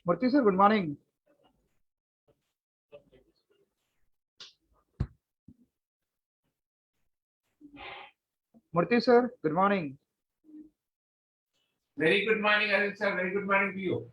Murthy sir, good morning. Murthy sir, good morning. Very good morning, Arun sir. Very good morning to you.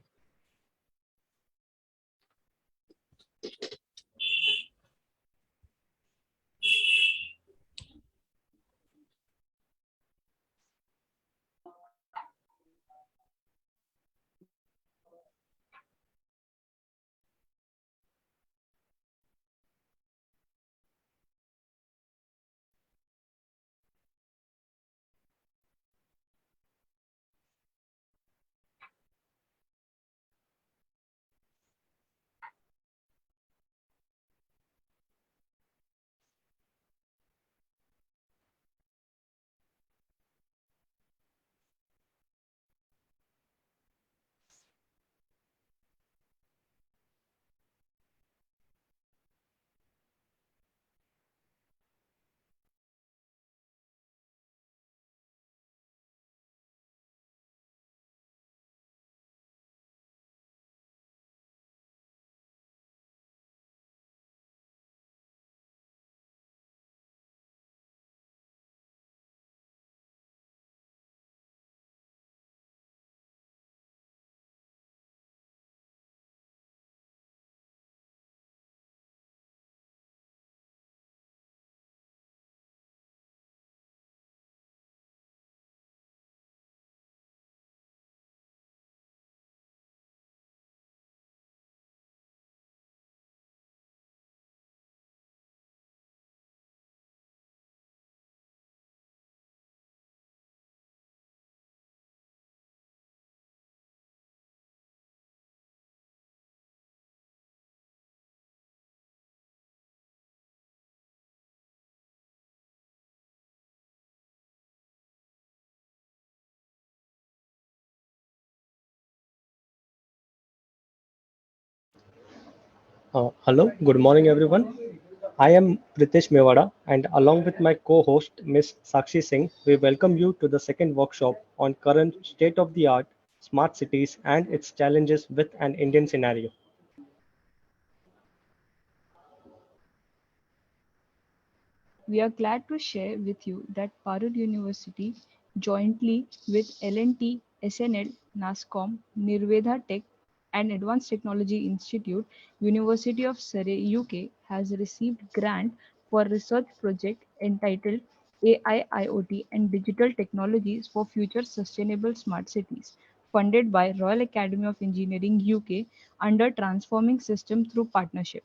Hello, good morning everyone. I am Pritesh Mewada and along with my co-host Ms. Sakshi Singh, we welcome you to the second workshop on current state-of-the-art smart cities and its challenges with an Indian scenario. We are glad to share with you that Parul University, jointly with L&T, SNL, NASCOM, Nirveda Tech, and Advanced Technology Institute, University of Surrey, UK, has received grant for research project entitled AI, IoT, and Digital Technologies for Future Sustainable Smart Cities, funded by Royal Academy of Engineering, UK, under Transforming System through Partnership.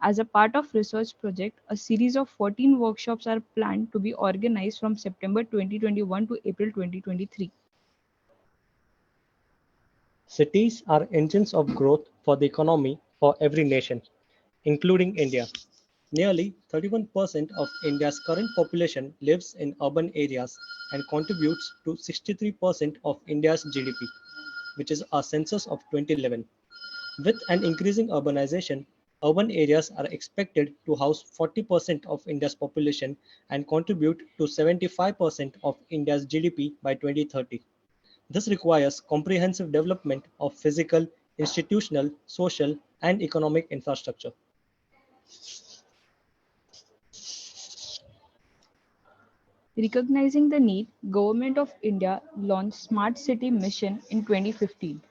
As a part of research project, a series of 14 workshops are planned to be organized from September 2021 to April 2023. Cities are engines of growth for the economy for every nation, including India. Nearly 31% of India's current population lives in urban areas and contributes to 63% of India's GDP, which is a census of 2011. With an increasing urbanization, urban areas are expected to house 40% of India's population and contribute to 75% of India's GDP by 2030. This requires comprehensive development of physical, institutional, social, and economic infrastructure. Recognizing the need, Government of India launched Smart City Mission in 2015.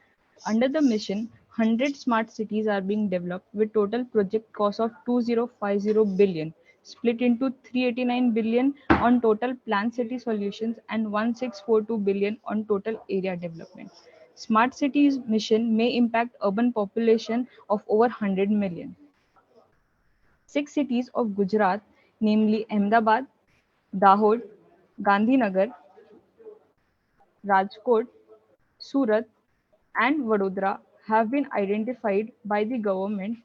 Under the mission, 100 smart cities are being developed with total project cost of 2050 billion, split into 389 billion on total planned city solutions and 1642 billion on total area development. Smart cities mission may impact urban population of over 100 million. Six cities of Gujarat, namely Ahmedabad, Dahod, Gandhinagar, Rajkot, Surat, and Vadodara have been identified by the government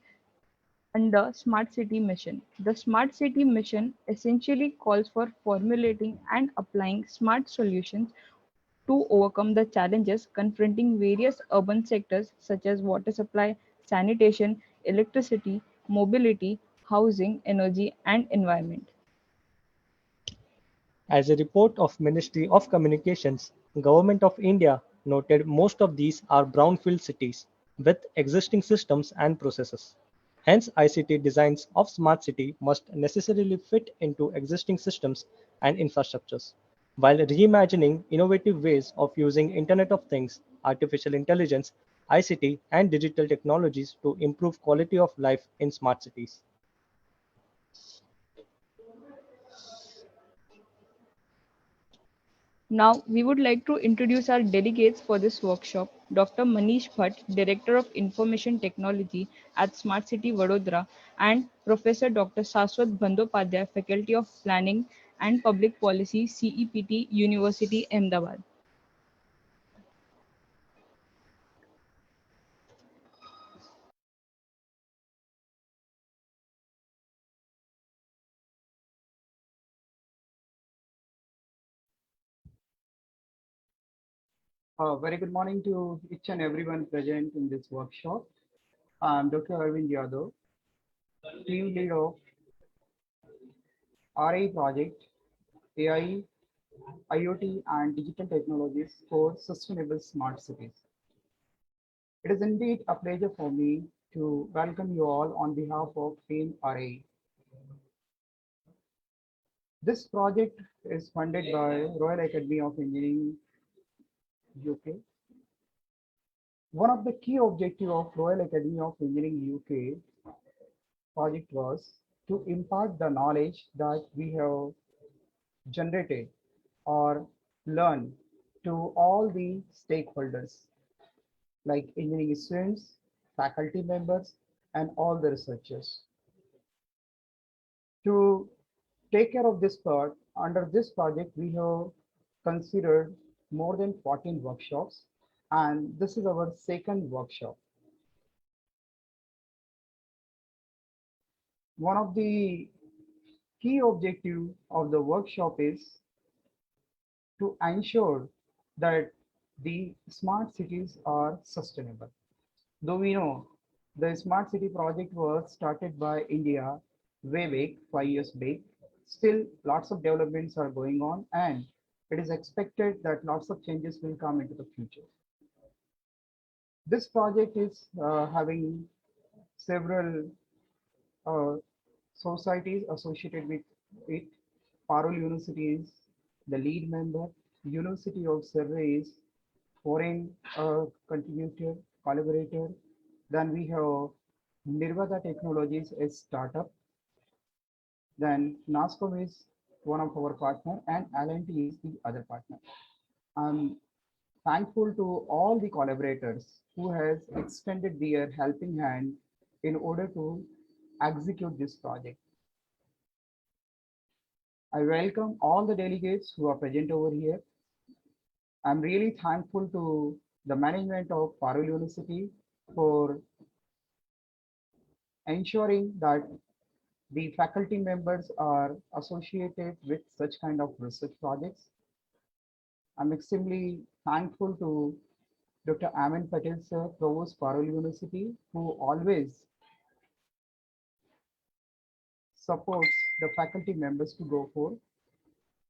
under Smart City Mission. The Smart City Mission essentially calls for formulating and applying smart solutions to overcome the challenges confronting various urban sectors such as water supply, sanitation, electricity, mobility, housing, energy, and environment. As a report of Ministry of Communications, Government of India noted most of these are brownfield cities. with existing systems and processes. Hence, ICT designs of smart city must necessarily fit into existing systems and infrastructures, while reimagining innovative ways of using Internet of Things, artificial intelligence, ICT, and digital technologies to improve quality of life in smart cities. Now, we would like to introduce our delegates for this workshop. Dr. Manish Bhatt, Director of Information Technology at Smart City Vadodara, and Professor Dr. Saswat Bandyopadhyay, Faculty of Planning and Public Policy, CEPT, University, Ahmedabad. Very good morning to each and everyone present in this workshop. I'm Dr. Arvind Yadav, team lead of RA project, AI, IoT, and digital technologies for sustainable smart cities. It is indeed a pleasure for me to welcome you all on behalf of Team RA. This project is funded by Royal Academy of Engineering, UK. One of the key objectives of Royal Academy of Engineering UK project was to impart the knowledge that we have generated or learned to all the stakeholders like engineering students, faculty members, and all the researchers. To take care of this part, under this project, we have considered more than 14 workshops, and this is our second workshop. One of the key objective of the workshop is to ensure that the smart cities are sustainable. Though we know the smart city project was started by India way back, 5 years back, still lots of developments are going on, and it is expected that lots of changes will come into the future. This project is having several uh, societies associated with it. Parul University is the lead member. University of Surrey is foreign contributor, collaborator. Then we have Nirvada Technologies as startup. Then NASCOM is one of our partner and L&T is the other partner. I'm thankful to all the collaborators who has extended their helping hand in order to execute this project. I welcome all the delegates who are present over here. I'm really thankful to the management of Parul University for ensuring that the faculty members are associated with such kind of research projects. I'm extremely thankful to Dr. Amin Patel sir, Provost Parul University, who always supports the faculty members to go for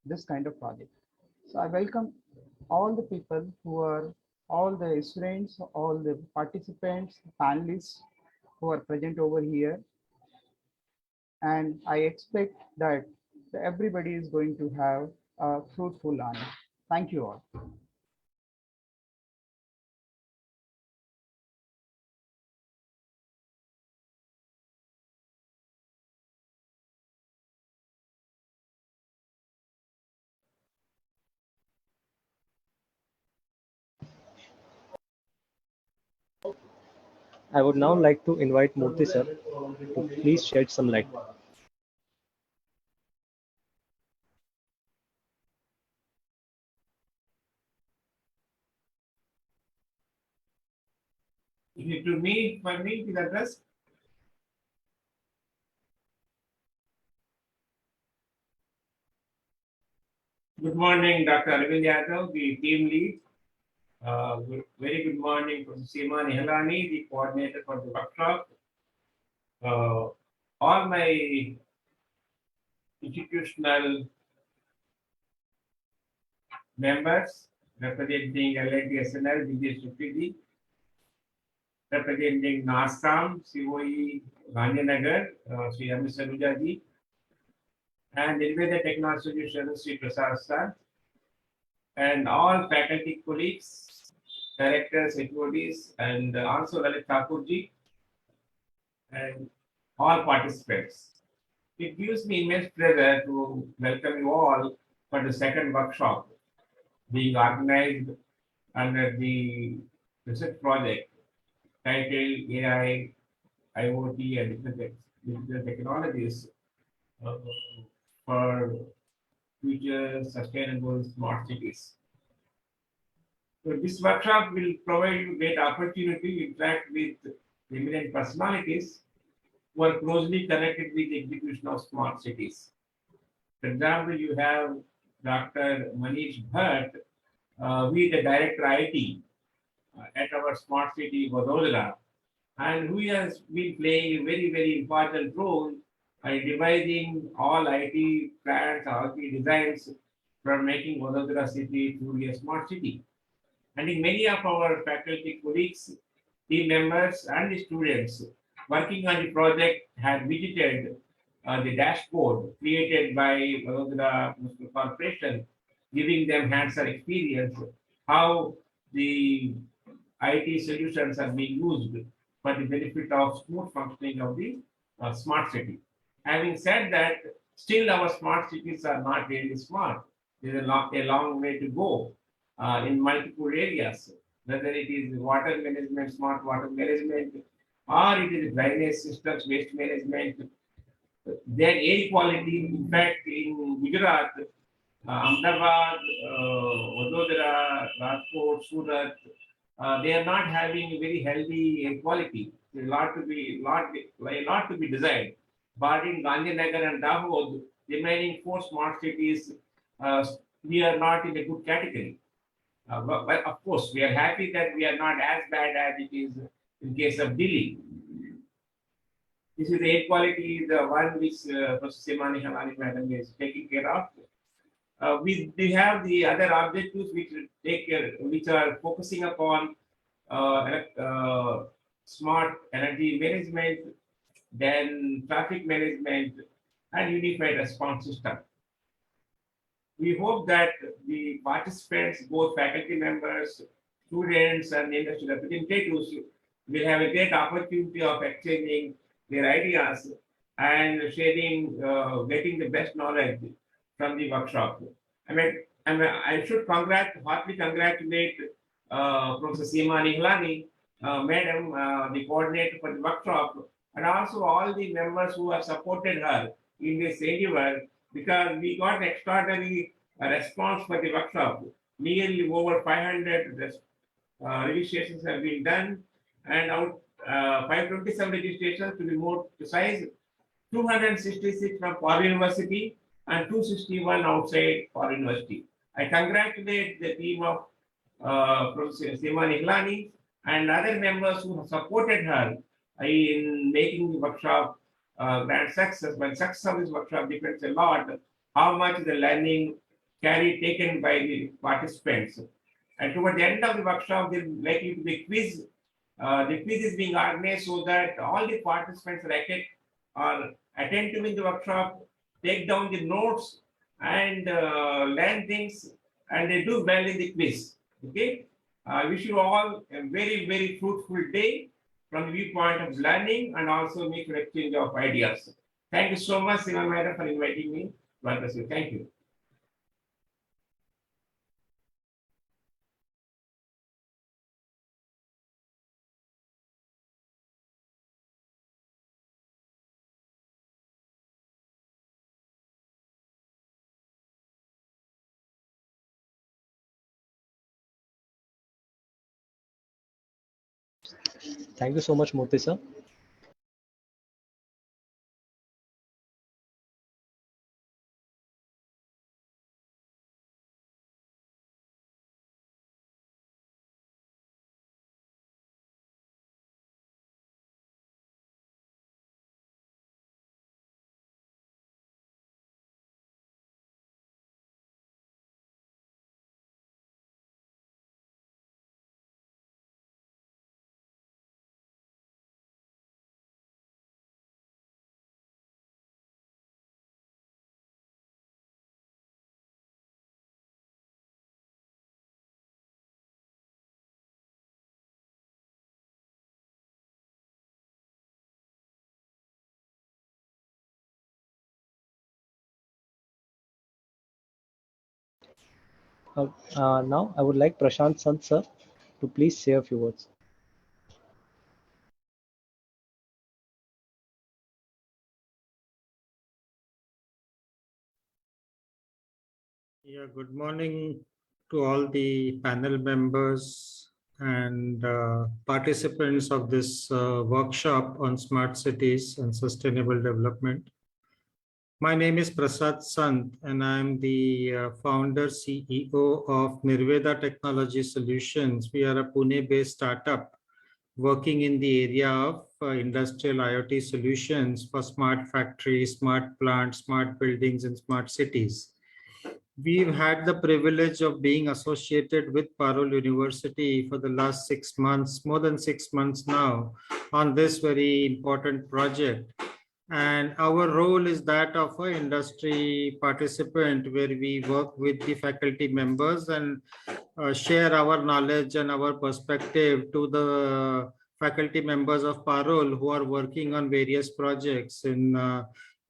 this kind of project. So I welcome all the people who are all the students, all the participants, panelists who are present over here. And I expect that everybody is going to have a fruitful learning. Thank you all. I would now like to invite Murthy sir to please shed some light. You need to meet for me with address. Good morning, Dr. Arvind Yadav, the team lead. Very good morning, Professor Seema Nihalani, the coordinator for the workshop. All my institutional members representing L&T SNL, BJSPD, representing NASCOM, COE, Gandhinagar, Sri Amit Saluja ji, and Nirveda Technology Solutions, Sri Prasad sir, and all faculty colleagues, directors, HODs, and also Lalit Thakur ji, and all participants. It gives me immense pleasure to welcome you all for the second workshop being organized under the research project titled AI, IoT, and digital technologies uh, for future sustainable smart cities. So this workshop will provide you great opportunity to interact with eminent personalities who are closely connected with the execution of smart cities. For example, you have Dr. Manish Bhatt, who is the Director IT at our Smart City Vadodara, and who has been playing a very, very important role in devising all IT plans, IT designs for making Vadodara city truly a smart city. And in many of our faculty colleagues, team members, and the students working on the project had visited the dashboard created by Vadodara Municipal Corporation, giving them hands-on experience how the IT solutions are being used for the benefit of smooth functioning of the smart city. Having said that, still our smart cities are not really smart. There's a long way to go in multiple areas, whether it is water management, smart water management, or it is drainage systems, waste management, then air quality. In fact, in Gujarat, Ahmedabad, Vadodara, Rajkot, Surat, they are not having very healthy air quality. There's a lot to be desired. But in Gandhinagar and Dahod, remaining four smart cities, uh, we are not in a good category. But of course, we are happy that we are not as bad as it is in case of Delhi. This is the air quality, the one which Professor Simani Halani Madam is taking care of. We have the other objectives which are focusing upon smart energy management, then traffic management, and unified response system. We hope that the participants, both faculty members, students, and industry representatives, will have a great opportunity of exchanging their ideas and sharing, getting the best knowledge from the workshop. I should heartily congratulate Professor Seema Nihlani, Madam, the coordinator for the workshop, and also all the members who have supported her in this endeavor, because we got an extraordinary response for the workshop. Nearly over 500 registrations have been done, and out 527 registrations to be more precise, 266 from Paul University and 261 outside Paul University. I congratulate the team of Professor Seema Nihlani and other members who have supported her in making the workshop grand success. But success of this workshop depends a lot how much the learning taken by the participants. And toward the end of the workshop, there will likely to be quiz. The quiz is being organized so that all the participants are attentive in the workshop, take down the notes, and learn things, and they do well in the quiz. Okay. I wish you all a very, very fruitful day from the viewpoint of learning and also mutual exchange of ideas. Thank you so much, Sivan Madam, for inviting me. God bless you. Thank you. Thank you so much, Murthy sir. Now I would like Prashant Sant sir to please say a few words. Yeah, good morning to all the panel members and participants of this workshop on smart cities and sustainable development. My name is Prasad Sant, and I'm the founder CEO of Nirveda Technology Solutions. We are a Pune-based startup working in the area of industrial IoT solutions for smart factories, smart plants, smart buildings, and smart cities. We've had the privilege of being associated with Parul University for the last 6 months, more than 6 months now, on this very important project. And our role is that of an industry participant, where we work with the faculty members and share our knowledge and our perspective to the faculty members of Parul who are working on various projects in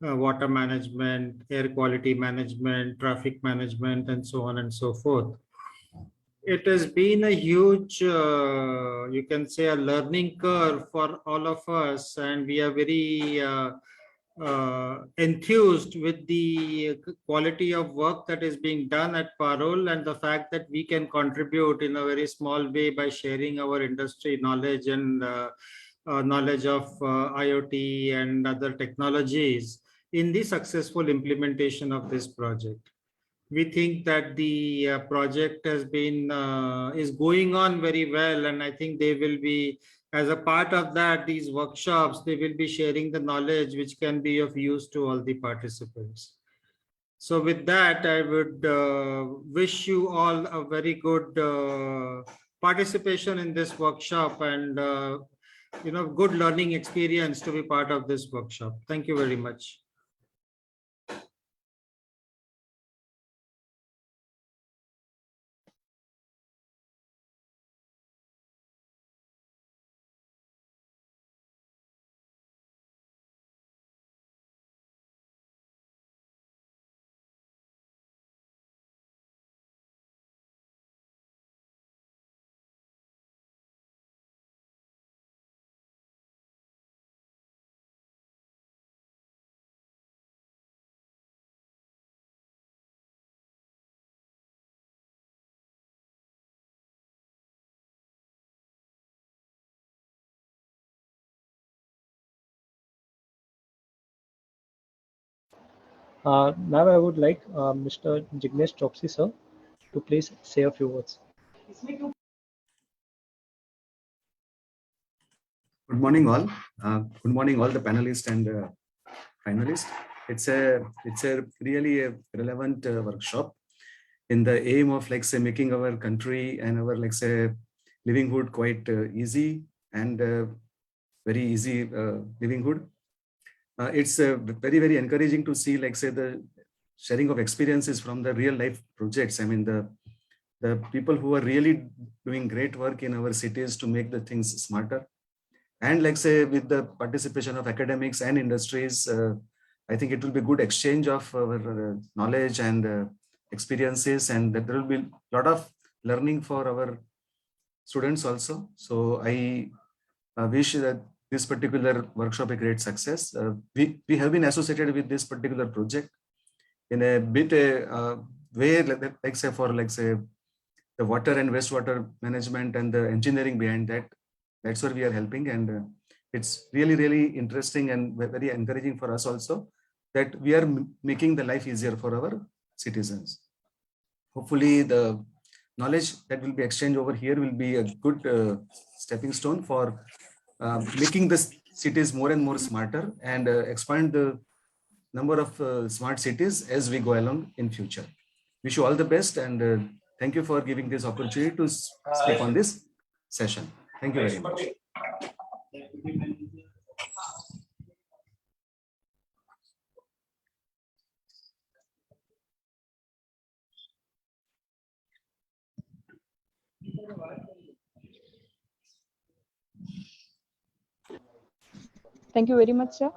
water management, air quality management, traffic management, and so on and so forth. It has been a huge, you can say, a learning curve for all of us, and we are very enthused with the quality of work that is being done at Parul, and the fact that we can contribute in a very small way by sharing our industry knowledge and knowledge of IoT and other technologies in the successful implementation of this project. We think that the project has been is going on very well, and I think they will be, as a part of that, these workshops, they will be sharing the knowledge which can be of use to all the participants. So with that, I would wish you all a very good participation in this workshop, and good learning experience to be part of this workshop. Thank you very much. Now I would like Mr. Jignesh Chopsy sir to please say a few words. Good morning, all. Good morning, all the panelists and finalists. It's a really a relevant workshop in the aim of, like, say, making our country and our, like, say, livelihood quite easy and very easy livelihood. It's very, very encouraging to see, like, say, the sharing of experiences from the real life projects. I mean, the people who are really doing great work in our cities to make the things smarter. And, like, say, with the participation of academics and industries, I think it will be good exchange of our knowledge and experiences, and that there will be a lot of learning for our students also. So I wish that this particular workshop a great success. We have been associated with this particular project in a bit way, like, say, for, like, say, the water and wastewater management and the engineering behind that. That's where we are helping, and it's really, really interesting and very encouraging for us also that we are making the life easier for our citizens. Hopefully, the knowledge that will be exchanged over here will be a good stepping stone for making the cities more and more smarter and expand the number of smart cities as we go along in future. Wish you all the best, and thank you for giving this opportunity to speak on this session. Thank you very much. Thank you very much, sir.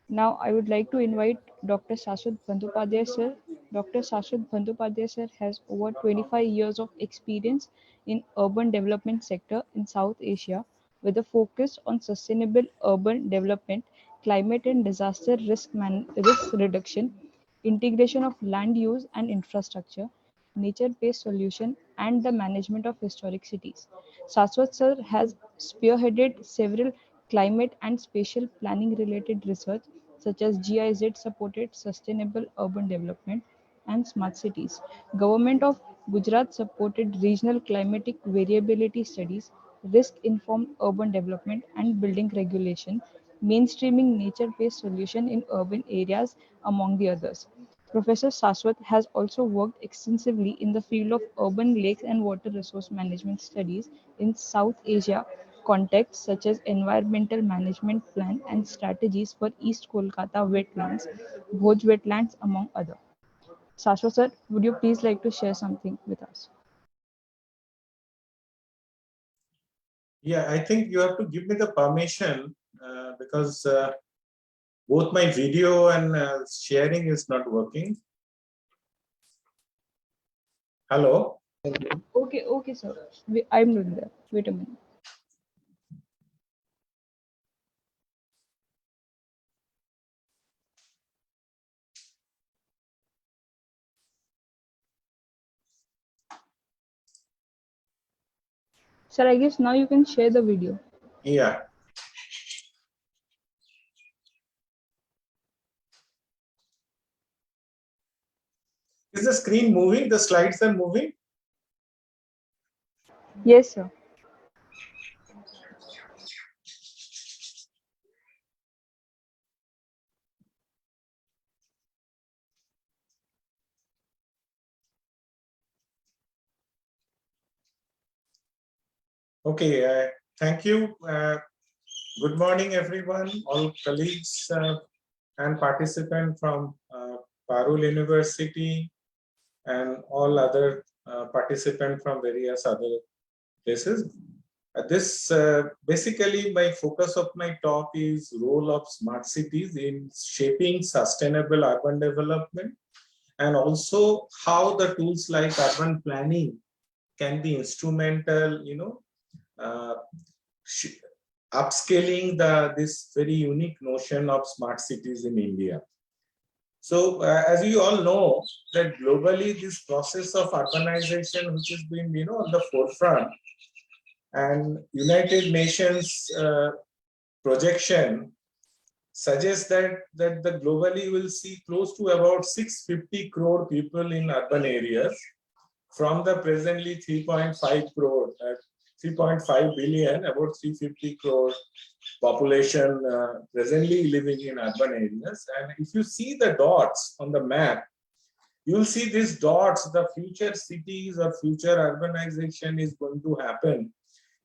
Now I would like to invite Dr. Shashwat Bandyopadhyay sir Dr. Shashwat Bandyopadhyay sir has over 25 years of experience in urban development sector in South Asia with a focus on sustainable urban development, climate and disaster risk reduction, integration of land use and infrastructure, nature-based solution, and the management of historic cities. Shashwat sir has spearheaded several climate and spatial planning related research such as GIZ supported sustainable urban development and smart cities. Government of Gujarat supported regional climatic variability studies, risk-informed urban development and building regulation, mainstreaming nature-based solution in urban areas, among the others. Professor Saswat has also worked extensively in the field of urban lakes and water resource management studies in South Asia contexts such as environmental management plan and strategies for East Kolkata wetlands, Bhoj wetlands, among others. Sashwa sir, would you please like to share something with us? Yeah, I think you have to give me the permission because both my video and sharing is not working. Hello? Okay, sir. I'm doing that. Wait a minute. Sir, I guess now you can share the video. Yeah. Is the screen moving? The slides are moving? Yes, sir. Okay, thank you. Good morning, everyone, all colleagues and participants from Parul University and all other participants from various other places. This basically my focus of my talk is role of smart cities in shaping sustainable urban development and also how the tools like urban planning can be instrumental, uh, upscaling this very unique notion of smart cities in India. So as you all know that globally this process of urbanization which has been on the forefront, and United Nations projection suggests that the globally will see close to about 650 crore people in urban areas from the presently 3.5 crore, 3.5 billion, about 350 crore population presently living in urban areas. And if you see the dots on the map, you'll see these dots, the future cities or future urbanization is going to happen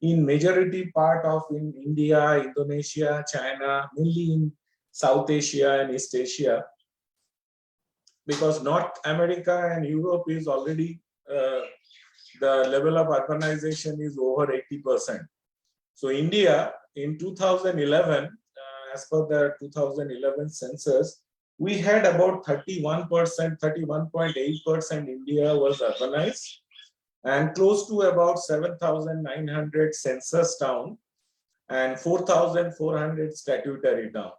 in majority part of in India, Indonesia, China, mainly in South Asia and East Asia, because North America and Europe is already the level of urbanization is over 80%. So India in 2011, as per the 2011 census, we had about 31%, 31.8% India was urbanized, and close to about 7,900 census town and 4,400 statutory town.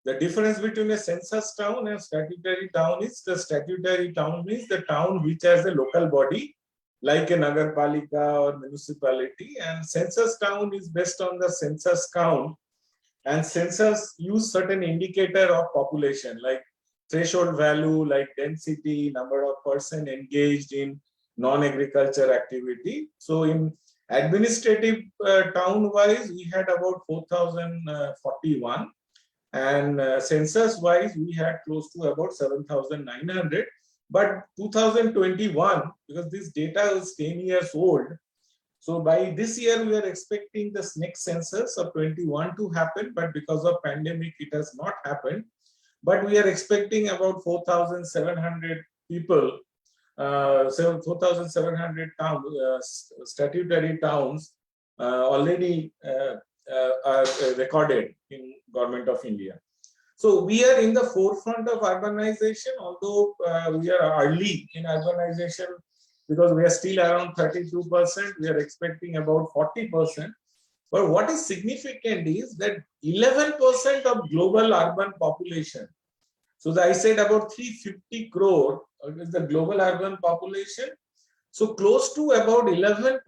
The difference between a census town and statutory town is the statutory town means the town which has a local body like a nagarpalika or municipality, and census town is based on the census count, and census use certain indicator of population like threshold value, like density, number of person engaged in non-agriculture activity. So in administrative town wise, we had about 4,041, and census wise, we had close to about 7,900. But 2021, because this data is 10 years old, so by this year, we are expecting this next census of 21 to happen, but because of pandemic, it has not happened. But we are expecting about 4,700 people, 4,700 statutory towns already are recorded in Government of India. So we are in the forefront of urbanization, although we are early in urbanization because we are still around 32%. We are expecting about 40%. But what is significant is that 11% of global urban population. So I said about 350 crore is the global urban population. So close to about 11%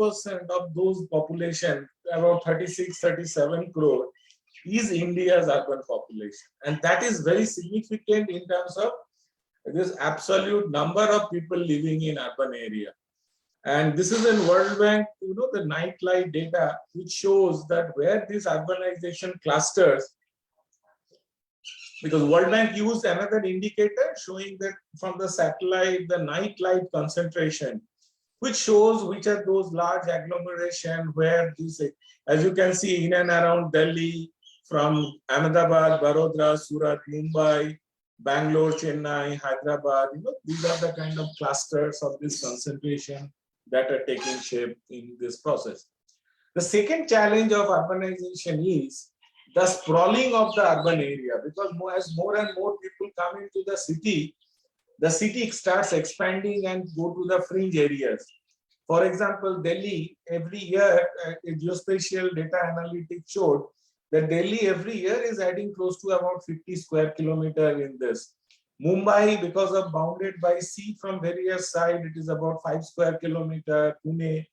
of those population, about 36, 37 crore, is India's urban population. And that is very significant in terms of this absolute number of people living in urban area. And this is in World Bank, the nightlight data, which shows that where these urbanization clusters, because World Bank used another indicator showing that from the satellite, the nightlight concentration, which shows which are those large agglomeration where this, as you can see in and around Delhi, from Ahmedabad, Barodara, Surat, Mumbai, Bangalore, Chennai, Hyderabad, these are the kind of clusters of this concentration that are taking shape in this process. The second challenge of urbanization is the sprawling of the urban area, because as more and more people come into the city starts expanding and go to the fringe areas. For example, Delhi, every year, geospatial data analytics showed that Delhi every year is adding close to about 50 square kilometers in this. Mumbai, because of bounded by sea from various sides, it is about 5 square kilometers. Pune.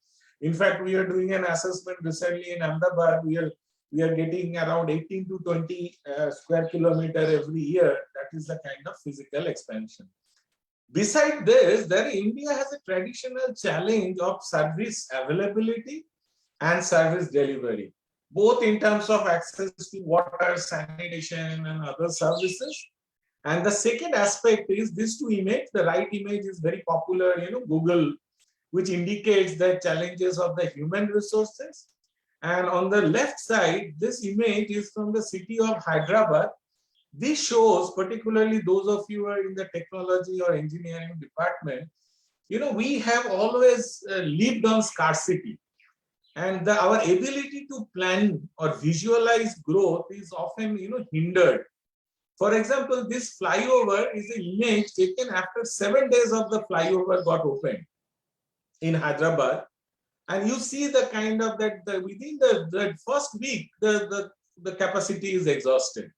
In fact, we are doing an assessment recently in Ahmedabad. We are getting around 18 to 20 square kilometers every year. That is the kind of physical expansion. Beside this, India has a traditional challenge of service availability and service delivery, both in terms of access to water, sanitation, and other services. And the second aspect is this two image. The right image is very popular, Google, which indicates the challenges of the human resources. And on the left side, this image is from the city of Hyderabad. This shows, particularly those of you who are in the technology or engineering department, we have always lived on scarcity. And our ability to plan or visualize growth is often, hindered. For example, this flyover is an image taken after 7 days of the flyover got opened in Hyderabad. And you see the kind of that within the first week, the capacity is exhausted.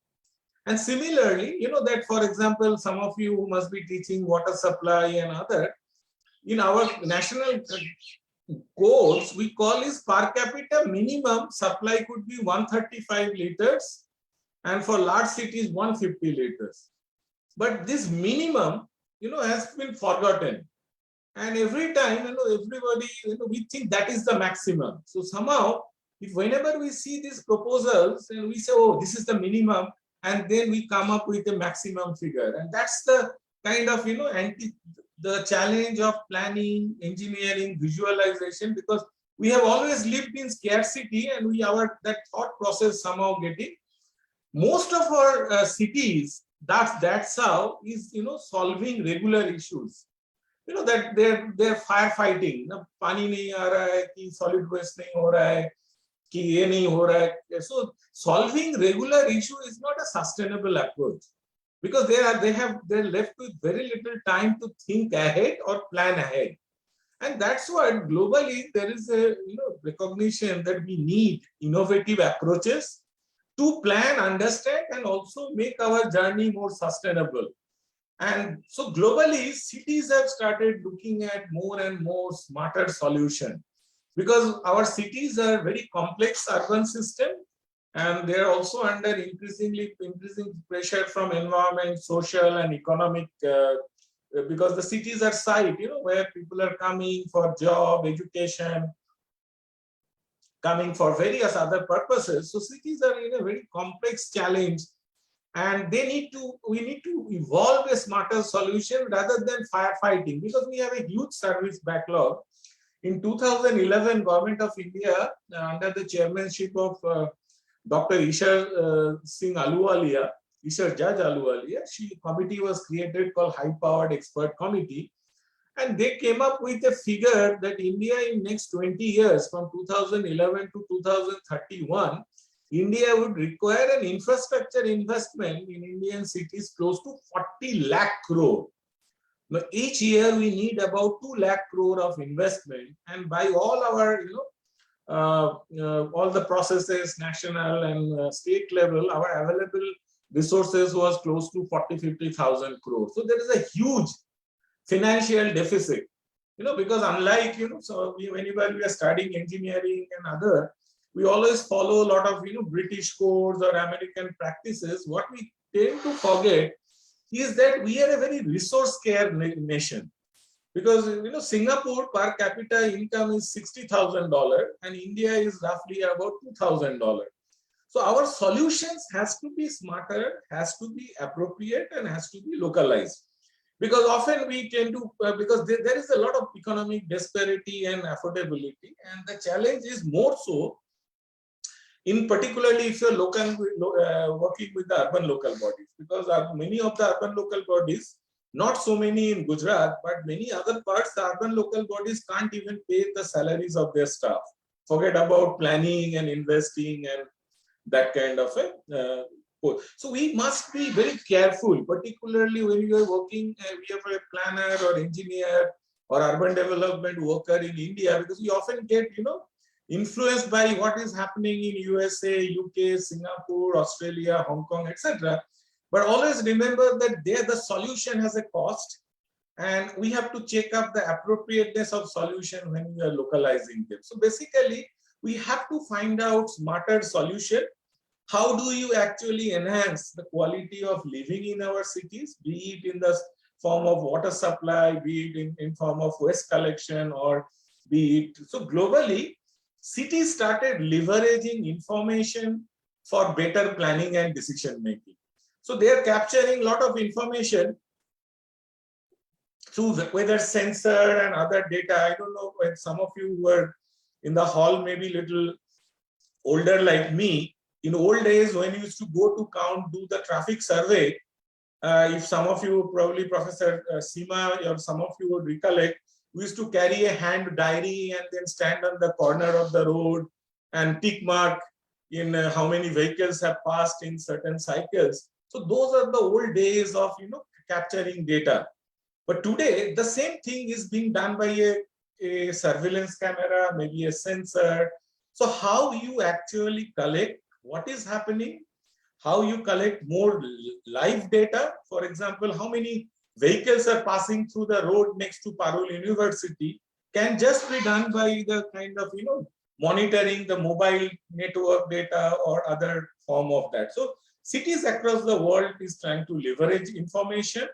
And similarly, that, for example, some of you who must be teaching water supply and other, in our national codes, we call is per capita minimum supply could be 135 liters, and for large cities 150 liters. But this minimum, has been forgotten. And every time, everybody, we think that is the maximum. So somehow, if whenever we see these proposals and we say, oh, this is the minimum, and then we come up with a maximum figure. And that's the kind of, the challenge of planning, engineering, visualization, because we have always lived in scarcity and that thought process somehow getting. Most of our cities, that's how is, solving regular issues. That they're firefighting. Pani nahi aa raha hai, ki solid waste nahi ho raha hai, ki ye nahi ho raha hai. So solving regular issue is not a sustainable approach, because they're left with very little time to think ahead or plan ahead. And that's why globally there is a recognition that we need innovative approaches to plan, understand, and also make our journey more sustainable. And so globally, cities have started looking at more and more smarter solutions, because our cities are very complex urban system, and they are also under increasing pressure from environment, social, and economic, because the cities are site, where people are coming for job, education, coming for various other purposes. So cities are in a very complex challenge, and we need to evolve a smarter solution rather than firefighting, because we have a huge service backlog. In 2011, Government of India, under the chairmanship of Dr. Ishar Singh Ahluwalia, Ishar Judge Ahluwalia, committee was created called High Powered Expert Committee. And they came up with a figure that India in next 20 years, from 2011 to 2031, India would require an infrastructure investment in Indian cities close to 40 lakh crore. Now, each year we need about 2 lakh crore of investment, and by all our, all the processes, national and state level, our available resources was close to 40-50,000 crore. So there is a huge financial deficit, because unlike, so whenever we are studying engineering and other, we always follow a lot of, British codes or American practices. What we tend to forget is that we are a very resource scarce nation. Because Singapore per capita income is $60,000 and India is roughly about $2,000. So our solutions has to be smarter, has to be appropriate, and has to be localized. Because often we tend to, because there is a lot of economic disparity and affordability, and the challenge is more so, in particularly if you're working with the urban local bodies, because many of the urban local bodies, not so many in Gujarat, but many other parts, the urban local bodies can't even pay the salaries of their staff. Forget about planning and investing and that kind of a. So we must be very careful, particularly when you are working, we have a planner or engineer or urban development worker in India, because we often get, influenced by what is happening in USA, UK, Singapore, Australia, Hong Kong, etc. But always remember that there the solution has a cost, and we have to check up the appropriateness of solution when we are localizing them. So basically, we have to find out smarter solution. How do you actually enhance the quality of living in our cities, be it in the form of water supply, be it in form of waste collection, or be it. So globally, cities started leveraging information for better planning and decision making. So they are capturing a lot of information through whether sensor and other data. I don't know when some of you were in the hall, maybe little older like me. In old days, when you used to go to do the traffic survey, if some of you, probably Professor Seema or some of you would recollect, we used to carry a hand diary and then stand on the corner of the road and tick mark in how many vehicles have passed in certain cycles. So those are the old days of capturing data. But today, the same thing is being done by a surveillance camera, maybe a sensor. So how you actually collect what is happening, how you collect more live data. For example, how many vehicles are passing through the road next to Parul University can just be done by the kind of, monitoring the mobile network data or other form of that. So cities across the world is trying to leverage information.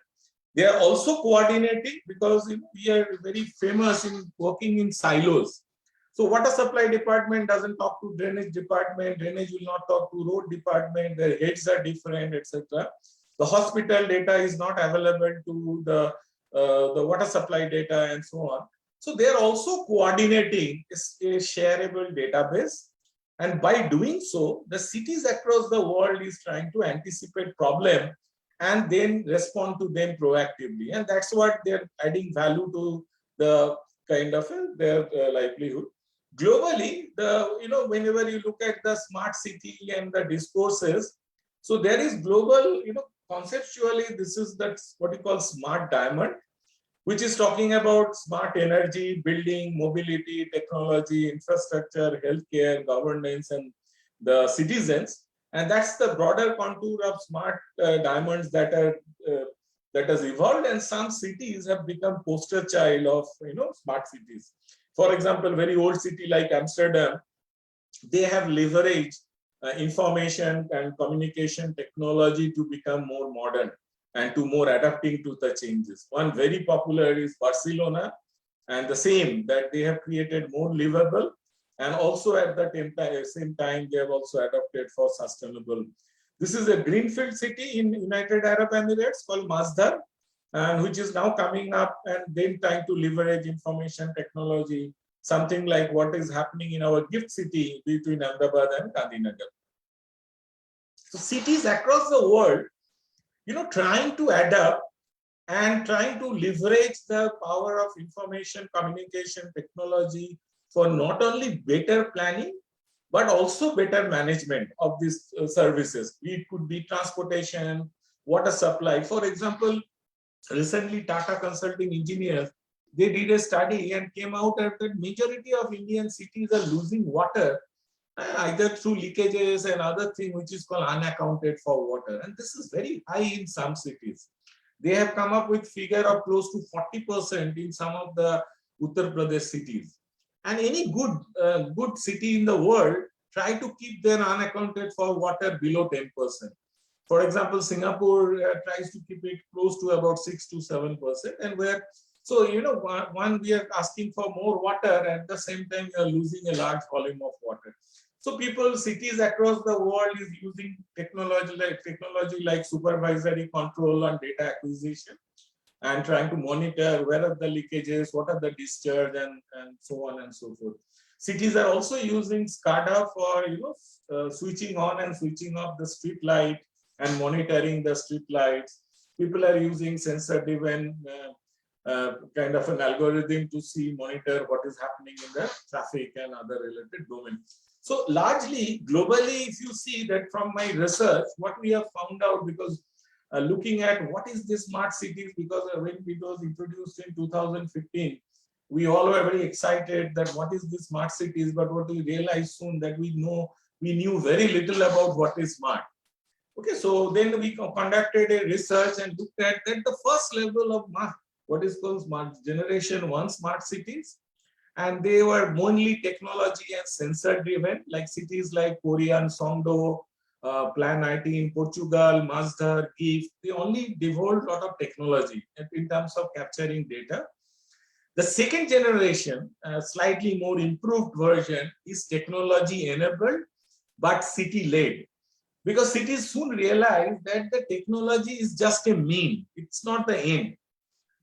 They are also coordinating, because we are very famous in working in silos. So water supply department doesn't talk to drainage department, drainage will not talk to road department, their heads are different, etc. The hospital data is not available to the water supply data and so on. So they are also coordinating a shareable database. And by doing so, the cities across the world is trying to anticipate problem and then respond to them proactively. And that's what they're adding value to the kind of their livelihood. Globally, whenever you look at the smart city and the discourses, so there is global, conceptually, this is what you call smart diamond, which is talking about smart energy, building, mobility, technology, infrastructure, healthcare, governance, and the citizens. And that's the broader contour of smart diamonds that has evolved. And some cities have become poster child of smart cities. For example, very old city like Amsterdam, they have leveraged information and communication technology to become more modern and to more adapting to the changes. One very popular is Barcelona, and the same, that they have created more livable, and also at the same time they have also adapted for sustainable. This is a greenfield city in United Arab Emirates called Masdar, and which is now coming up and then trying to leverage information technology, something like what is happening in our gift city between Ahmedabad and Gandhinagar. So cities across the world, trying to adapt and trying to leverage the power of information, communication, technology for not only better planning, but also better management of these services. It could be transportation, water supply. For example, recently Tata Consulting Engineers, they did a study and came out that the majority of Indian cities are losing water either through leakages and other thing which is called unaccounted for water. And this is very high in some cities. They have come up with figure of close to 40% in some of the Uttar Pradesh cities. And any good city in the world try to keep their unaccounted for water below 10%. For example, Singapore tries to keep it close to about 6 to 7%. And so, one, we are asking for more water, at the same time, we are losing a large volume of water. So cities across the world is using technology like supervisory control and data acquisition, and trying to monitor where are the leakages, what are the discharge, and so on and so forth. Cities are also using SCADA for switching on and switching off the street light and monitoring the street lights. People are using sensor-driven kind of an algorithm to monitor what is happening in the traffic and other related domains. So largely, globally, if you see that from my research, what we have found out, because looking at what is this smart cities, because when it was introduced in 2015, we all were very excited that what is this smart cities, but what we realized soon that we knew very little about what is smart. Okay, so then we conducted a research and looked at that the first level of what is called smart generation 1 smart cities, and they were mainly technology and sensor driven, like cities like Korean, Songdo, Plan IT in Portugal, Masdar, GIF. They only devolved a lot of technology in terms of capturing data. The second generation, slightly more improved version, is technology enabled but city led, because cities soon realized that the technology is just a mean, it's not the end.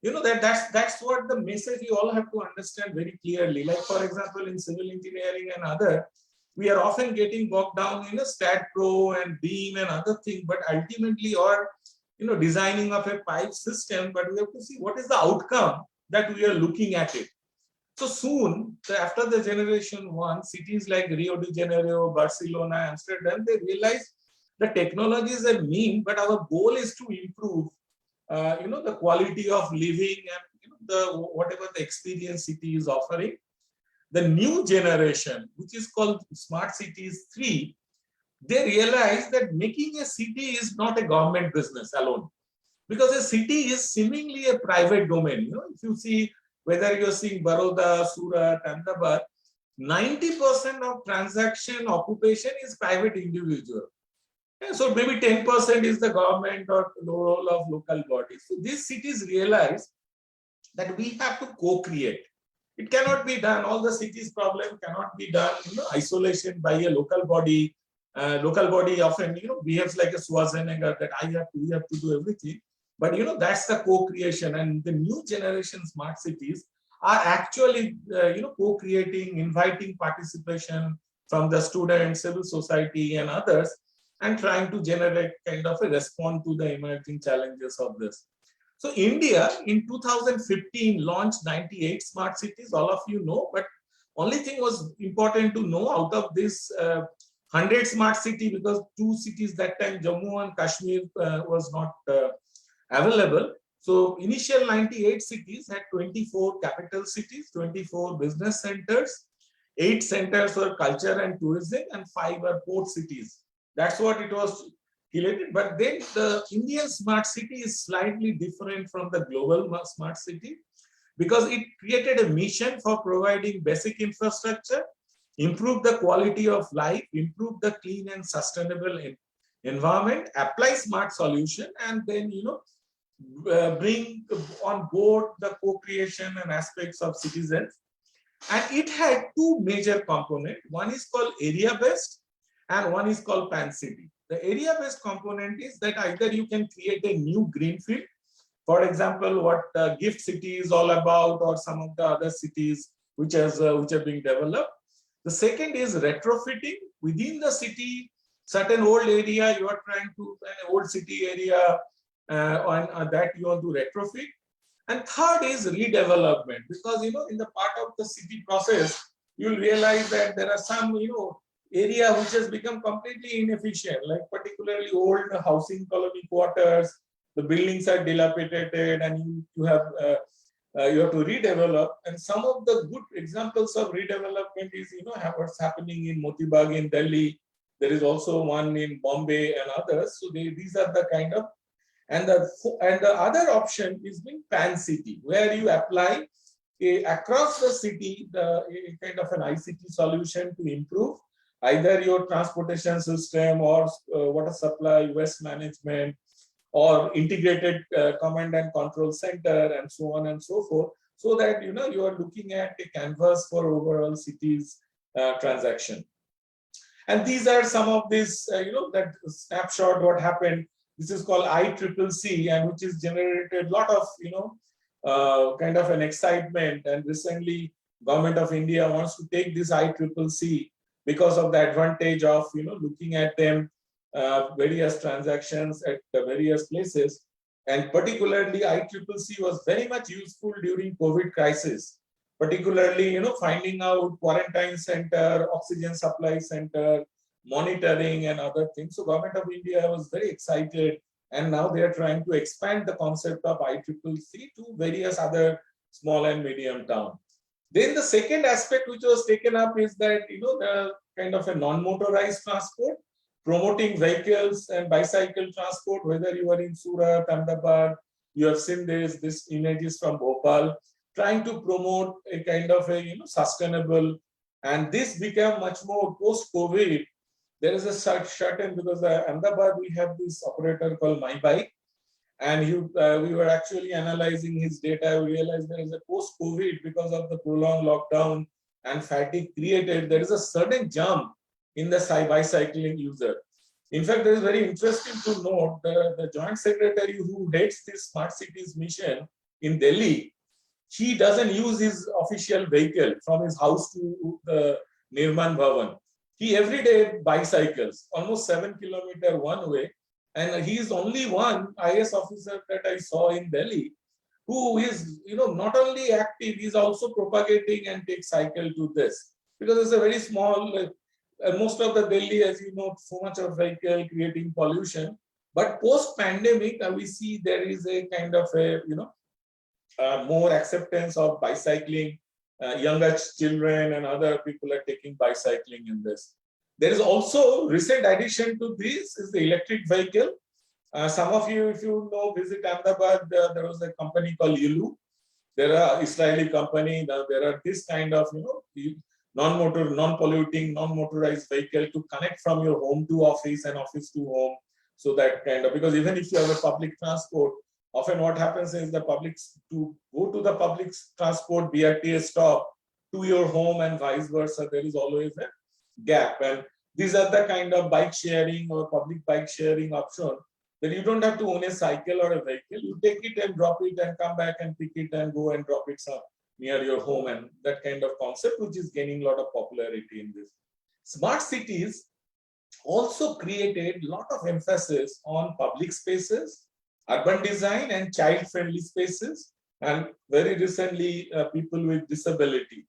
That's what the message you all have to understand very clearly. Like, for example, in civil engineering and other, we are often getting bogged down in a StatPro and BEAM and other things, but ultimately, or designing of a pipe system, but we have to see what is the outcome that we are looking at it. So soon, after the generation 1, cities like Rio de Janeiro, Barcelona, Amsterdam, they realize the technology is a mean, but our goal is to improve the quality of living and whatever the experience city is offering. The new generation, which is called Smart Cities 3, they realize that making a city is not a government business alone, because a city is seemingly a private domain. If you see whether you're seeing Baroda, Surat, Ahmedabad, 90% of transaction occupation is private individual. So maybe 10% is the government or the role of local bodies. So these cities realize that we have to co-create. It cannot be done. All the cities' problem cannot be done isolation by a local body. Local body often behaves like a Schwarzenegger, that we have to do everything. But that's the co-creation, and the new generation smart cities are actually co-creating, inviting participation from the students, civil society, and others, and trying to generate kind of a response to the emerging challenges of this. So India in 2015 launched 98 smart cities, all of you know, but only thing was important to know out of this 100 smart city, because 2 cities that time, Jammu and Kashmir, was not available. So initial 98 cities had 24 capital cities, 24 business centers, 8 centers for culture and tourism, and 5 were port cities. That's what it was related. But then the Indian smart city is slightly different from the global smart city, because it created a mission for providing basic infrastructure, improve the quality of life, improve the clean and sustainable environment, apply smart solution, and then bring on board the co-creation and aspects of citizens. And it had 2 major components. One is called area-based, and one is called pan-city. The area-based component is that either you can create a new greenfield, for example, what GIFT City is all about, or some of the other cities which are being developed. The second is retrofitting within the city. Certain old area you are trying to, an old city area, on that you want to retrofit. And third is redevelopment, because in the part of the city process, you'll realize that there are some area which has become completely inefficient, like particularly old housing colony quarters. The buildings are dilapidated, and you have to redevelop. And some of the good examples of redevelopment is, what's happening in Moti Bagh in Delhi. There is also one in Bombay and others. So these are the kind of, and the other option is being Pan City, where you apply across the city a kind of an ICT solution to improve either your transportation system or water supply, waste management, or integrated command and control center, and so on and so forth, so that you are looking at a canvas for overall cities transaction. And these are some of this, that snapshot what happened. This is called ICCC, and which has generated a lot of kind of an excitement. And recently, Government of India wants to take this ICCC because of the advantage of looking at them various transactions at the various places. And particularly ICCC was very much useful during COVID crisis, particularly finding out quarantine center, oxygen supply center, monitoring and other things. So Government of India was very excited, and now they are trying to expand the concept of ICCC to various other small and medium towns. Then the second aspect which was taken up is that the kind of a non-motorized transport, promoting vehicles and bicycle transport, whether you are in Surat, Ahmedabad, you have seen this images from Bhopal, trying to promote a kind of a sustainable, and this became much more post-COVID. There is a certain, because Ahmedabad we have this operator called My Bike, and we were actually analyzing his data. We realized there is a post-COVID, because of the prolonged lockdown and fatigue created, there is a sudden jump in the bicycling user. In fact, there is very interesting to note the Joint Secretary who heads this Smart Cities mission in Delhi, he doesn't use his official vehicle from his house to the Nirman Bhavan. He every day bicycles almost 7 kilometers one way. And he is only one IS officer that I saw in Delhi who is, not only active, he is also propagating and takes cycle to this. Because it's a very small, most of the Delhi, as you know, so much of vehicle creating pollution. But post-pandemic, we see there is a kind of a, more acceptance of bicycling. Younger children and other people are taking bicycling in this. There is also recent addition to this is the electric vehicle. Some of you, if you know, visit Ahmedabad, there was a company called Yulu. There are Israeli company. There are this kind of, non-polluting, non-motorized vehicle to connect from your home to office and office to home. So that kind of, because even if you have a public transport, often what happens is to go to the public transport BRTS stop to your home and vice versa, there is always a gap. And these are the kind of bike sharing or public bike sharing option that you don't have to own a cycle or a vehicle. You take it and drop it and come back and pick it and go and drop it near your home, and that kind of concept which is gaining a lot of popularity in this. Smart cities also created a lot of emphasis on public spaces, urban design and child-friendly spaces, and very recently people with disability.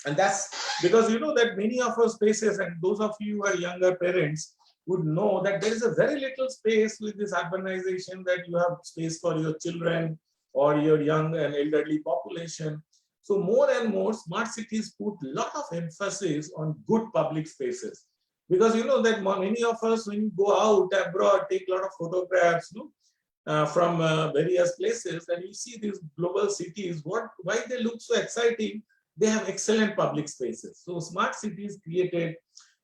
And that's because that many of our spaces, and those of you who are younger parents would know that there is a very little space with this urbanization, that you have space for your children or your young and elderly population. So more and more smart cities put a lot of emphasis on good public spaces. Because that many of us, when you go out abroad, take a lot of photographs from various places, and you see these global cities, why they look so exciting. They have excellent public spaces. So smart cities created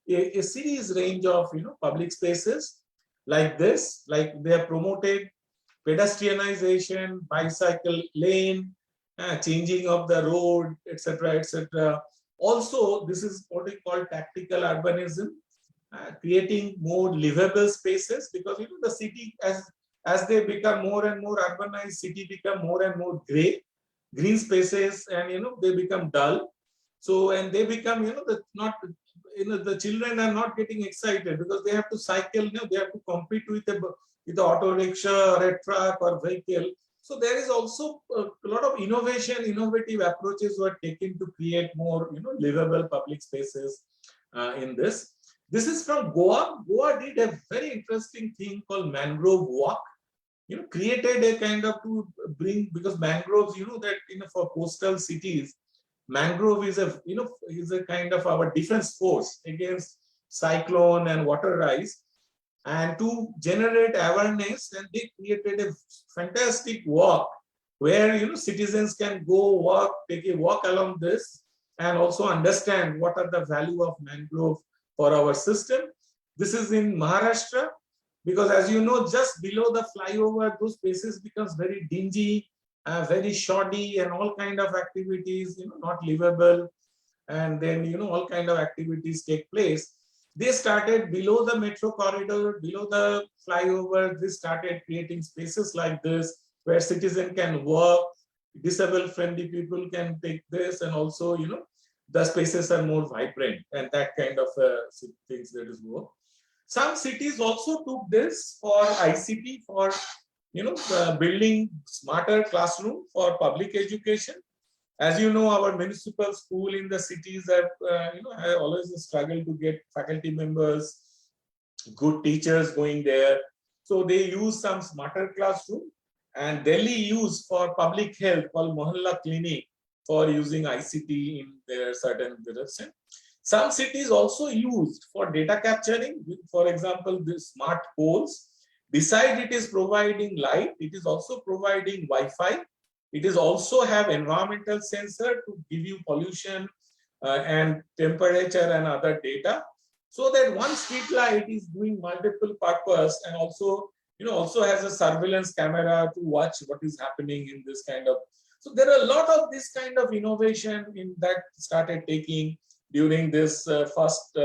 a series range of public spaces like this, like they have promoted pedestrianization, bicycle lane, changing of the road, etc., etc. Also, this is what we call tactical urbanism, creating more livable spaces, because the city, as they become more and more urbanized, city become more and more green spaces, and they become dull. So, and they become the children are not getting excited because they have to cycle. They have to compete with the auto rickshaw or a truck or vehicle. So there is also a lot of innovative approaches were taken to create more livable public spaces in this. This is from Goa. Goa did a very interesting thing called Mangrove Walk. Created a kind of to bring, because mangroves, that for coastal cities, mangrove is a kind of our defense force against cyclone and water rise. And to generate awareness, and they created a fantastic walk where citizens can go walk, take a walk along this, and also understand what are the value of mangrove for our system. This is in Maharashtra, because as you know, just below the flyover, those places becomes very dingy, very shoddy, and all kind of activities, not livable, and then all kind of activities take place. They started below the metro corridor, below the flyover. They started creating spaces like this where citizens can work, disabled friendly people can take this, and also the spaces are more vibrant, and that kind of things that is more. Some cities also took this for ICT, for building smarter classroom for public education. As you know, our municipal school in the cities have have always struggled to get faculty members, good teachers going there. So they use some smarter classroom, and Delhi used for public health called Mohalla Clinic for using ICT in their certain direction. Some cities also used for data capturing, for example, the smart poles. Besides it is providing light, it is also providing Wi-Fi. It is also have environmental sensor to give you pollution and temperature and other data, so that one street light is doing multiple purpose, and also also has a surveillance camera to watch what is happening in this kind of. So there are a lot of this kind of innovation in that started taking during this first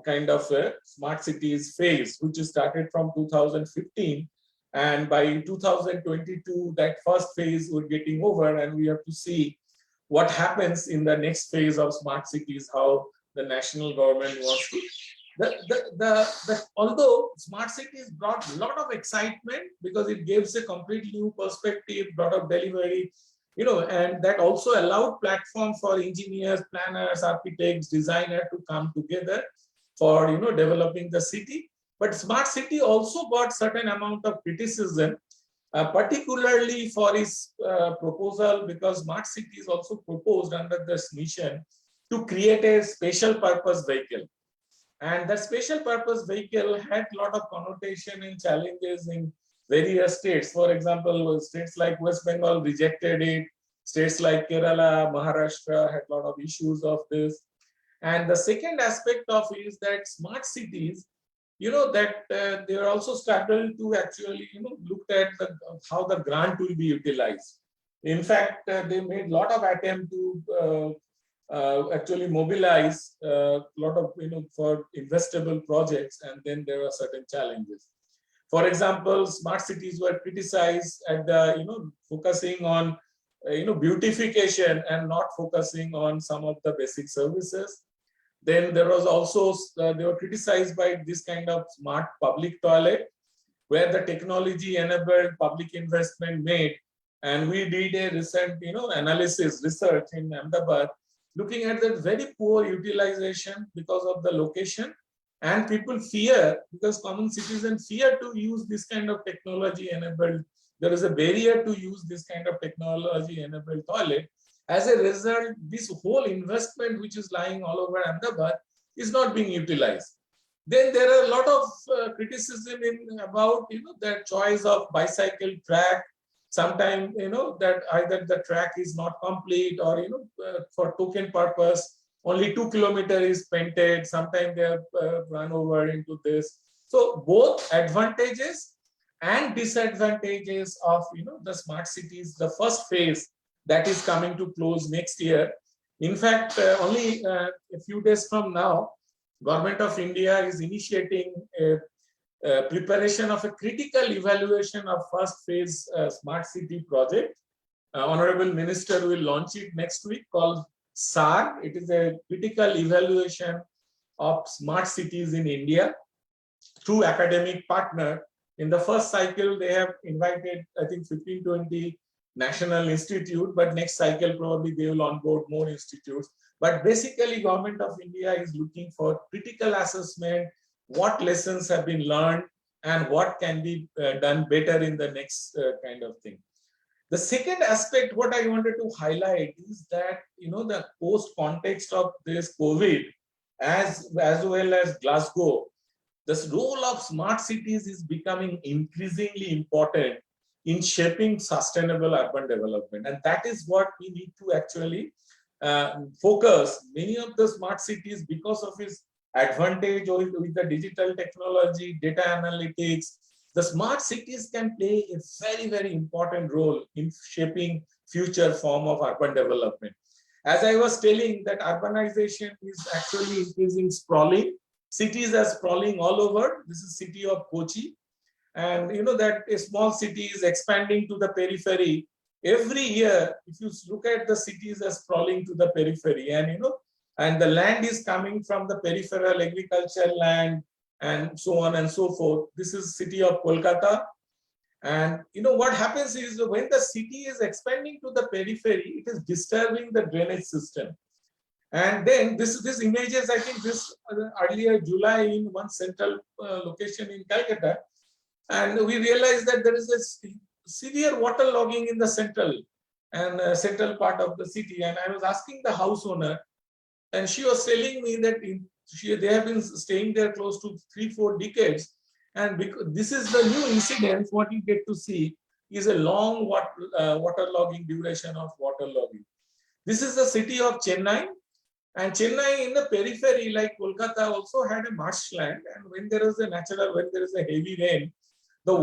kind of smart cities phase, which started from 2015. And by 2022, that first phase we're getting over, and we have to see what happens in the next phase of smart cities, how the national government wants to. Although smart cities brought a lot of excitement because it gives a completely new perspective, lot of delivery, and that also allowed platform for engineers, planners, architects, designers to come together for developing the city. But smart city also got certain amount of criticism, particularly for its proposal, because smart city is also proposed under this mission to create a special purpose vehicle. And the special purpose vehicle had a lot of connotation and challenges in various states. For example, states like West Bengal rejected it. States like Kerala, Maharashtra had a lot of issues of this. And the second aspect of it is that smart cities, that they are also started to actually, looked at how the grant will be utilized. In fact, they made a lot of attempt to actually mobilize a lot of, for investable projects, and then there are certain challenges. For example, smart cities were criticized at the, focusing on, beautification and not focusing on some of the basic services. Then there was also, they were criticized by this kind of smart public toilet, where the technology enabled public investment made. And we did a recent, research in Ahmedabad, looking at that very poor utilization because of the location. And people fear, because common citizens fear to use this kind of technology enabled. There is a barrier to use this kind of technology enabled toilet. As a result, this whole investment which is lying all over Ahmedabad is not being utilized. Then there are a lot of criticism about the choice of bicycle track. Sometimes that either the track is not complete, or for token purpose only 2 kilometers is painted. Sometimes they have run over into this. So both advantages and disadvantages of the smart cities, the first phase that is coming to close next year. In fact, only a few days from now, Government of India is initiating a preparation of a critical evaluation of first phase smart city project. Honorable Minister will launch it next week, called SAR. It is a critical evaluation of smart cities in India through academic partner. In the first cycle, they have invited, I think, 15-20 national institute, but next cycle probably they will onboard more institutes. But basically, Government of India is looking for critical assessment, what lessons have been learned, and what can be done better in the next kind of thing. The second aspect, what I wanted to highlight is that, the post context of this COVID, as well as Glasgow, the role of smart cities is becoming increasingly important in shaping sustainable urban development. And that is what we need to actually focus. Many of the smart cities, because of its advantage with the digital technology, data analytics, the smart cities can play a very, very important role in shaping future form of urban development. As I was telling, that urbanization is actually increasing sprawling. Cities are sprawling all over. This is city of Kochi. And that a small city is expanding to the periphery. Every year, if you look at the cities are sprawling to the periphery, and the land is coming from the peripheral agricultural land and so on and so forth. This is city of Kolkata. And what happens is, when the city is expanding to the periphery, it is disturbing the drainage system. And then this images, I think this earlier July in one central location in Calcutta, and we realized that there is a severe water logging in the central part of the city. And I was asking the house owner, and she was telling me that they have been staying there close to 3-4 decades. And because this is the new incident, what you get to see is a long water logging, duration of water logging. This is the city of Chennai. And Chennai in the periphery, like Kolkata, also had a marshland. And when there is a heavy rain, the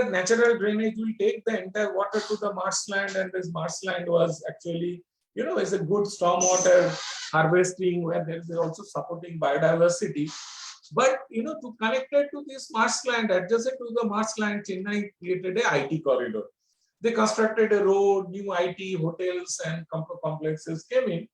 natural drainage will take the entire water to the marshland. And this marshland was actually, is a good stormwater harvesting, where there is also supporting biodiversity. But, to connect it to this marshland, adjacent to the marshland, Chennai created a IT corridor. They constructed a road, new IT, hotels and complexes came in.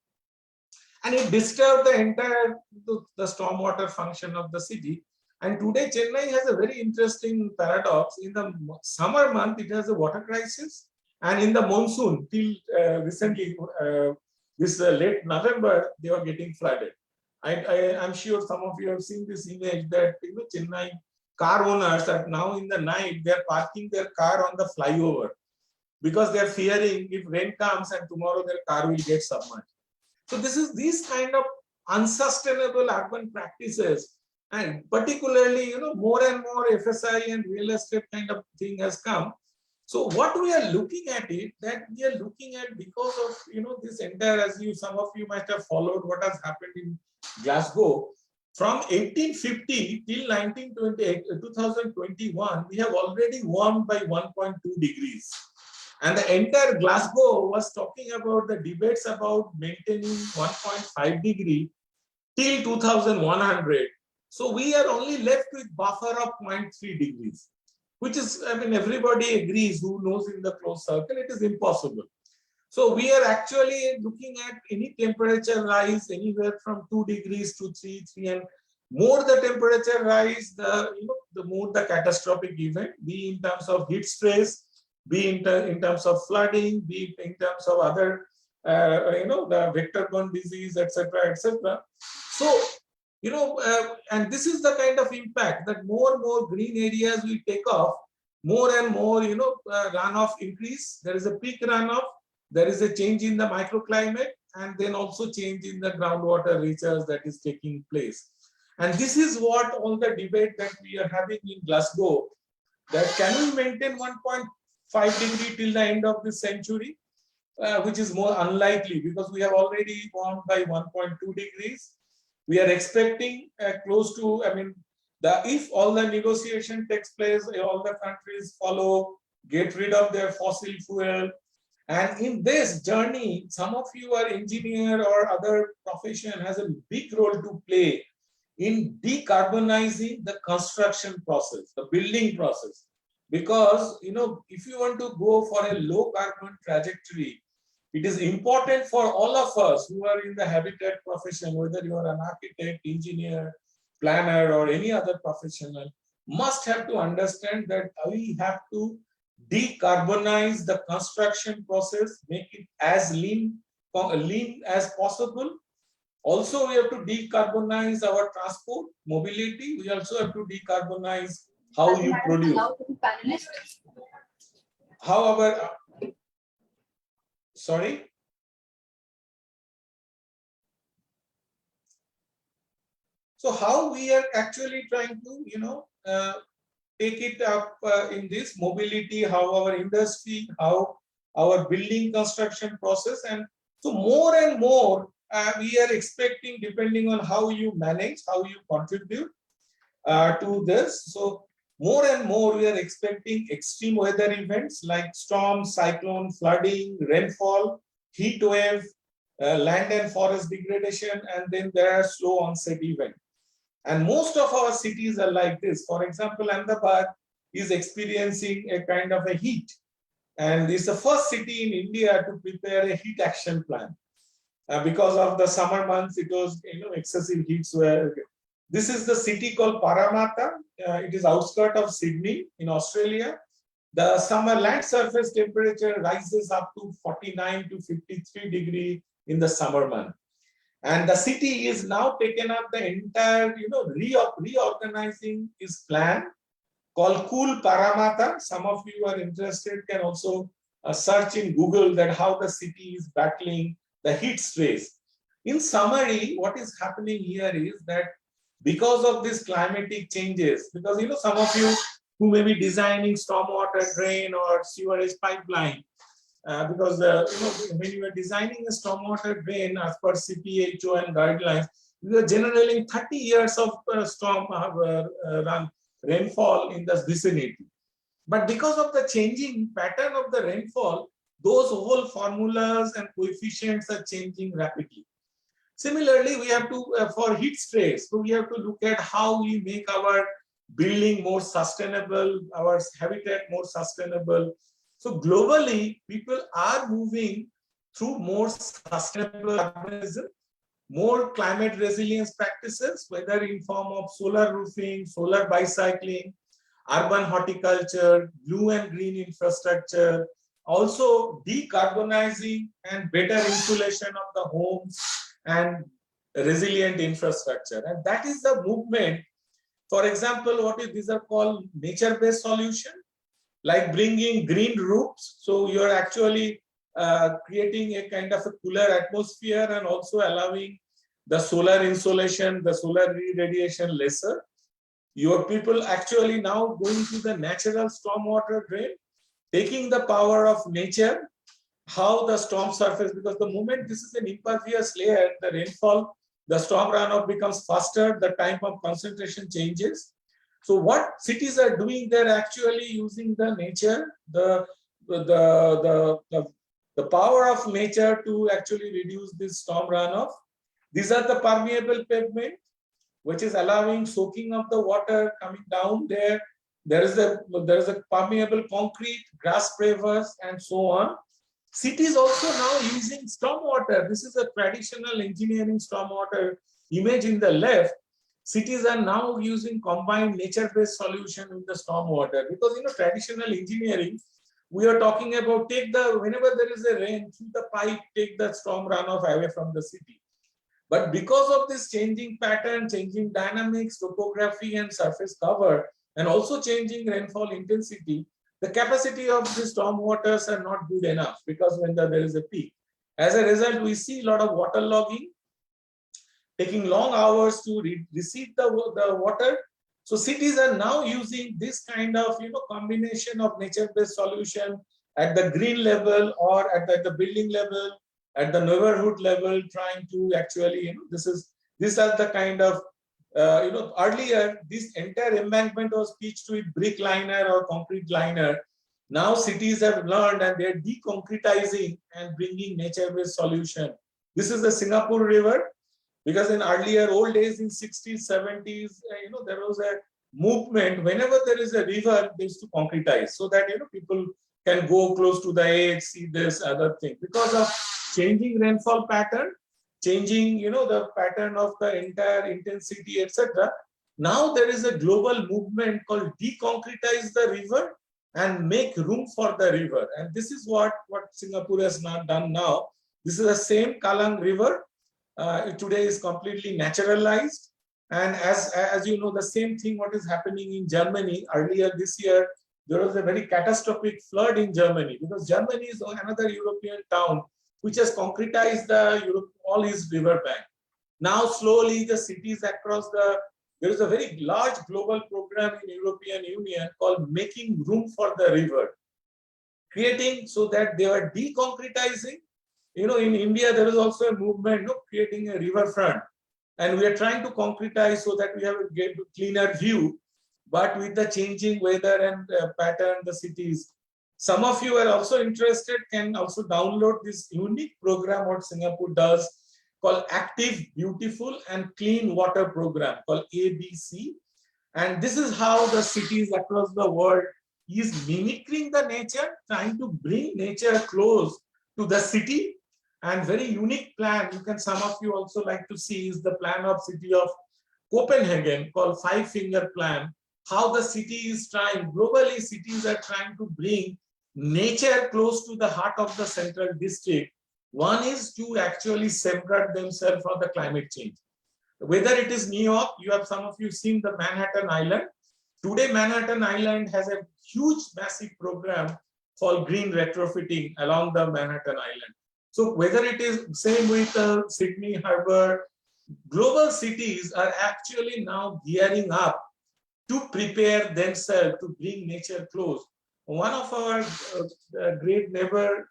And it disturbed the entire the stormwater function of the city. And today, Chennai has a very interesting paradox. In the summer month, it has a water crisis. And in the monsoon, till recently, this late November, they were getting flooded. I'm sure some of you have seen this image that Chennai car owners are now in the night, they're parking their car on the flyover because they're fearing if rain comes and tomorrow their car will get submerged. So this is these kind of unsustainable urban practices, and particularly, more and more FSI and real estate kind of thing has come. So what we are looking at it, that we are looking at because of, this entire, as some of you might have followed what has happened in Glasgow. From 1850 till 2021, we have already warmed by 1.2 degrees. And the entire Glasgow was talking about the debates about maintaining 1.5 degree till 2100. So we are only left with buffer of 0.3 degrees, which is, everybody agrees who knows in the closed circle, it is impossible. So we are actually looking at any temperature rise anywhere from 2 degrees to 3, and more the temperature rise, the more the catastrophic event, be in terms of heat stress, be in terms of flooding, be in terms of other, the vector-borne disease, etc., etc. So, and this is the kind of impact that more and more green areas will take off, more and more, runoff increase. There is a peak runoff. There is a change in the microclimate, and then also change in the groundwater recharge that is taking place. And this is what all the debate that we are having in Glasgow, that can we maintain 1.5 degree till the end of this century, which is more unlikely because we have already warmed by 1.2 degrees. We are expecting close to, if all the negotiation takes place, all the countries follow, get rid of their fossil fuel. And in this journey, some of you are engineer or other profession has a big role to play in decarbonizing the construction process, the building process. Because, if you want to go for a low carbon trajectory, it is important for all of us who are in the habitat profession, whether you are an architect, engineer, planner, or any other professional, must have to understand that we have to decarbonize the construction process, make it as lean as possible, Also, we have to decarbonize our transport, mobility. We also have to decarbonize how you produce. However, sorry. So how we are actually trying to, take it up in this mobility, how our industry, how our building construction process, and so more and more we are expecting, depending on how you manage, how you contribute to this. So more and more we are expecting extreme weather events like storm, cyclone, flooding, rainfall, heat wave, land and forest degradation, and then there are slow onset events. And most of our cities are like this. For example, Ahmedabad is experiencing a kind of a heat. And it's the first city in India to prepare a heat action plan. Because of the summer months, it was excessive heats were. This is the city called Parramatta. It is outskirts of Sydney in Australia. The summer land surface temperature rises up to 49 to 53 degrees in the summer month. And the city is now taken up the entire, reorganizing its plan called Cool Parramatta. Some of you are interested can also search in Google that how the city is battling the heat stress. In summary, what is happening here is that because of these climatic changes, because some of you who may be designing stormwater drain or sewerage pipeline, because when you are designing a stormwater drain as per CPHO and guidelines, we are generating 30 years of storm rainfall in the vicinity. But because of the changing pattern of the rainfall, those whole formulas and coefficients are changing rapidly. Similarly, we have to, for heat stress, so we have to look at how we make our building more sustainable, our habitat more sustainable. So globally, people are moving through more sustainable urbanism, more climate resilience practices, whether in form of solar roofing, solar bicycling, urban horticulture, blue and green infrastructure, also decarbonizing and better insulation of the homes and resilient infrastructure. And that is the movement. For example, these are called nature-based solution, like bringing green roofs. So you're actually creating a kind of a cooler atmosphere and also allowing the solar insolation, the solar radiation lesser. Your people actually now going to the natural stormwater drain, taking the power of nature, how the storm surface, because the moment this is an impervious layer, the rainfall, the storm runoff becomes faster, the time of concentration changes. So what cities are doing, they're actually using the nature, the power of nature to actually reduce this storm runoff. These are the permeable pavement, which is allowing soaking of the water coming down there. There is a permeable concrete, grass pavers, and so on. Cities also now using stormwater. This is a traditional engineering stormwater image in the left. Cities are now using combined nature-based solution with the stormwater, because traditional engineering, we are talking about whenever there is a rain, through the pipe, take the storm runoff away from the city. But because of this changing pattern, changing dynamics, topography, and surface cover, and also changing rainfall intensity, the capacity of the storm waters are not good enough, because when there is a peak. As a result, we see a lot of waterlogging, taking long hours to receive the water. So cities are now using this kind of combination of nature-based solution at the green level or at the building level, at the neighborhood level, trying to actually, these are the kind of, earlier this entire embankment was pitched with brick liner or concrete liner. Now cities have learned and they're deconcretizing and bringing nature-based solution. This is the Singapore River, because in earlier old days in 60s, 70s, there was a movement. Whenever there is a river, they used to concretize so that people can go close to the edge, see this other thing. Because of changing rainfall pattern, changing the pattern of the entire intensity, etc. Now there is a global movement called deconcretize the river and make room for the river. And this is what Singapore has not done now. This is the same Kallang River. today is completely naturalized. And as you know, the same thing what is happening in Germany. Earlier this year, there was a very catastrophic flood in Germany, because Germany is another European town which has concretized all its riverbank. Now slowly the cities across there is a very large global program in European Union called Making Room for the River, creating so that they are deconcretizing. In India, there is also a movement creating a riverfront. And we are trying to concretize so that we have a cleaner view, but with the changing weather and pattern, the cities. Some of you are also interested, can also download this unique program what Singapore does called Active, Beautiful and Clean Water Program called ABC. And this is how the cities across the world is mimicking the nature, trying to bring nature close to the city. And very unique plan, some of you also like to see, is the plan of city of Copenhagen called Five Finger Plan. How the city is trying, globally cities are trying to bring nature close to the heart of the central district. One is to actually safeguard themselves from the climate change. Whether it is New York, some of you seen the Manhattan Island. Today, Manhattan Island has a huge, massive program for green retrofitting along the Manhattan Island. So whether it is same with Sydney Harbor, global cities are actually now gearing up to prepare themselves to bring nature close. One of our great neighbor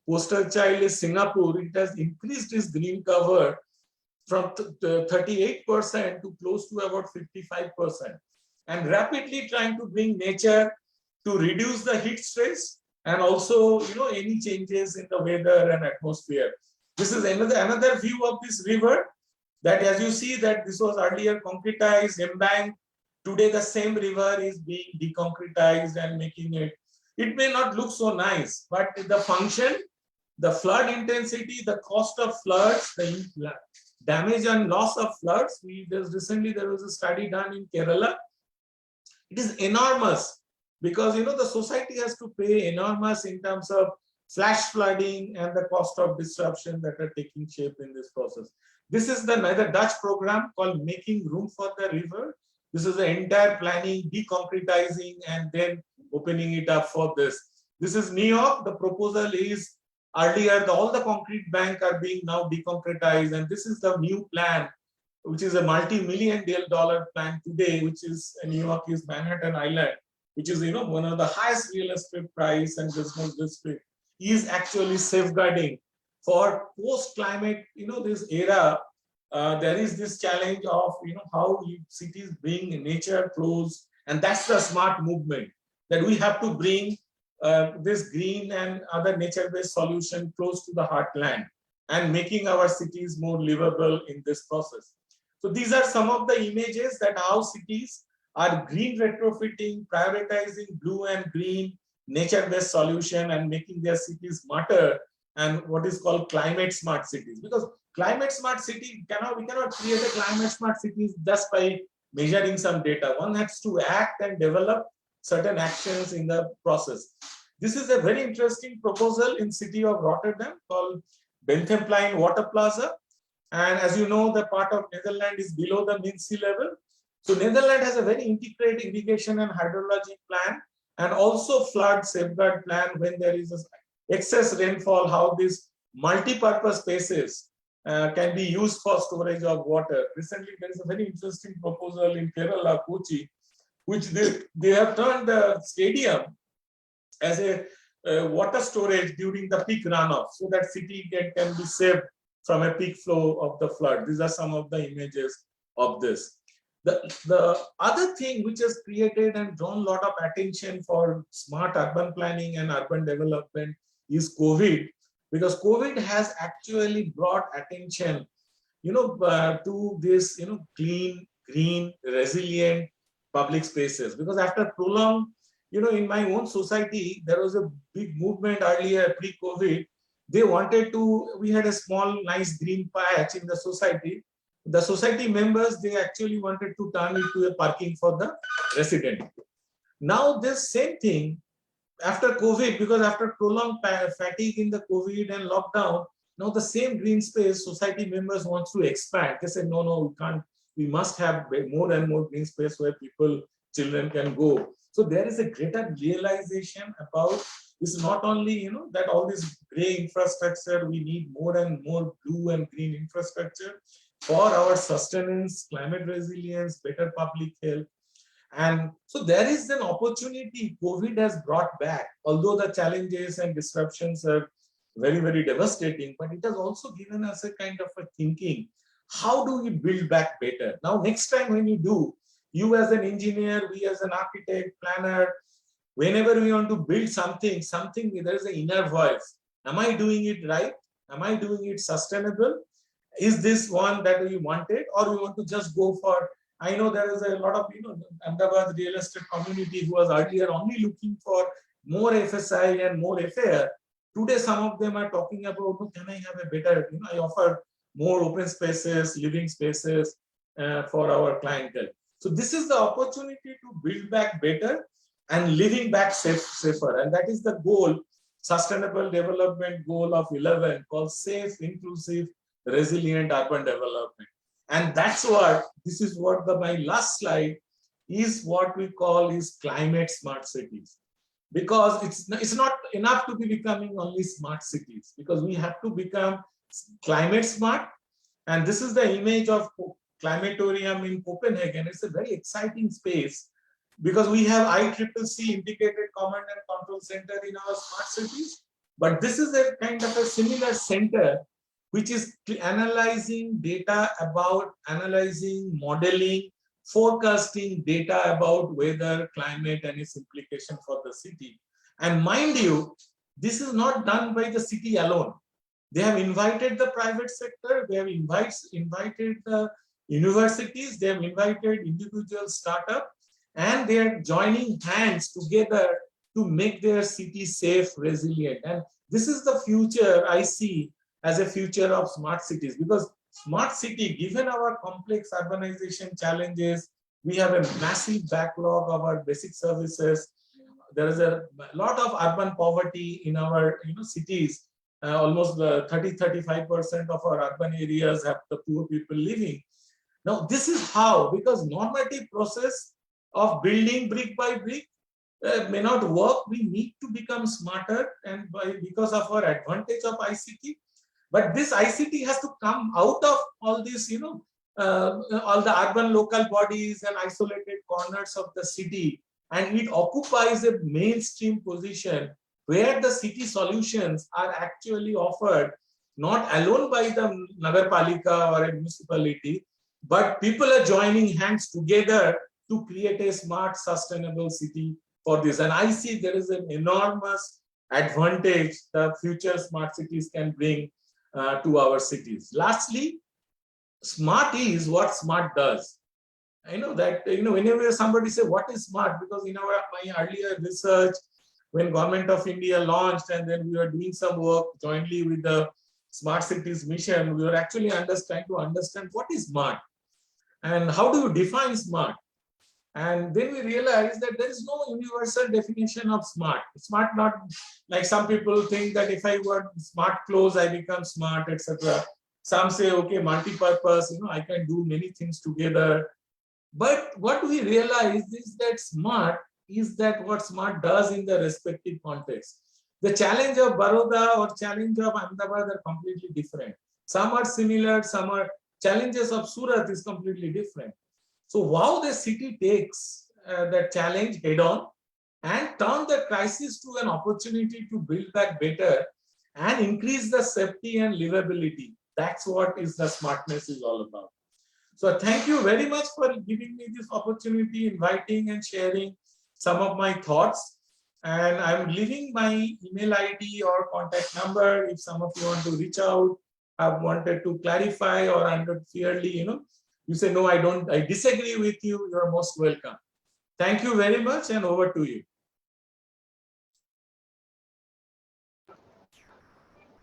poster child is Singapore. It has increased its green cover from 38% to close to about 55%, and rapidly trying to bring nature to reduce the heat stress and also any changes in the weather and atmosphere. This is another view of this river, that as you see that this was earlier concretized, embanked. Today the same river is being deconcretized and making it may not look so nice, but the function, the flood intensity, the cost of floods, the damage and loss of floods. Recently there was a study done in Kerala. It is enormous, because the society has to pay enormous in terms of flash flooding and the cost of disruption that are taking shape in this process. This is the Dutch program called Making Room for the River. This is the entire planning, deconcretizing, and then opening it up for this. This is New York. The proposal is earlier all the concrete bank are being now deconcretized, and this is the new plan, which is a multi-million-dollar plan today, which is New York is Manhattan Island, which is one of the highest real estate price and business district, is actually safeguarding for post-climate, this era. There is this challenge of how cities bring nature close, and that's the smart movement, that we have to bring this green and other nature-based solution close to the heartland and making our cities more livable in this process. So these are some of the images that how cities are green retrofitting, prioritizing blue and green nature-based solution and making their cities smarter, and what is called climate smart cities. Because climate smart city, we cannot create a climate smart cities just by measuring some data. One has to act and develop certain actions in the process. This is a very interesting proposal in city of Rotterdam called Benthemplein Water Plaza. And as you know, the part of Netherlands is below the mean sea level. So Netherlands has a very integrated irrigation and hydrology plan, and also flood safeguard plan when there is excess rainfall, how these multi-purpose spaces can be used for storage of water. Recently, there is a very interesting proposal in Kerala, Kochi, which they have turned the stadium as a water storage during the peak runoff, so that city can be saved from a peak flow of the flood. These are some of the images of this. The other thing which has created and drawn a lot of attention for smart urban planning and urban development is COVID, because COVID has actually brought attention, to this, clean, green, resilient public spaces. Because after prolonged, in my own society, there was a big movement earlier pre-COVID. We had a small, nice green patch in the society. The society members, they actually wanted to turn it to a parking for the resident. Now this same thing, after COVID, because after prolonged fatigue in the COVID and lockdown, Now the same green space society members want to expand. They say, no, we can't. We must have more and more green space where people, children can go. So there is a greater realization about this. Not only, that all this gray infrastructure, we need more and more blue and green infrastructure for our sustenance, climate resilience, better public health. And so there is an opportunity COVID has brought back, although the challenges and disruptions are very, very devastating, but it has also given us a kind of a thinking. How do we build back better? Now, next time when you do, you as an engineer, we as an architect, planner, whenever we want to build something, there is an inner voice. Am I doing it right? Am I doing it sustainable? Is this one that we wanted, or we want to just go for? I know there is a lot of Ahmedabad real estate community who was earlier only looking for more FSI and more FAR. Today, some of them are talking about, no, can I have a better, I offer more open spaces, living spaces for our clientele. So this is the opportunity to build back better and living back safer. And that is the goal, sustainable development goal of 11, called safe, inclusive, resilient urban development. And that's what, this is what my last slide is, what we call is climate smart cities. Because it's not enough to be becoming only smart cities, because we have to become climate smart. And this is the image of Climatorium in Copenhagen. It's a very exciting space because we have ICCC, Integrated Command and Control Center, in our smart cities. But this is a kind of a similar center which is analyzing data about modeling, forecasting data about weather, climate, and its implication for the city. And mind you, this is not done by the city alone. They have invited the private sector, they have invited the universities, they have invited individual startups, and they are joining hands together to make their city safe, resilient. And this is the future I see as a future of smart cities, because smart city, given our complex urbanization challenges, we have a massive backlog of our basic services. There is a lot of urban poverty in our cities. Almost 30-35% of our urban areas have the poor people living. Now, this is how, because normative process of building brick by brick may not work. We need to become smarter, and because of our advantage of ICT. But this ICT has to come out of all this, all the urban local bodies and isolated corners of the city, and it occupies a mainstream position where the city solutions are actually offered not alone by the Nagarpalika or a municipality, but people are joining hands together to create a smart, sustainable city for this. And I see there is an enormous advantage the future smart cities can bring to our cities. Lastly, smart is what smart does. I know that, whenever somebody say what is smart, because in my earlier research, when Government of India launched, and then we were doing some work jointly with the Smart Cities Mission, we were actually trying to understand what is smart and how do you define smart. And then we realized that there is no universal definition of smart. Smart, not like some people think that if I wear smart clothes, I become smart, etc. Some say, okay, multi-purpose, I can do many things together. But what we realize is that smart is that what smart does in the respective context. The challenge of Baroda or challenge of Ahmedabad are completely different. Some are similar, some are challenges of Surat is completely different. So how the city takes the challenge head on and turn the crisis to an opportunity to build back better and increase the safety and livability. That's what is the smartness is all about. So thank you very much for giving me this opportunity, inviting and sharing some of my thoughts. And I'm leaving my email ID or contact number if some of you want to reach out. I've wanted to clarify or unfairly, you say, no, I disagree with you. You're most welcome. Thank you very much, and over to you.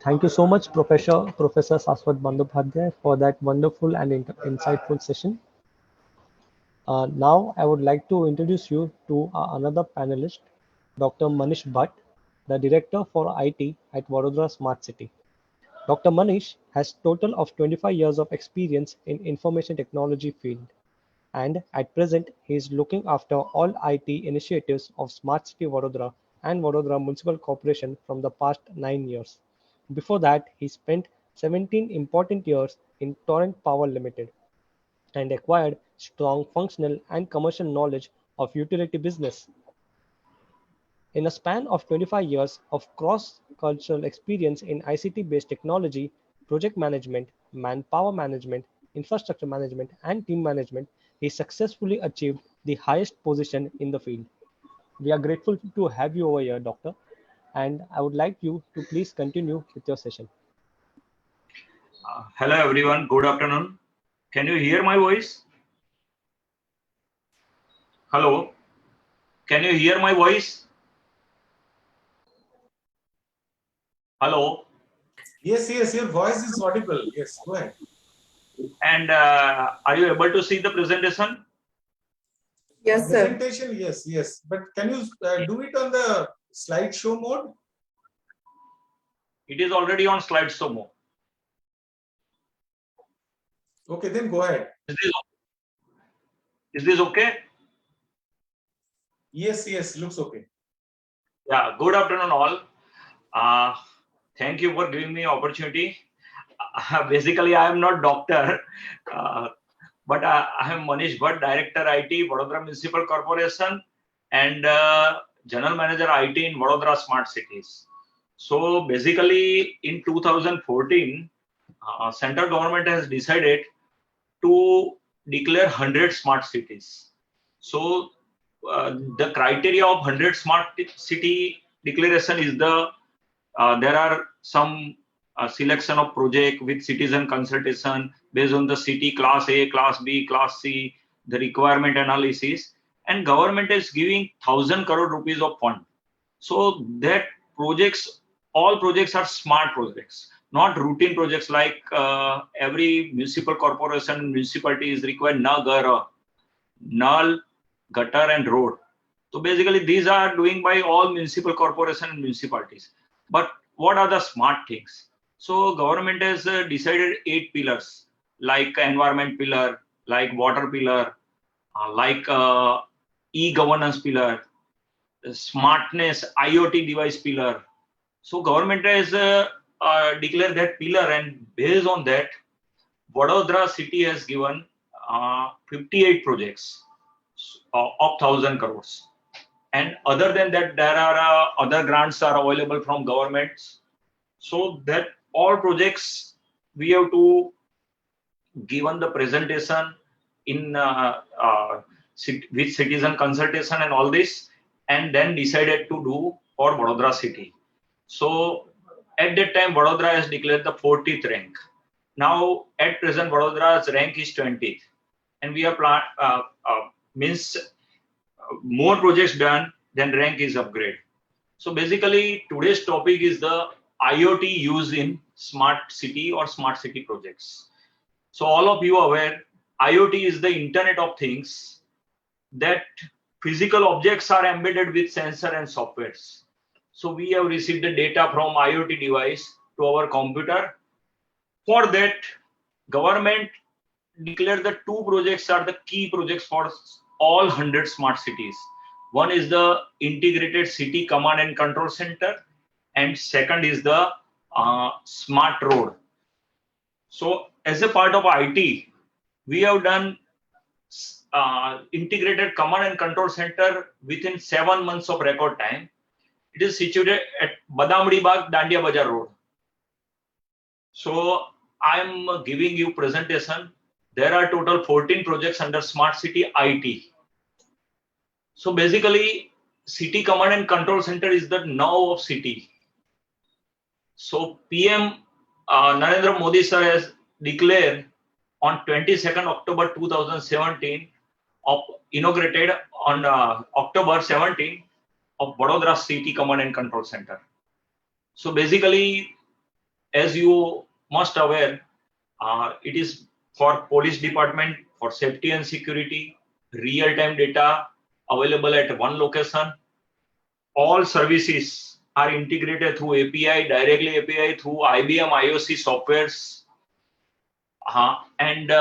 Thank you so much, Professor Saswat Bandyopadhyay, for that wonderful and insightful session. Now, I would like to introduce you to another panelist, Dr. Manish Bhatt, the Director for IT at Vadodara Smart City. Dr. Manish has total of 25 years of experience in information technology field, and at present he is looking after all IT initiatives of Smart City Vadodara and Vadodara Municipal Corporation from the past 9 years. Before that, he spent 17 important years in Torrent Power Limited and acquired strong functional and commercial knowledge of utility business. In a span of 25 years of cross-cultural experience in ICT-based technology, project management, manpower management, infrastructure management, and team management, he successfully achieved the highest position in the field. We are grateful to have you over here, Doctor, and I would like you to please continue with your session. Hello everyone, good afternoon. Can you hear my voice? Hello, can you hear my voice? Hello, Yes, yes, your voice is audible. Yes, go ahead. and are you able to see the presentation? Yes, sir. Presentation, yes, yes. But can you do it on the slideshow mode? It is already on slideshow mode. Okay, then go ahead. Is this okay? Yes, yes, looks okay. Yeah, good afternoon all. Thank you for giving me opportunity. Basically, I am not doctor, but I am Manish Bhatt, Director IT, Vadodara Municipal Corporation, and General Manager IT in Vadodara Smart Cities. So basically, in 2014, central government has decided to declare 100 smart cities. So the criteria of 100 smart city declaration is there are some selection of project with citizen consultation based on the city class A, class B, class C, the requirement analysis, and government is giving 1,000 crore rupees of fund. So that all projects are smart projects, not routine projects like every municipal corporation, municipality is required null, gutter and road. So basically these are doing by all municipal corporation and municipalities. But what are the smart things? So government has decided 8 pillars like environment pillar, like water pillar, like e-governance pillar, smartness, IoT device pillar. So government has declared that pillar, and based on that, Vadodara city has given 58 projects of 1,000 crores. And other than that, there are other grants are available from governments. So that all projects we have to given the presentation in with citizen consultation and all this, and then decided to do for Vadodara city. So at that time, Vadodara has declared the 40th rank. Now at present, Vadodara's rank is 20th, and we are means more projects done, then rank is upgrade. So basically, today's topic is the IoT use in smart city or smart city projects. So all of you are aware, IoT is the Internet of Things, that physical objects are embedded with sensor and softwares. So we have received the data from IoT device to our computer. For that, government declared the 2 projects are the key projects for all 100 smart cities. One is the integrated city command and control center, and second is the smart road. So as a part of IT, we have done integrated command and control center within 7 months of record time. It is situated at Badamdi Bagh, Dandiya Bazar Road. So I am giving you presentation. There are total 14 projects under Smart City IT. So basically, City Command and Control Center is the now of city. So PM Narendra Modi sir has declared on 22nd October 2017 of inaugurated on October 17 of Vadodara City Command and Control Center. So basically, as you must aware, it is for police department for safety and security, real-time data available at one location. All services are integrated through API, directly API through IBM IOC softwares. And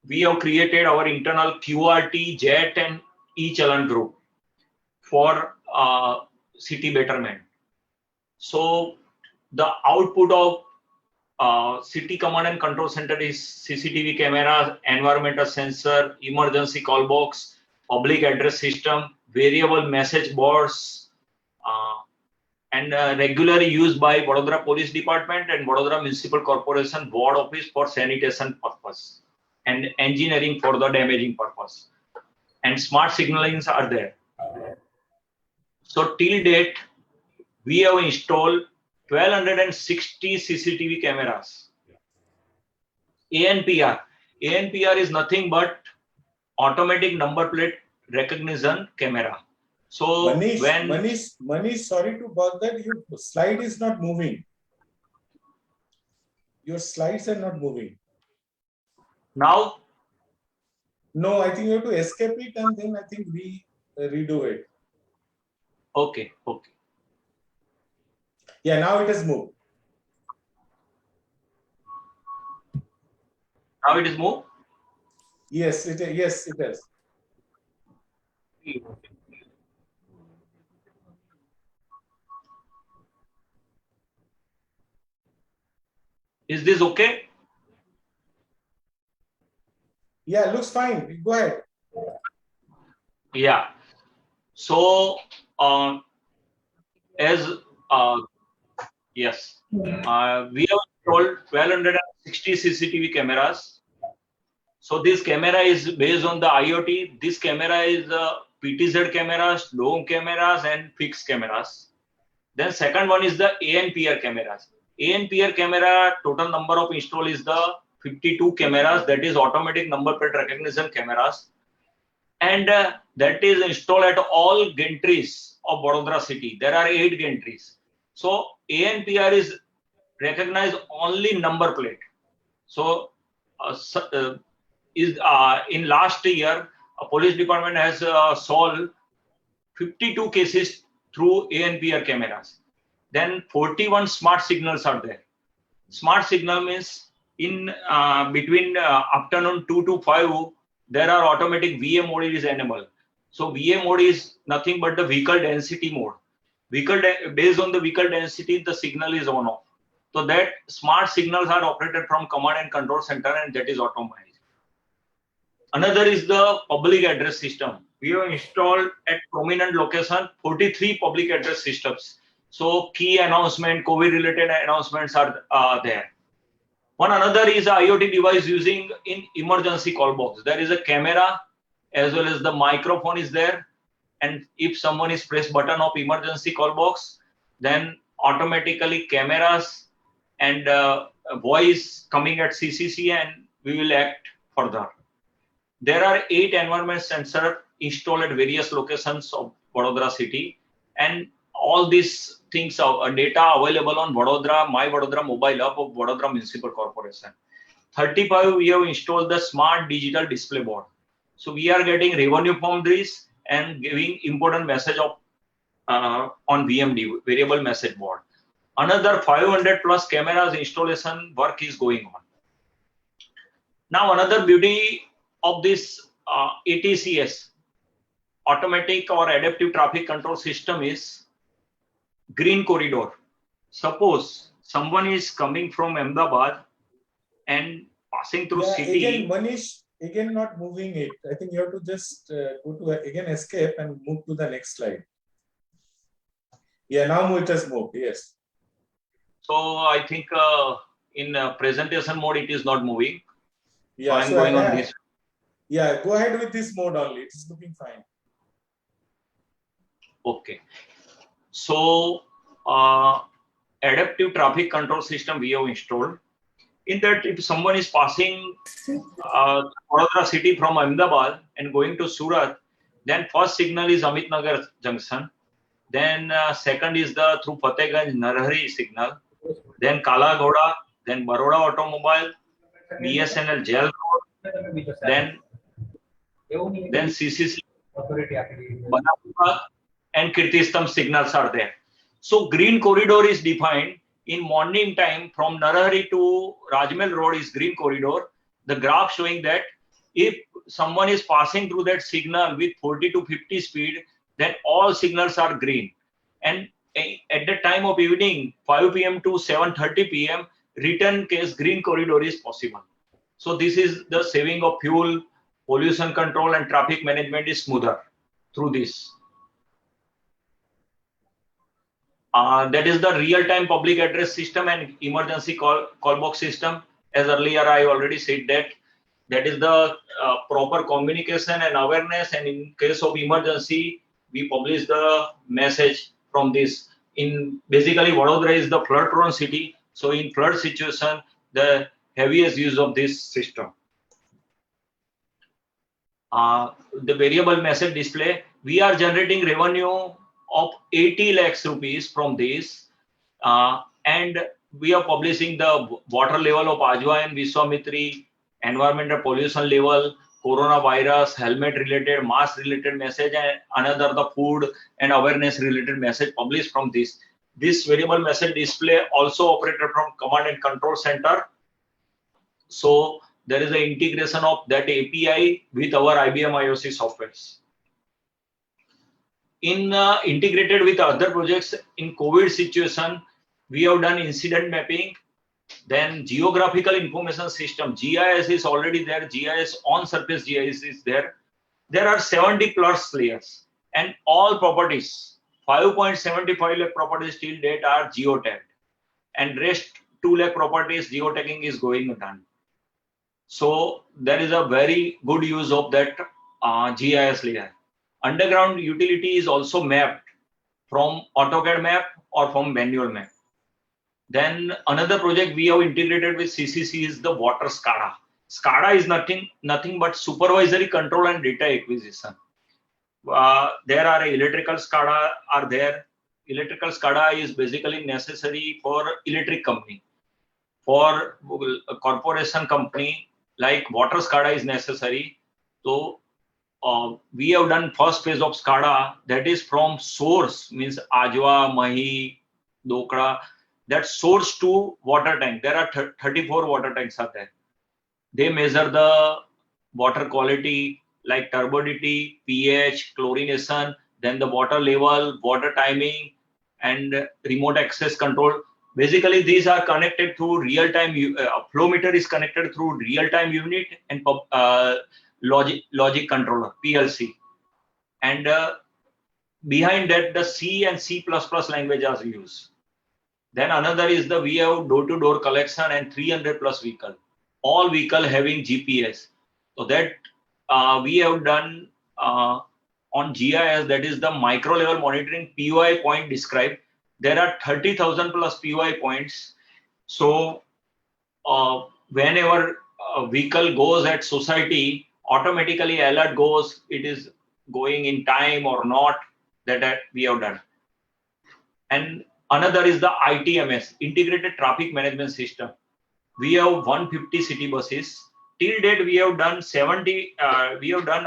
we have created our internal QRT, JET, and e-Challan group for city betterment. So the output of city command and control center is CCTV cameras, environmental sensor, emergency call box, public address system, variable message boards, and regularly used by Vadodara Police Department and Vadodara Municipal Corporation Ward Office for sanitation purpose and engineering for the damaging purpose. And smart signalings are there. So till date, we have installed 1260 CCTV cameras. ANPR. ANPR is nothing but automatic number plate recognition camera. So Manish, sorry to bother, your slide is not moving. Your slides are not moving. Now? No, I think you have to escape it and then I think redo it. Okay. Yeah, now it has moved. Now it is moved? Yes, it has. Is this okay? Yeah, looks fine. Go ahead. Yeah. So, yes, we have installed 1260 CCTV cameras. So this camera is based on the IoT. This camera is PTZ cameras, dome cameras, and fixed cameras. Then second one is the ANPR cameras. ANPR camera total number of install is the 52 cameras, that is automatic number plate recognition cameras, and that is installed at all gantries of Vadodara city. There are 8 gantries. So ANPR is recognized only number plate. So in last year, a police department has solved 52 cases through ANPR cameras. Then 41 smart signals are there. Smart signal means in between afternoon 2 to 5, there are automatic VA mode is enabled. So VA mode is nothing but the vehicle density mode. Based on the vehicle density, the signal is on off. So that smart signals are operated from command and control center, and that is automated. Another is the public address system. We have installed at prominent location 43 public address systems. So key announcement, COVID related announcements are there. One another is a IoT device using in emergency call box. There is a camera as well as the microphone is there. And if someone is press button of emergency call box, then automatically cameras and voice coming at CCC, and we will act further. There are 8 environment sensors installed at various locations of Vadodara city, and all these things are data available on Vadodara, My Vadodara mobile app of Vadodara Municipal Corporation. 35, we have installed the smart digital display board. So we are getting revenue from this and giving important message of on VMD, variable message board. Another 500 plus cameras installation work is going on. Now another beauty of this ATCS, automatic or adaptive traffic control system, is green corridor. Suppose someone is coming from Ahmedabad and passing through city. Again, Manish, again not moving it. I think you have to just go to again escape and move to the next slide. Yeah, now it has moved. Yes. So I think in presentation mode it is not moving. Yeah, so I'm going on this. Yeah, go ahead with this mode only. It is looking fine. Okay. So adaptive traffic control system we have installed. In that, if someone is passing Vadodara city from Ahmedabad and going to Surat, then first signal is Amit Nagar junction. Then second is the through Fatehganj Narhari signal. Then Kala Ghoda, then Baroda Automobile, BSNL Jail Road, then CCC, Banapura, and Kirtistam signals are there. So green corridor is defined in morning time from Narahari to Rajmahal Road is green corridor. The graph showing that if someone is passing through that signal with 40 to 50 speed, then all signals are green. And at the time of evening, 5 p.m. to 7:30 p.m., return case green corridor is possible. So this is the saving of fuel, pollution control, and traffic management is smoother through this. That is the real-time public address system and emergency call box system. As earlier I already said that is the proper communication and awareness, and in case of emergency we publish the message from this. In basically Vadodara is the flood-prone city, so in flood situation the heaviest use of this system. The variable message display, we are generating revenue of 80 lakhs rupees from this, and we are publishing the water level of Ajwa and Vishwamitri, environmental pollution level, coronavirus, helmet related, mask related message, and another the food and awareness related message published from this. This variable message display also operated from command and control center. So there is an integration of that API with our IBM IOC softwares. Integrated with other projects in COVID situation, we have done incident mapping, then geographical information system, GIS is already there, GIS on surface GIS is there. There are 70 plus layers and all properties, 5.75 lakh properties till date are geotagged, and rest 2 lakh properties geotagging is going on. So there is a very good use of that GIS layer. Underground utility is also mapped from AutoCAD map or from manual map. Then another project we have integrated with CCC is the water SCADA. SCADA is nothing but supervisory control and data acquisition. There are electrical SCADA are there. Electrical SCADA is basically necessary for electric company. For a corporation company like water SCADA is necessary. So we have done first phase of SCADA, that is from source, means Ajwa, Mahi, Dokra, that source to water tank. There are 34 water tanks are there. They measure the water quality like turbidity, pH, chlorination, then the water level, water timing, and remote access control. Basically, these are connected through real-time. Flow meter is connected through real-time unit and logic controller, PLC. And behind that, the C and C++ language are used. Then another is the we have door-to-door collection and 300 plus vehicle. All vehicle having GPS. So that we have done on GIS, that is the micro level monitoring POI point described. There are 30,000 plus POI points. So whenever a vehicle goes at society, automatically alert goes, it is going in time or not, that we have done. And another is the ITMS, Integrated Traffic Management System. We have 150 city buses. Till date, we have done 70. We have done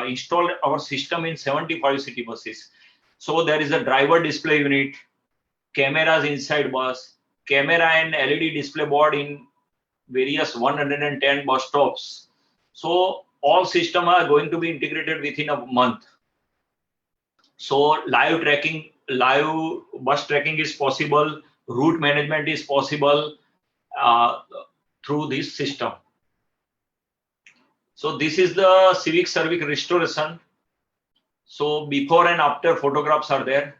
installed our system in 75 city buses. So there is a driver display unit, cameras inside bus, camera and LED display board in various 110 bus stops. So all systems are going to be integrated within a month. So live bus tracking is possible, route management is possible through this system. So this is the civic service restoration. So before and after photographs are there.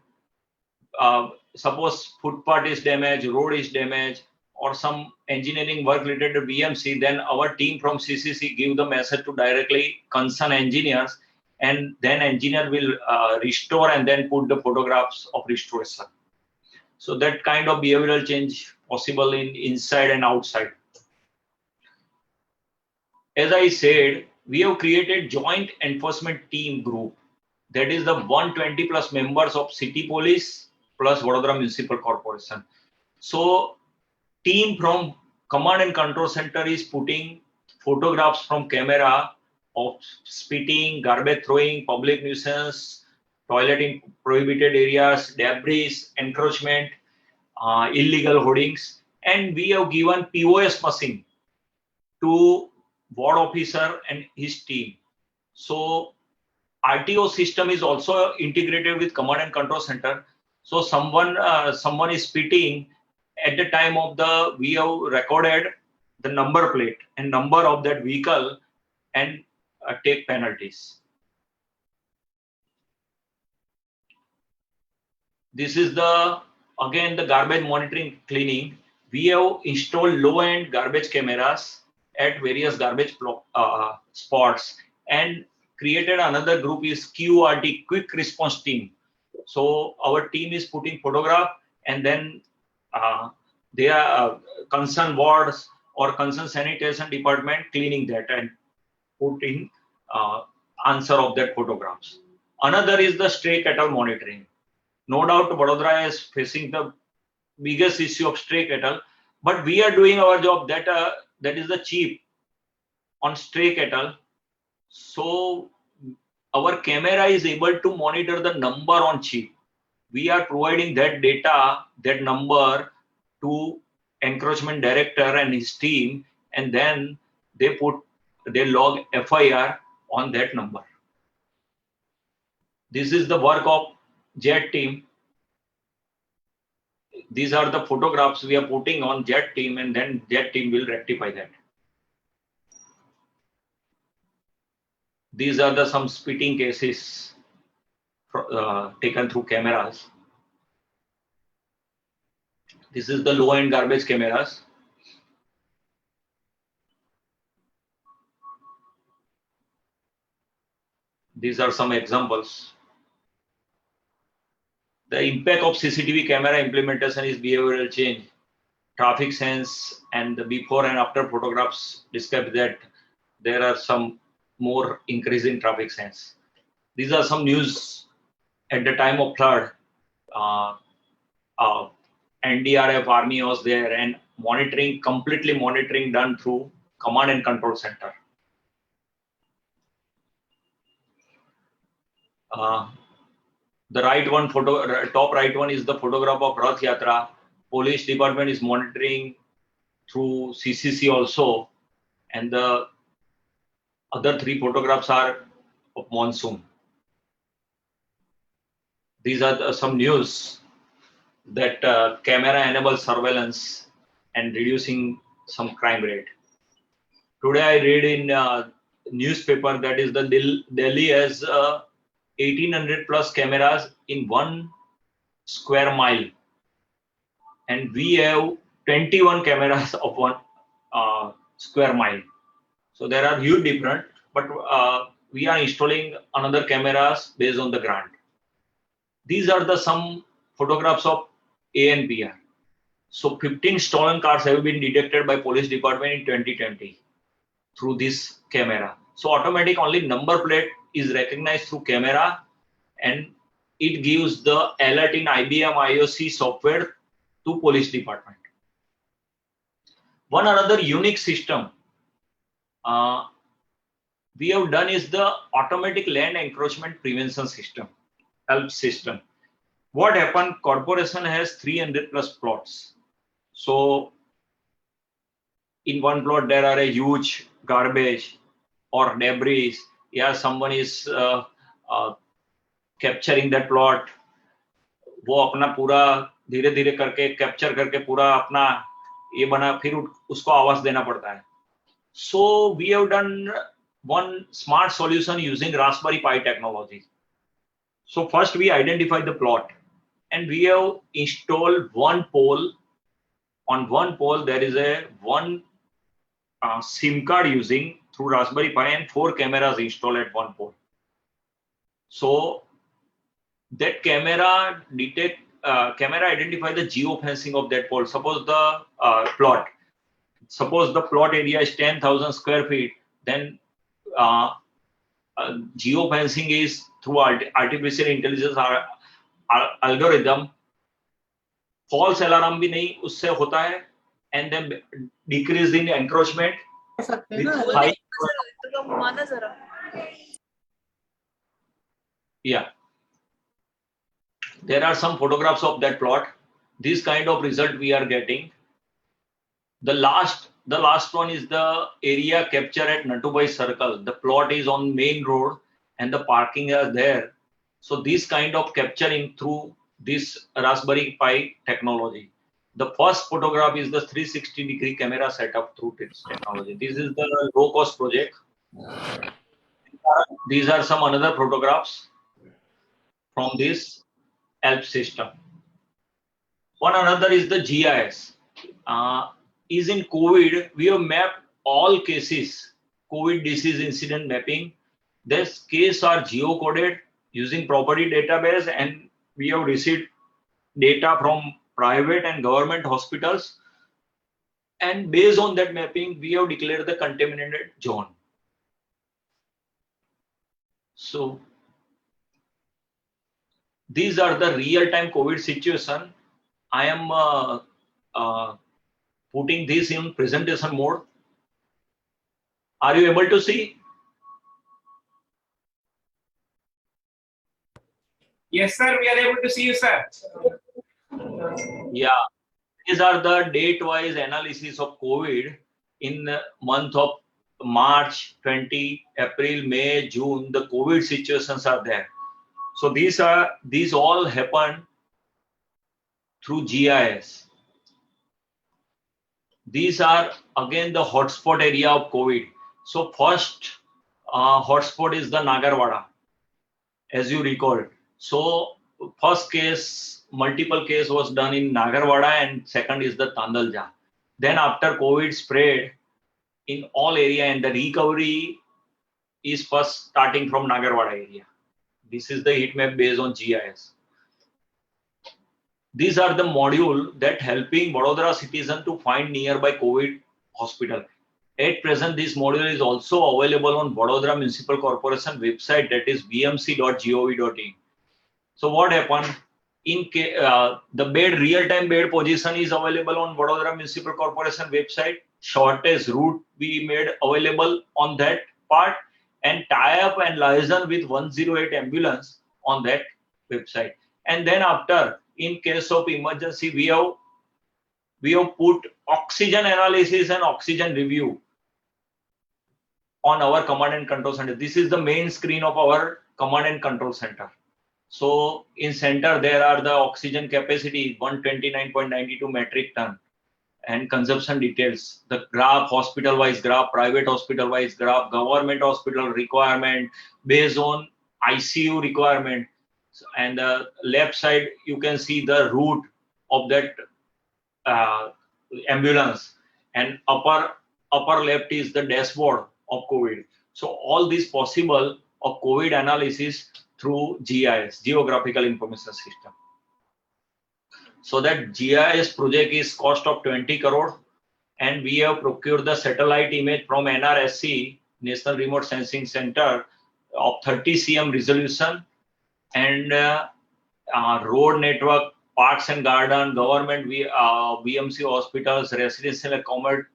Suppose footpath is damaged, road is damaged, or some engineering work related to BMC, then our team from CCC give the message to directly concerned engineers, and then engineer will restore and then put the photographs of restoration. So that kind of behavioral change possible in inside and outside. As I said, we have created joint enforcement team group. That is the 120 plus members of city police plus Vadodara Municipal Corporation. So team from command and control center is putting photographs from camera of spitting, garbage throwing, public nuisance, toilet in prohibited areas, debris, encroachment, illegal hoardings, and we have given POS machine to ward officer and his team. So RTO system is also integrated with command and control center. So someone is spitting at the time of we have recorded the number plate and number of that vehicle and take penalties. This is again the garbage monitoring cleaning. We have installed low-end garbage cameras at various garbage spots and created another group is QRT, Quick Response Team. So our team is putting photograph and then they are concerned wards or concerned sanitation department cleaning that and putting answer of that photographs. Another is the stray cattle monitoring. No doubt Vadodara is facing the biggest issue of stray cattle, but we are doing our job that is the chief on stray cattle. So our camera is able to monitor the number on chip. We are providing that data, that number to encroachment director and his team, and then they log FIR on that number. This is the work of JET team. These are the photographs we are putting on JET team, and then JET team will rectify that. These are some spitting cases taken through cameras. This is the low-end garbage cameras. These are some examples. The impact of CCTV camera implementation is behavioral change. Traffic sense and the before and after photographs describe that there are some more increase in traffic sense. These are some news at the time of flood. NDRF army was there and completely monitoring done through command and control center. The right one top right one is the photograph of Rath Yatra. Police department is monitoring through CCC also, and the other 3 photographs are of monsoon. These are some news that camera enables surveillance and reducing some crime rate. Today I read in newspaper that is the Delhi has 1800 plus cameras in 1 square mile, and we have 21 cameras of 1 square mile. So there are huge different, but we are installing another cameras based on the grant. These are some photographs of ANPR. So 15 stolen cars have been detected by police department in 2020 through this camera. So automatic only number plate is recognized through camera, and it gives the alert in IBM IOC software to police department. One another unique system we have done is the automatic land encroachment prevention system, HELP system. What happened? Corporation has 300 plus plots. So in one plot there are a huge garbage or debris. Yeah, someone is capturing that plot. वो अपना पूरा धीरे धीरे करके capture करके पूरा अपना ये बना, फिर उसको आवाज देना पड़ता है. So we have done one smart solution using Raspberry Pi technology. So first we identify the plot, and we have installed one pole. On one pole there is one SIM card using through Raspberry Pi, and 4 cameras installed at one pole. So that camera identify the geofencing of that pole. Suppose the plot area is 10,000 square feet, then geofencing is through artificial intelligence algorithm. False alarm भी नहीं उससे होता है, and then decrease in encroachment with high. Yeah. There are some photographs of that plot. This kind of result we are getting. The last one is the area capture at Natubai Circle. The plot is on main road and the parking are there. So this kind of capturing through this Raspberry Pi technology. The first photograph is the 360-degree camera setup through this technology. This is the low-cost project. These are some another photographs from this ALP system. One another is the GIS. Is in COVID, we have mapped all cases, COVID disease incident mapping. This case are geocoded using property database, and we have received data from private and government hospitals. And based on that mapping, we have declared the contaminated zone. So these are the real-time COVID situation. I am putting this in presentation mode. Are you able to see? Yes, sir. We are able to see you, sir. Yeah. These are the date-wise analysis of COVID in the month of March 20, April, May, June. The COVID situations are there. So these all happen through GIS. These are again the hotspot area of COVID. So first hotspot is the Nagarwada, as you recall. So first case, multiple case was done in Nagarwada, and second is the Tandalja. Then after COVID spread in all area, and the recovery is first starting from Nagarwada area. This is the heat map based on GIS. These are the module that helping Vadodara citizen to find nearby COVID hospital. At present, this module is also available on Vadodara Municipal Corporation website, that is vmc.gov.in. So what happened? The bed real-time bed position is available on Vadodara Municipal Corporation website. Shortest route we made available on that part, and tie up and liaison with 108 ambulance on that website. And then after, in case of emergency, we have put oxygen analysis and oxygen review on our command and control center. This is the main screen of our command and control center. So in center, there are the oxygen capacity 129.92 metric ton and consumption details, the graph, hospital-wise graph, private hospital-wise graph, government hospital requirement based on ICU requirement. And the left side, you can see the route of that ambulance, and upper left is the dashboard of COVID. So all this possible of COVID analysis through GIS, Geographical Information System. So that GIS project is cost of 20 crore, and we have procured the satellite image from NRSC, National Remote Sensing Center, of 30 cm resolution, and road network, parks and garden, government, BMC hospitals, residential and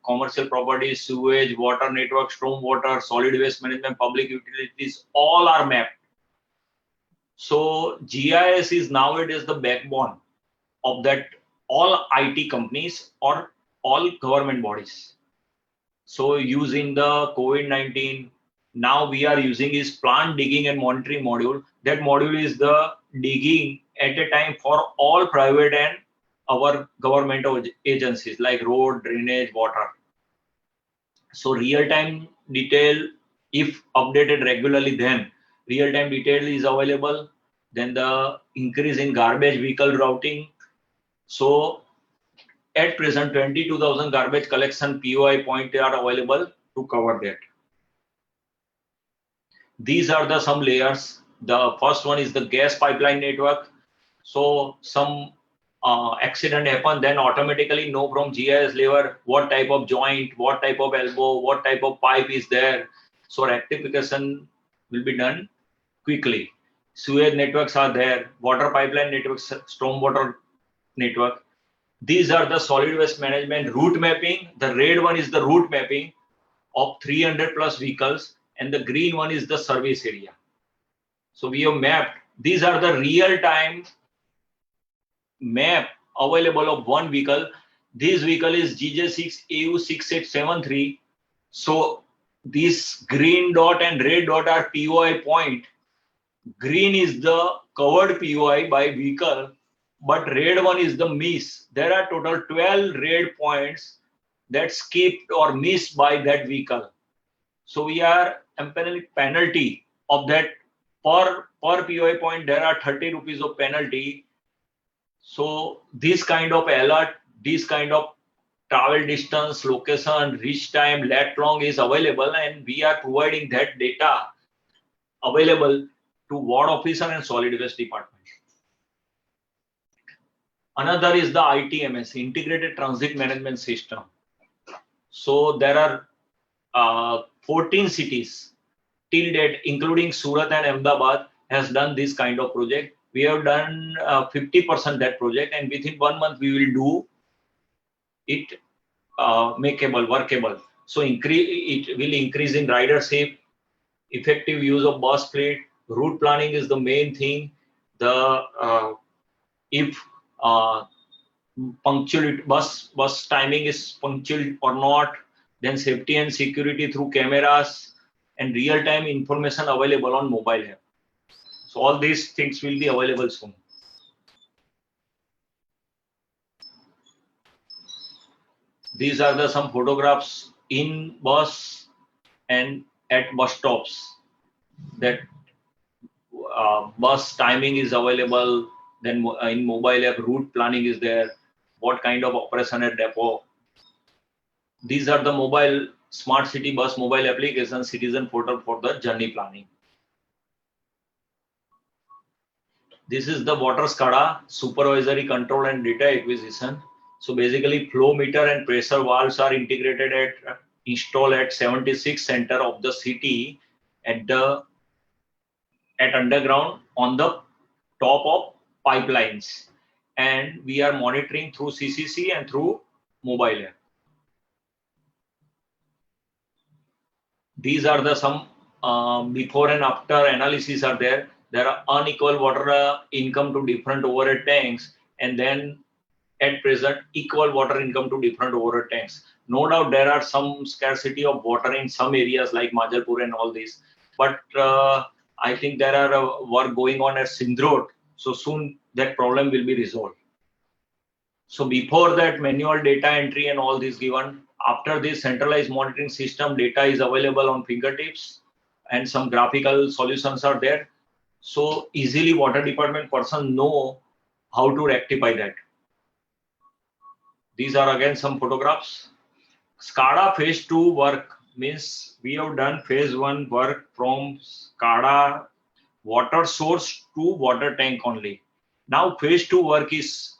commercial properties, sewage, water network, storm water, solid waste management, public utilities, all are mapped. So GIS is nowadays the backbone of that all IT companies or all government bodies. So using the COVID-19, now we are using is plant digging and monitoring module. That module is the digging at a time for all private and our government agencies like road, drainage, water. So real-time detail, if updated regularly, then real-time detail is available. Then the increase in garbage vehicle routing. So at present, 22,000 garbage collection POI points are available to cover that. These are the some layers. The first one is the gas pipeline network. So some accident happen, then automatically know from GIS level what type of joint, what type of elbow, what type of pipe is there. So rectification will be done quickly. Sewage networks are there, water pipeline networks, stormwater network. These are the solid waste management route mapping. The red one is the route mapping of 300 plus vehicles, and the green one is the service area. So we have mapped. These are the real-time map available of one vehicle. This vehicle is GJ6AU6873. So this green dot and red dot are POI point. Green is the covered POI by vehicle, but red one is the miss. There are total 12 red points that skipped or missed by that vehicle. So we are impanelling penalty of that per POI point. There are 30 rupees of penalty. So this kind of alert, this kind of travel distance, location, reach time, lat long is available, and we are providing that data available to ward officer and solid waste department. Another is the ITMS, Integrated Transit Management System. So there are 14 cities till date, including Surat and Ahmedabad, has done this kind of project. We have done 50% that project, and within 1 month we will do it makeable, workable. So it will increase in ridership, effective use of bus fleet. Route planning is the main thing. The if punctuality, bus timing is punctual or not, then safety and security through cameras and real-time information available on mobile app. So all these things will be available soon. These are some photographs in bus and at bus stops. That bus timing is available. Then in mobile app, route planning is there. What kind of operation at depot? These are the mobile smart city bus mobile application, citizen portal for the journey planning. This is the water SCADA, supervisory control and data acquisition. So basically, flow meter and pressure valves are integrated installed at 76 center of the city at underground on the top of pipelines, and we are monitoring through CCC and through mobile app. These are some before and after analysis are there. There are unequal water income to different overhead tanks, and then at present equal water income to different overhead tanks. No doubt there are some scarcity of water in some areas like Majalpur and all this, but I think there are work going on at Sindrot, so soon that problem will be resolved. So before that, manual data entry and all this given. After this centralized monitoring system, data is available on fingertips, and some graphical solutions are there. So easily water department person know how to rectify that. These are again some photographs. SCADA phase 2 work means we have done phase 1 work from SCADA water source to water tank only. Now phase 2 work is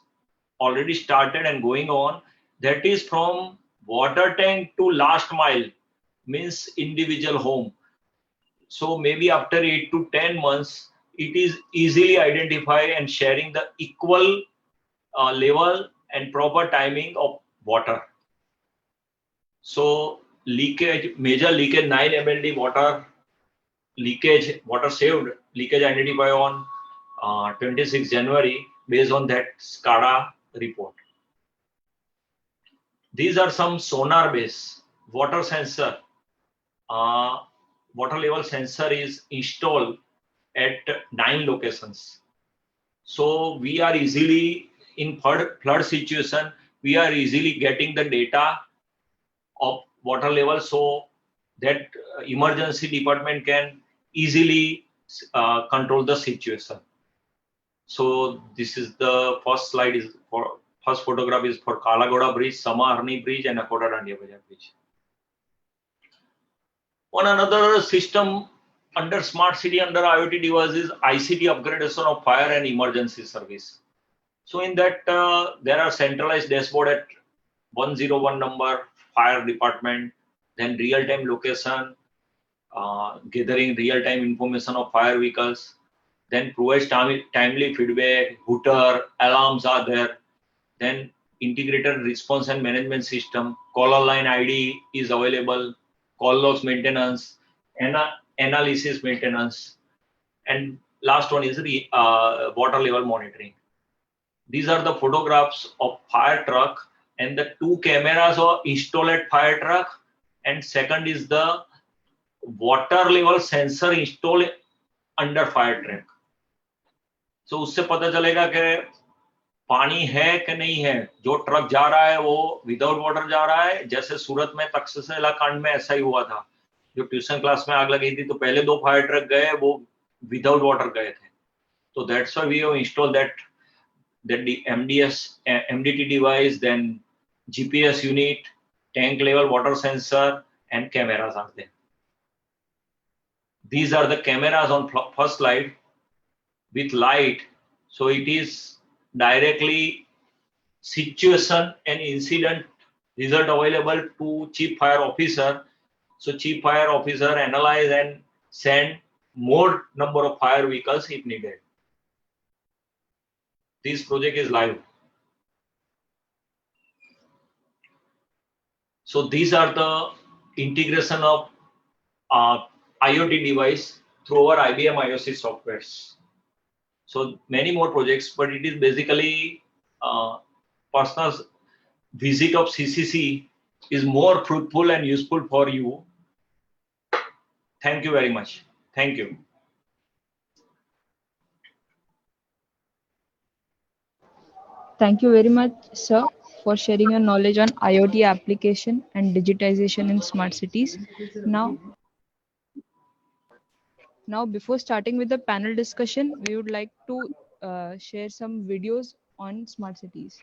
already started and going on. That is from water tank to last mile, means individual home. So maybe after 8 to 10 months, it is easily identify and sharing the equal level and proper timing of water. So leakage, major leakage, 9 MLD water leakage, water saved, leakage identified on 26 January based on that SCADA report. These are some sonar based water sensor. Water level sensor is installed at 9 locations. So we are easily in flood situation, we are easily getting the data of water level so that emergency department can easily control the situation. So this is the first slide is for first photograph is for Kalagoda Bridge, Samaharni Bridge and Akoda Dandiya Bajar Bridge. One another system under smart city under IoT devices, ICT upgradation of fire and emergency service. So in that there are centralized dashboard at 101 number fire department, then real-time location, gathering real-time information of fire vehicles, then provides timely feedback, hooter, alarms are there, then integrated response and management system, caller line ID is available, call logs maintenance, analysis maintenance, and last one is water level monitoring. These are the photographs of fire truck, and the 2 cameras are installed at fire truck, and second is the water level sensor installed under fire truck. So उससे पता चलेगा कि पानी है कि नहीं है, जो ट्रक जा रहा है वो विदाउट वाटर जा रहा है, जैसे सूरत में तक्षशिला कांड में ऐसा ही हुआ था, जो ट्यूशन क्लास में आग लगी थी तो पहले 2 फायर ट्रक गए, वो विदाउट वाटर गए थे. तो that's why we have installed that the MDT device, then GPS unit, tank level water sensor, and cameras are there. These are the cameras on first slide with light. So it is directly situation and incident result available to chief fire officer. So chief fire officer analyze and send more number of fire vehicles if needed. This project is live. So these are the integration of IoT device through our IBM IOC softwares. So many more projects, but it is basically personal visit of CCC is more fruitful and useful for you. Thank you very much. Thank you. Thank you very much, sir, for sharing your knowledge on IoT application and digitization in smart cities. Now, before starting with the panel discussion, we would like to share some videos on smart cities.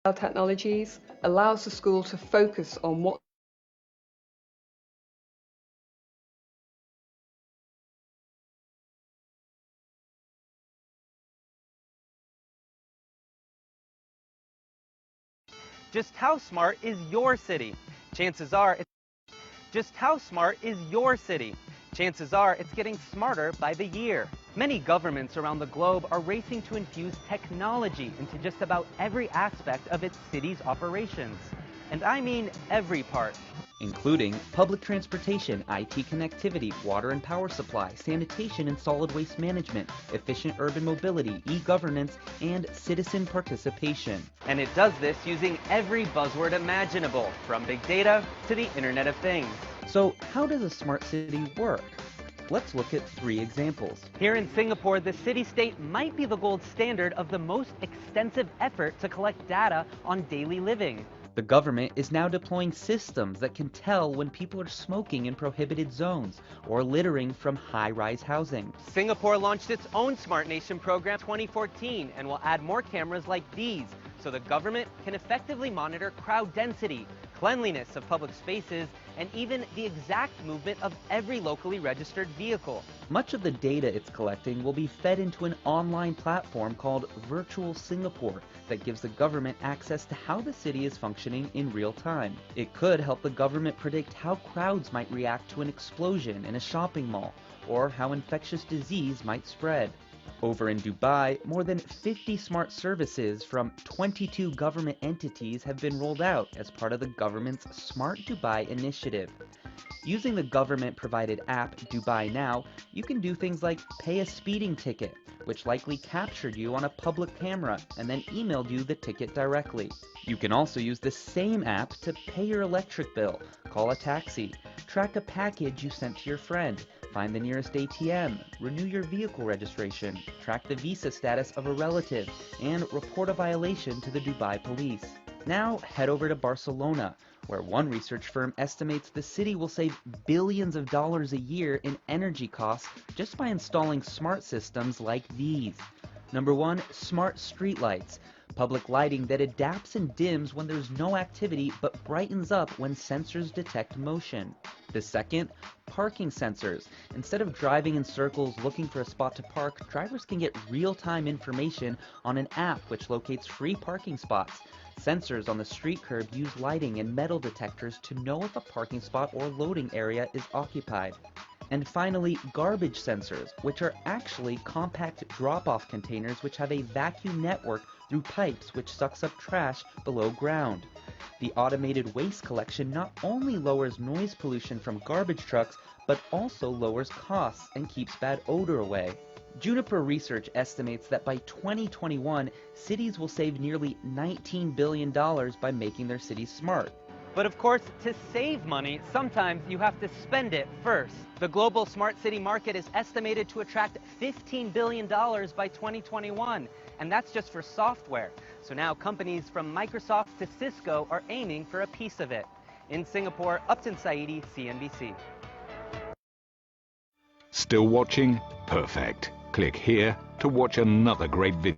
technologies allows the school to focus on what Just how smart is your city? Chances are just how smart is your city? Chances are it's getting smarter by the year. Many governments around the globe are racing to infuse technology into just about every aspect of its city's operations. And I mean every part, including public transportation, IT connectivity, water and power supply, sanitation and solid waste management, efficient urban mobility, e-governance, and citizen participation. And it does this using every buzzword imaginable, from big data to the Internet of Things. So how does a smart city work? Let's look at 3 examples. Here in Singapore, the city-state might be the gold standard of the most extensive effort to collect data on daily living. The government is now deploying systems that can tell when people are smoking in prohibited zones or littering from high-rise housing. Singapore launched its own Smart Nation program in 2014 and will add more cameras like these so the government can effectively monitor crowd density, cleanliness of public spaces, and even the exact movement of every locally registered vehicle. Much of the data it's collecting will be fed into an online platform called Virtual Singapore that gives the government access to how the city is functioning in real time. It could help the government predict how crowds might react to an explosion in a shopping mall, or how infectious disease might spread. Over in Dubai, more than 50 smart services from 22 government entities have been rolled out as part of the government's Smart Dubai initiative. Using the government-provided app Dubai Now, you can do things like pay a speeding ticket, which likely captured you on a public camera and then emailed you the ticket directly. You can also use the same app to pay your electric bill, call a taxi, track a package you sent to your friend, find the nearest ATM, renew your vehicle registration, track the visa status of a relative, and report a violation to the Dubai police. Now head over to Barcelona, where one research firm estimates the city will save billions of dollars a year in energy costs just by installing smart systems like these. Number 1, smart streetlights. Public lighting that adapts and dims when there's no activity but brightens up when sensors detect motion. The second, parking sensors. Instead of driving in circles looking for a spot to park, drivers can get real-time information on an app which locates free parking spots. Sensors on the street curb use lighting and metal detectors to know if a parking spot or loading area is occupied. And finally, garbage sensors, which are actually compact drop-off containers which have a vacuum network through pipes which sucks up trash below ground. The automated waste collection not only lowers noise pollution from garbage trucks, but also lowers costs and keeps bad odor away. Juniper Research estimates that by 2021, cities will save nearly $19 billion by making their cities smart. But of course, to save money, sometimes you have to spend it first. The global smart city market is estimated to attract $15 billion by 2021, and that's just for software. So now companies from Microsoft to Cisco are aiming for a piece of it. In Singapore, Upton Saidi, CNBC. Still watching? Perfect. Click here to watch another great video.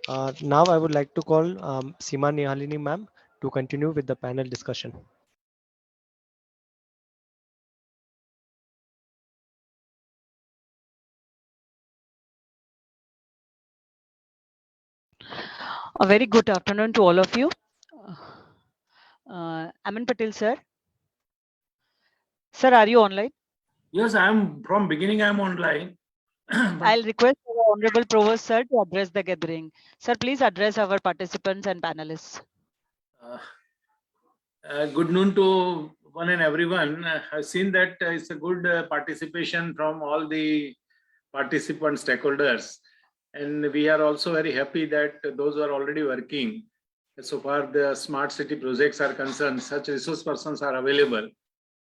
Now I would like to call Seema Nihalini ma'am to continue with the panel discussion. A very good afternoon to all of you. Aman Patel, sir. Sir, are you online? Yes, I am from beginning. I am online. I'll request our Honorable Provost, sir, to address the gathering. Sir, please address our participants and panelists. Good noon to one and everyone. I've seen that it's a good participation from all the participant stakeholders. And we are also very happy that those who are already working, so far the smart city projects are concerned, such resource persons are available.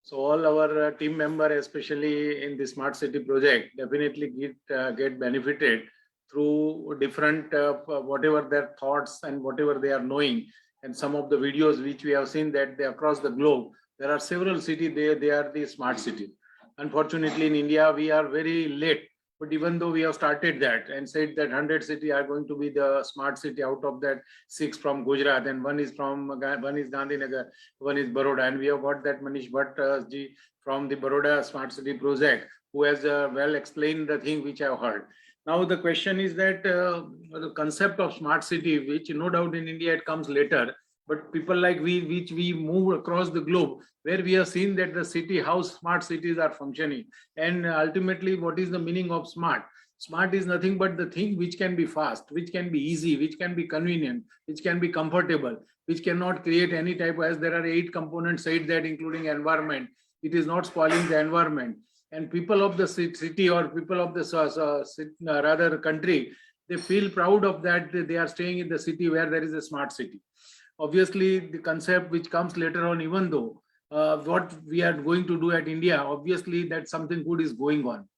So all our team members, especially in the smart city project, definitely get benefited through different whatever their thoughts and whatever they are knowing. And some of the videos which we have seen that they across the globe, there are several cities, they are the smart city. Unfortunately, in India, we are very late. But even though we have started that and said that 100 cities are going to be the smart city, out of that 6 from Gujarat, and one is Gandhinagar, one is Baroda, and we have got that Manish Bhatt ji from the Baroda Smart City project, who has well explained the thing which I have heard. Now the question is that the concept of smart city, which no doubt in India it comes later, but people like which we move across the globe, where we have seen that the city, how smart cities are functioning. And ultimately, what is the meaning of smart? Smart is nothing but the thing which can be fast, which can be easy, which can be convenient, which can be comfortable, which cannot create any type, as there are 8 components said that, including environment. It is not spoiling the environment. And people of the city or people of the rather country, they feel proud of that they are staying in the city where there is a smart city. Obviously, the concept which comes later on, even though what we are going to do at India, obviously that something good is going on.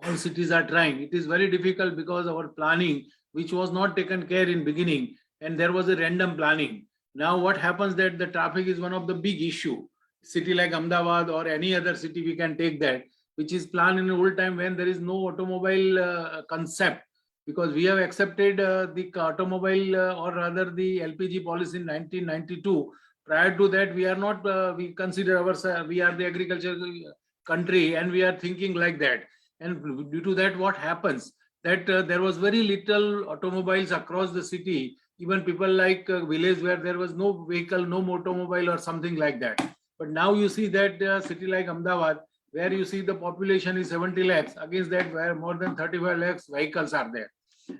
All cities are trying. It is very difficult because our planning, which was not taken care in beginning, and there was a random planning. Now what happens that the traffic is one of the big issue. City like Ahmedabad or any other city, we can take that, which is planned in an old time when there is no automobile concept. Because we have accepted the automobile or rather the LPG policy in 1992. Prior to that, we are not, we consider ourselves, we are the agricultural country and we are thinking like that. And due to that, what happens? That there was very little automobiles across the city, even people like village where there was no vehicle, no automobile or something like that. But now you see that city like Ahmedabad, where you see the population is 70 lakhs, against that where more than 35 lakhs vehicles are there.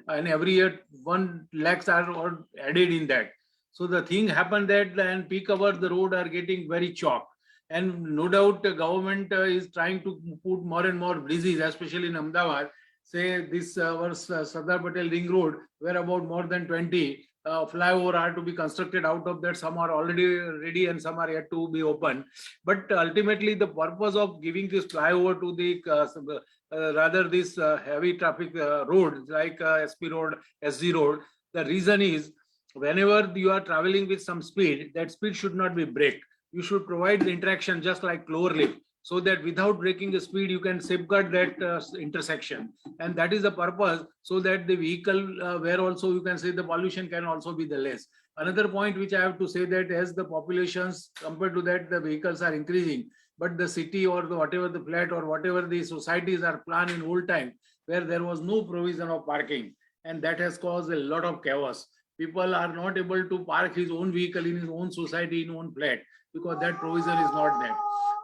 And every year 1 lakhs are added in that. So the thing happened that and peak hour the road are getting very chalk. And no doubt the government is trying to put more and more bridges, especially in Ahmedabad. Say this our Sardar Patel Ring Road, where about more than 20 flyover are to be constructed. Out of that, some are already ready and some are yet to be open. But ultimately, the purpose of giving this flyover to the rather this heavy traffic road like SP Road, SG Road, the reason is whenever you are traveling with some speed, that speed should not be braked. You should provide the interaction just like lower lift, so that without breaking the speed, you can safeguard that intersection. And that is the purpose, so that the vehicle where also you can say the pollution can also be the less. Another point which I have to say that as the populations compared to that, the vehicles are increasing, but the city or the whatever the flat or whatever the societies are planned in old time, where there was no provision of parking, and that has caused a lot of chaos. People are not able to park his own vehicle in his own society, in own flat, because that provision is not there.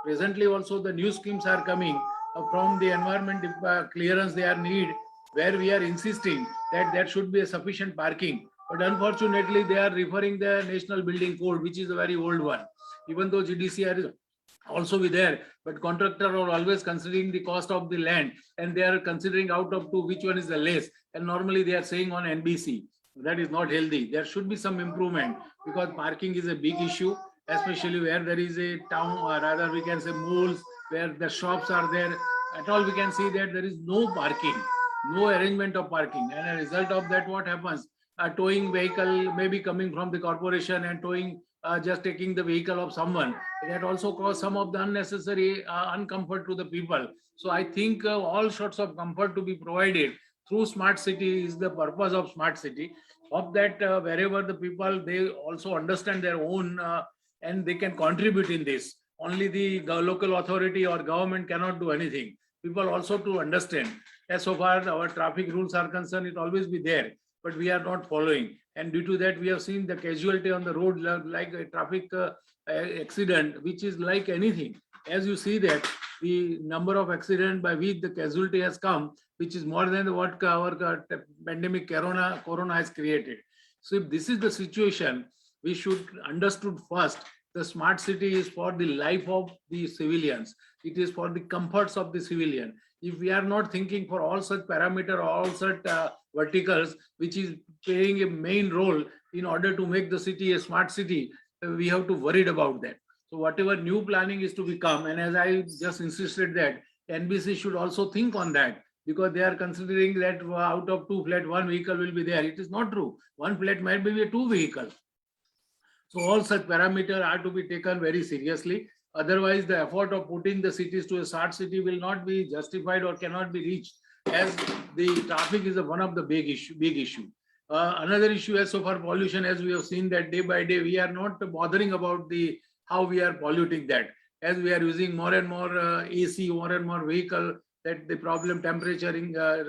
Presently also the new schemes are coming from the environment clearance they are need, where we are insisting that there should be a sufficient parking. But unfortunately, they are referring the National Building Code, which is a very old one. Even though GDCR is also be there, but contractor are always considering the cost of the land, and they are considering out of 2 which one is the less. And normally they are saying on NBC. That is not healthy. There should be some improvement, because parking is a big issue, especially where there is a town, or rather we can say malls, where the shops are there. At all, we can see that there is no parking, no arrangement of parking. And a result of that, what happens? A towing vehicle may be coming from the corporation and towing, just taking the vehicle of someone. That also cause some of the unnecessary uncomfort to the people. So I think all sorts of comfort to be provided, through smart city is the purpose of smart city. Hope that wherever the people, they also understand their own and they can contribute in this. Only the local authority or government cannot do anything. People also to understand. As so far our traffic rules are concerned, it always be there, but we are not following. And due to that, we have seen the casualty on the road like a traffic accident, which is like anything. As you see that the number of accidents by which the casualty has come, which is more than what our pandemic corona has created. So if this is the situation, we should understood first, the smart city is for the life of the civilians. It is for the comforts of the civilian. If we are not thinking for all such parameter, all such verticals, which is playing a main role in order to make the city a smart city, we have to worried about that. So whatever new planning is to become, and as I just insisted that NBC should also think on that, because they are considering that out of 2 flat, 1 vehicle will be there. It is not true. 1 flat might be a 2 vehicle. So all such parameters are to be taken very seriously. Otherwise, the effort of putting the cities to a smart city will not be justified or cannot be reached, as the traffic is one of the big issue. Another issue as so far pollution, as we have seen that day by day, we are not bothering about the how we are polluting that. As we are using more and more AC, more and more vehicle, that the problem temperature,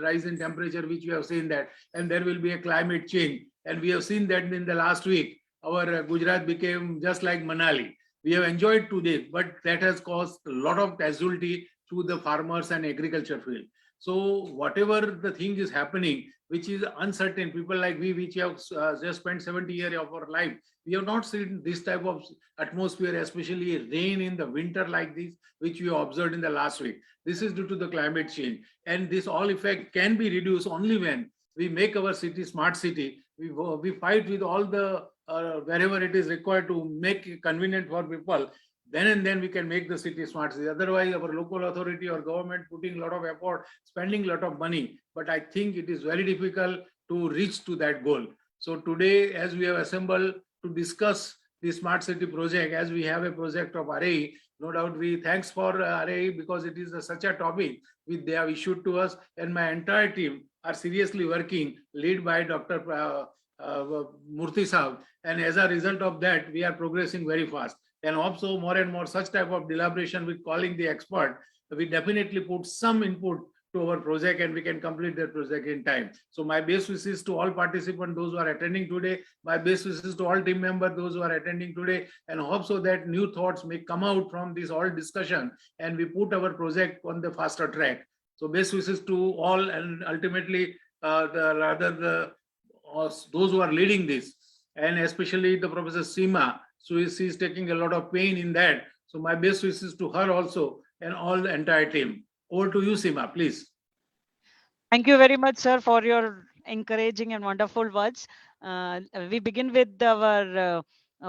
rise in temperature, which we have seen that, and there will be a climate change. And we have seen that in the last week, our Gujarat became just like Manali. We have enjoyed 2 days, but that has caused a lot of casualty to the farmers and agriculture field. So whatever the thing is happening, which is uncertain, people like we, which have just spent 70 years of our life, we have not seen this type of atmosphere, especially rain in the winter like this, which we observed in the last week. This is due to the climate change. And this all effect can be reduced only when we make our city smart city. We fight with all the wherever it is required to make it convenient for people, then and then we can make the city smart city. Otherwise, our local authority or government putting a lot of effort, spending a lot of money, but I think it is very difficult to reach to that goal. So today, as we have assembled to discuss the smart city project, as we have a project of RAE, no doubt we thanks for RAE, because it is such a topic which they have issued to us, and my entire team are seriously working, led by Dr. Murthy Saab, and as a result of that, we are progressing very fast. And also more and more such type of deliberation with calling the expert, we definitely put some input to our project, and we can complete that project in time. So my best wishes to all participants, those who are attending today, my best wishes to all team members, those who are attending today, and hope so that new thoughts may come out from this all discussion, and we put our project on the faster track. So best wishes to all, and ultimately those who are leading this, and especially the Professor Seema. So she is taking a lot of pain in that. So my best wishes to her also, and all the entire team. Over to you, Seema, please. Thank you very much, sir, for your encouraging and wonderful words. We begin with our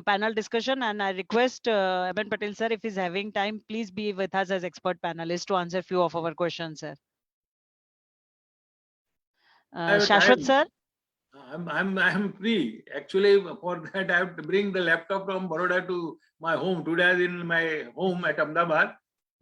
panel discussion, and I request Aman Patel, sir, if he's having time, please be with us as expert panelist to answer few of our questions, sir. Shashwat, sir. I'm free. Actually, for that, I have to bring the laptop from Baroda to my home. Today, I was in my home at Ahmedabad.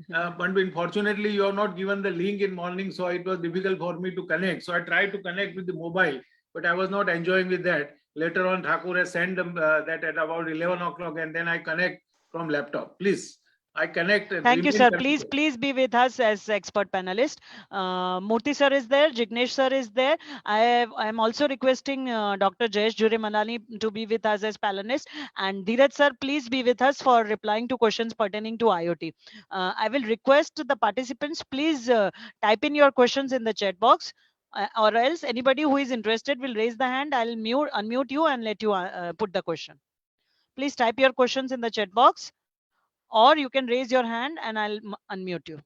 But unfortunately, you have not given the link in morning, so it was difficult for me to connect. So I tried to connect with the mobile, but I was not enjoying with that. Later on, Thakur has sent that at about 11 o'clock, and then I connect from laptop. Please, I connect. Thank you, sir. Please be with us as expert panelist. Murthy sir is there. Jignesh sir is there. I am also requesting Dr. Jayesh Jure Manani to be with us as panelist. And Dheeraj sir, please be with us for replying to questions pertaining to IoT. I will request the participants, please type in your questions in the chat box. Or else anybody who is interested will raise the hand. I'll unmute you and let you put the question. Please type your questions in the chat box, or you can raise your hand and I'll unmute you.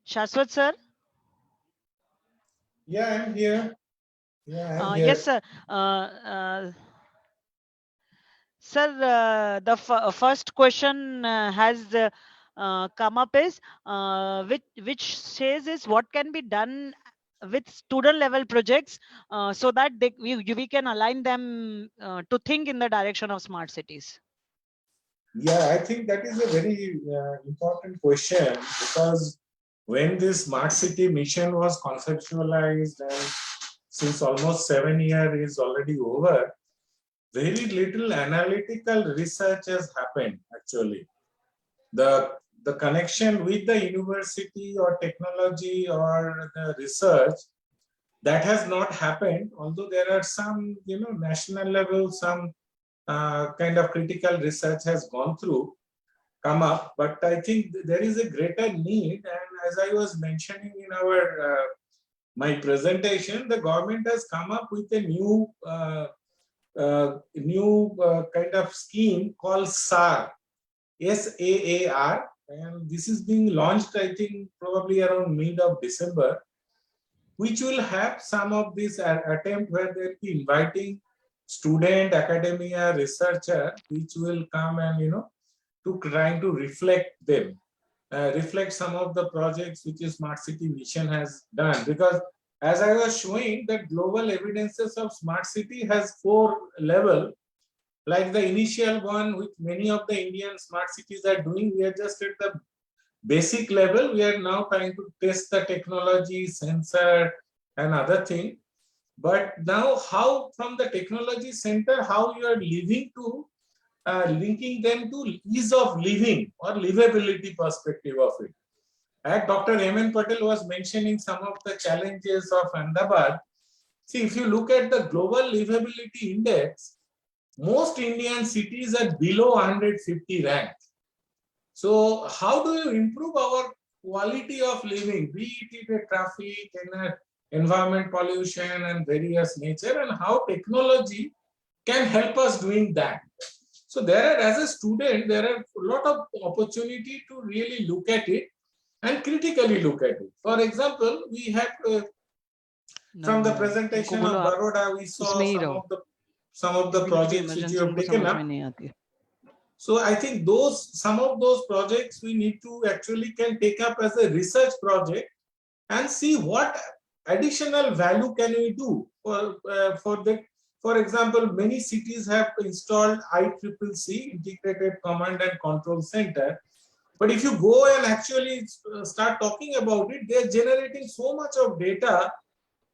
Shashwat, sir? Yeah, I'm here. Yeah, I'm here. Yes, sir. Sir, the first question has come up is which says is what can be done with student level projects so that we can align them to think in the direction of smart cities? Yeah, I think that is a very important question, because when this smart city mission was conceptualized and since almost 7 years is already over, very little analytical research has happened actually. The connection with the university or technology or the research, that has not happened, although there are some, national level, some kind of critical research has come up, but I think there is a greater need. And as I was mentioning in my presentation, the government has come up with a new kind of scheme called SAR, SAAR, and this is being launched, I think, probably around mid of December, which will have some of this attempt where they'll be inviting student, academia, researcher, which will come and, to trying to reflect them, reflect some of the projects which is Smart City Mission has done. Because as I was showing, that global evidences of Smart City has 4 levels. Like the initial one, which many of the Indian smart cities are doing, we are just at the basic level. We are now trying to test the technology, sensor, and other thing. But now, how from the technology center, how you are living to linking them to ease of living or livability perspective of it. As Dr. M.N. Patel was mentioning some of the challenges of Ahmedabad. See, if you look at the global livability index, most Indian cities are below 150 rank. So how do you improve our quality of living, be it in a traffic and environment pollution and various nature, and how technology can help us doing that? So there are, as a student, there are a lot of opportunity to really look at it and critically look at it. For example, we have from the presentation of Baroda, we saw some of the projects which you have taken up. So I think some of those projects we need to actually can take up as a research project and see what additional value can we do for the. For example, many cities have installed ICCC, Integrated Command and Control Center. But if you go and actually start talking about it, they're generating so much of data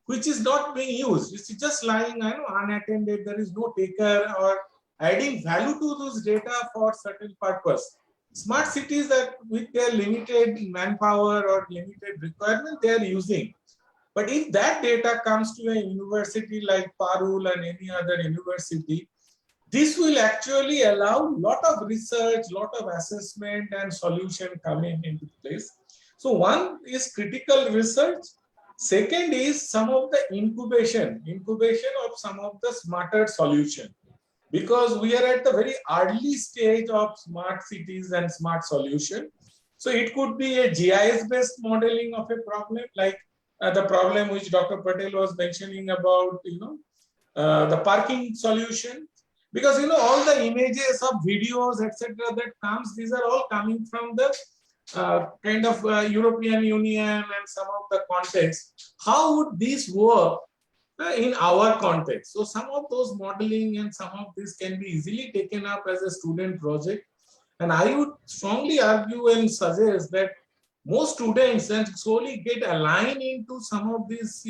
which is not being used. It's just lying unattended. There is no taker or adding value to those data for certain purpose. Smart cities that with their limited manpower or limited requirement, they are using. But if that data comes to a university like Parul and any other university, this will actually allow a lot of research, lot of assessment and solution coming into place. So one is critical research. Second is some of the incubation of some of the smarter solution. Because we are at the very early stage of smart cities and smart solution. So it could be a GIS-based modeling of a problem, like the problem which Dr. Patel was mentioning about, the parking solution. Because, all the images of videos, etc. that comes, these are all coming from the kind of European Union and some of the context. How would this work in our context? So some of those modeling and some of this can be easily taken up as a student project. And I would strongly argue and suggest that most students and slowly get aligned into some of these,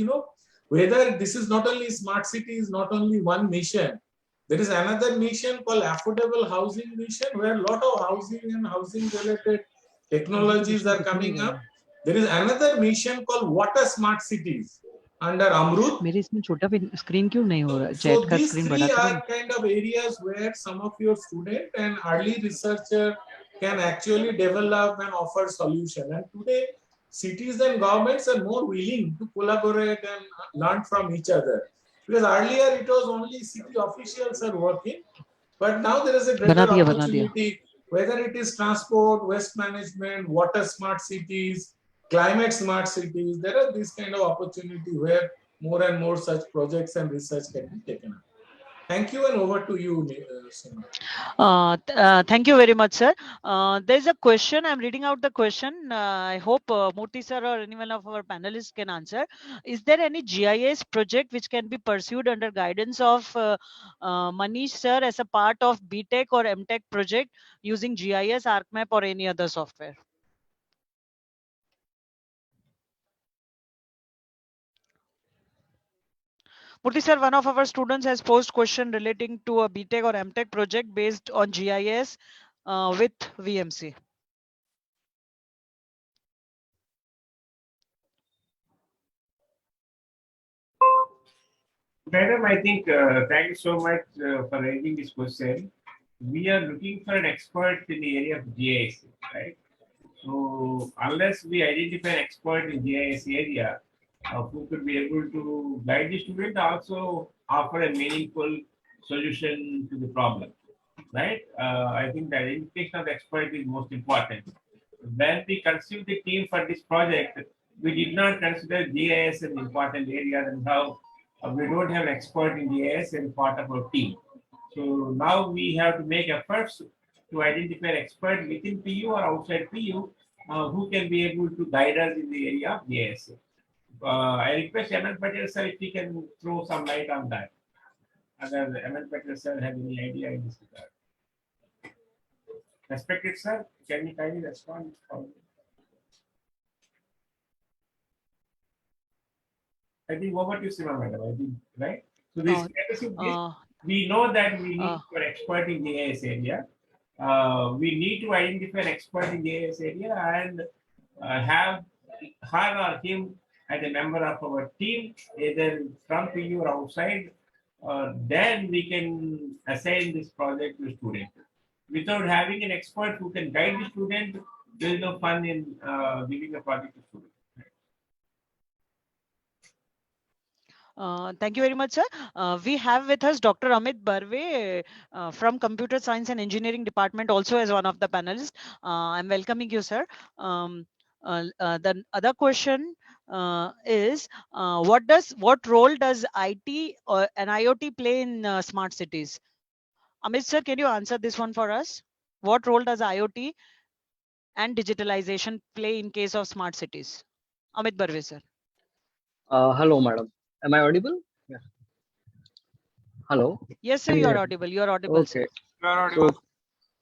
whether this is not only smart cities, not only one mission. There is another mission called Affordable Housing Mission, where a lot of housing and housing related technologies are coming up. There is another mission called Water Smart Cities under Amrut. मेरे इसमें छोटा screen क्यों नहीं हो रहा? So these three are kind of areas where some of your student and early researcher can actually develop and offer solution. And today, cities and governments are more willing to collaborate and learn from each other. Because earlier it was only city officials are working, but now there is a greater opportunity, whether it is transport, waste management, water smart cities, climate smart cities. There are this kind of opportunity where more and more such projects and research can be taken up. Thank you, and over to you, Seema. Thank you very much, sir. There's a question. I'm reading out the question. I hope Murthy sir or anyone of our panelists can answer. Is there any GIS project which can be pursued under guidance of Manish sir as a part of BTech or MTech project using GIS, ArcMap, or any other software? Murthy sir, one of our students has posed question relating to a BTech or MTech project based on GIS with VMC. Madam, I think thank you so much for raising this question. We are looking for an expert in the area of GIS, right? So unless we identify an expert in GIS area who could be able to guide the student, also offer a meaningful solution to the problem, right? I think the identification of the expert is most important. When we conceived the team for this project, we did not consider GIS an important area, and how we don't have an expert in GIS as part of our team. So now we have to make efforts to identify an expert within PU or outside PU who can be able to guide us in the area of GIS. I request ML Patel sir if he can throw some light on that. Other ML Patel sir have any idea in this regard? Respected sir, can you kindly respond? I think over to Sima madam, I think, right? So this status of this, we know that we need for expert in the AS area. We need to identify an expert in the AS area and have her or him as a member of our team, either from PU or outside. Then we can assign this project to student. Without having an expert who can guide the student, there is no fun in giving a project to student. Thank you very much, sir. We have with us Dr. Amit Barve from Computer Science and Engineering Department, also as one of the panelists. I'm welcoming you, sir. The other question is, what role does IT or an IoT play in smart cities? Amit, sir, can you answer this one for us? What role does IoT and digitalization play in case of smart cities? Amit Barve, sir. Hello, madam. Am I audible? Yeah. Hello. Yes, sir, you are audible. You are audible, Okay. sir. So,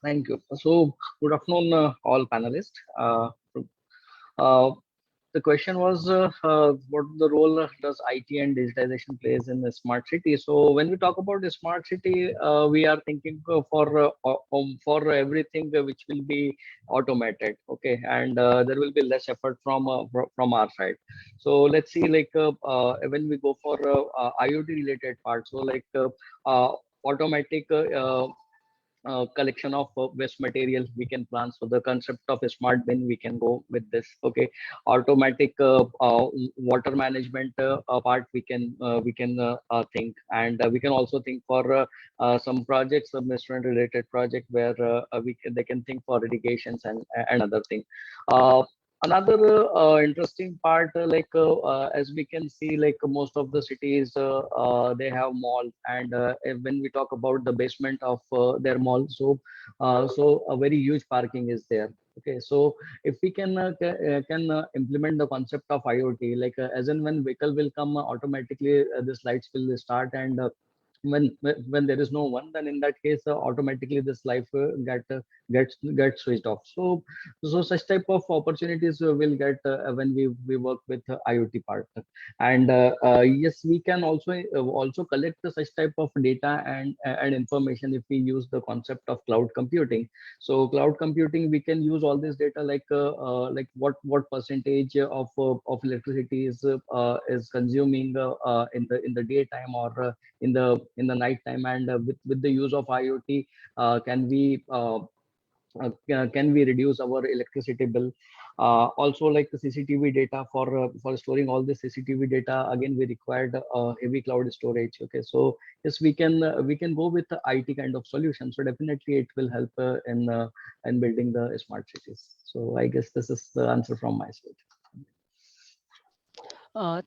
thank you. So, good afternoon, all panelists. Uh, the question was, what the role does IT and digitization plays in the smart city? So, when we talk about the smart city, we are thinking for everything which will be automated. Okay, and there will be less effort from our side. So, let's see, like when we go for IoT related part, so like automatic collection of waste material we can plan. So the concept of a smart bin, we can go with this. Okay, automatic water management part we can think, and we can also think for some projects, submission related project where they can think for irrigations and another thing. Another interesting part, as we can see, like most of the cities, they have mall, and when we talk about the basement of their mall, so a very huge parking is there. Okay, so if we can implement the concept of IoT, like as and when vehicle will come, automatically these lights will start, and when there is no one, then in that case automatically this life gets switched off. So such type of opportunities will get when we work with IoT partner. And yes, we can also collect such type of data and information if we use the concept of cloud computing. So cloud computing, we can use all this data, like what percentage of electricity is consuming in the daytime or in the night time, and with the use of IoT, can we reduce our electricity bill? Also, like the CCTV data, for storing all the CCTV data, again we required heavy cloud storage. Okay, so yes, we can go with the IT kind of solution. So definitely it will help in building the smart cities. So I guess this is the answer from my side.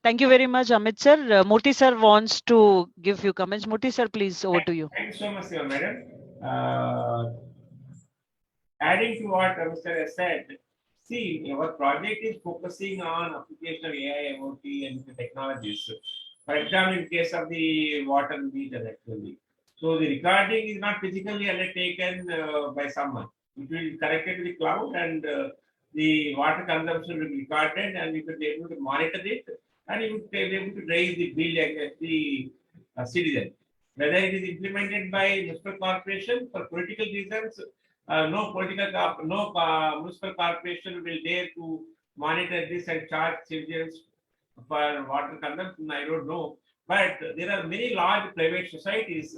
Thank you very much, Amit sir. Murthy sir wants to give few comments. Murthy sir, please, over to you. Thank you so much, madam. Adding to what Mr. has said, see, our project is focusing on application of AI, IoT, and the technologies. For example, in case of the water meter, actually. So the recording is not physically undertaken by someone. It will be connected to the cloud, and the water consumption will be recorded, and you will be able to monitor it, and you will be able to raise the bill against the citizen. Whether it is implemented by municipal corporation for political reasons, no municipal corporation will dare to monitor this and charge citizens for water consumption. I don't know, but there are many large private societies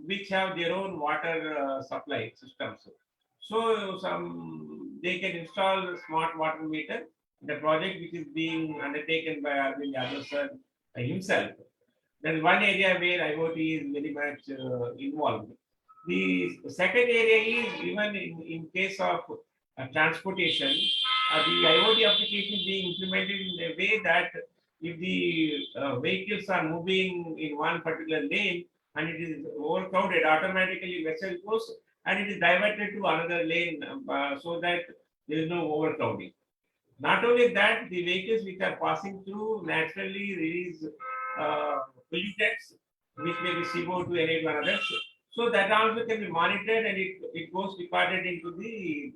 which have their own water supply systems. So they can install a smart water meter. The project which is being undertaken by Arvind Yadav sir himself. There is one area where IoT is very much involved. The second area is even in case of transportation, the IoT application is being implemented in a way that if the vehicles are moving in one particular lane and it is overcrowded, automatically vessel goes and it is diverted to another lane so that there is no overcrowding. Not only that, the vehicles which are passing through naturally release pollutants, which may be CO2 and any one others. So that also can be monitored and it goes recorded into the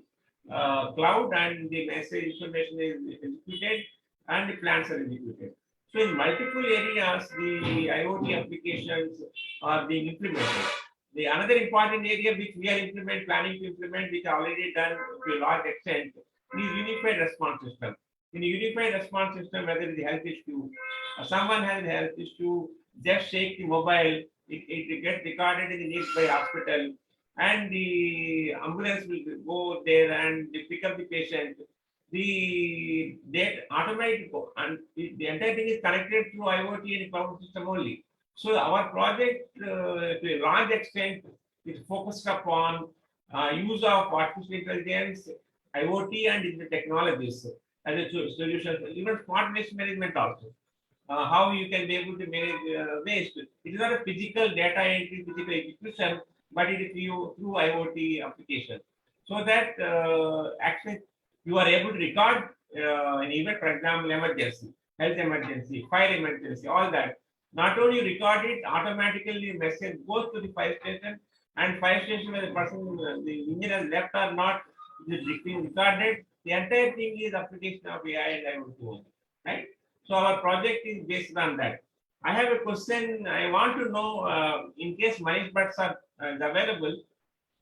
cloud and the message information is executed and the plans are executed. So in multiple areas, the IoT applications are being implemented. The another important area which we are planning to implement, which are already done to a large extent, is unified response system. In a unified response system, whether it's a health issue, someone has a health issue, just shake the mobile, it gets recorded in the nearby hospital, and the ambulance will go there and they pick up the patient. The data automatic and the entire thing is connected through IoT and cloud system only. So our project, to a large extent, is focused upon use of artificial intelligence, IoT, and digital technologies as a solution, even smart waste management also. How you can be able to manage waste. It is not a physical data entry, physical execution, but it is through IoT application. So that actually you are able to record an event, for example, emergency, health emergency, fire emergency, all that. Not only you record it, automatically the message goes to the fire station, and fire station where the person, the engine has left or not, is being recorded. The entire thing is application of AI and IoT, right? So our project is based on that. I have a question. I want to know, in case Manish Bhatt sir is available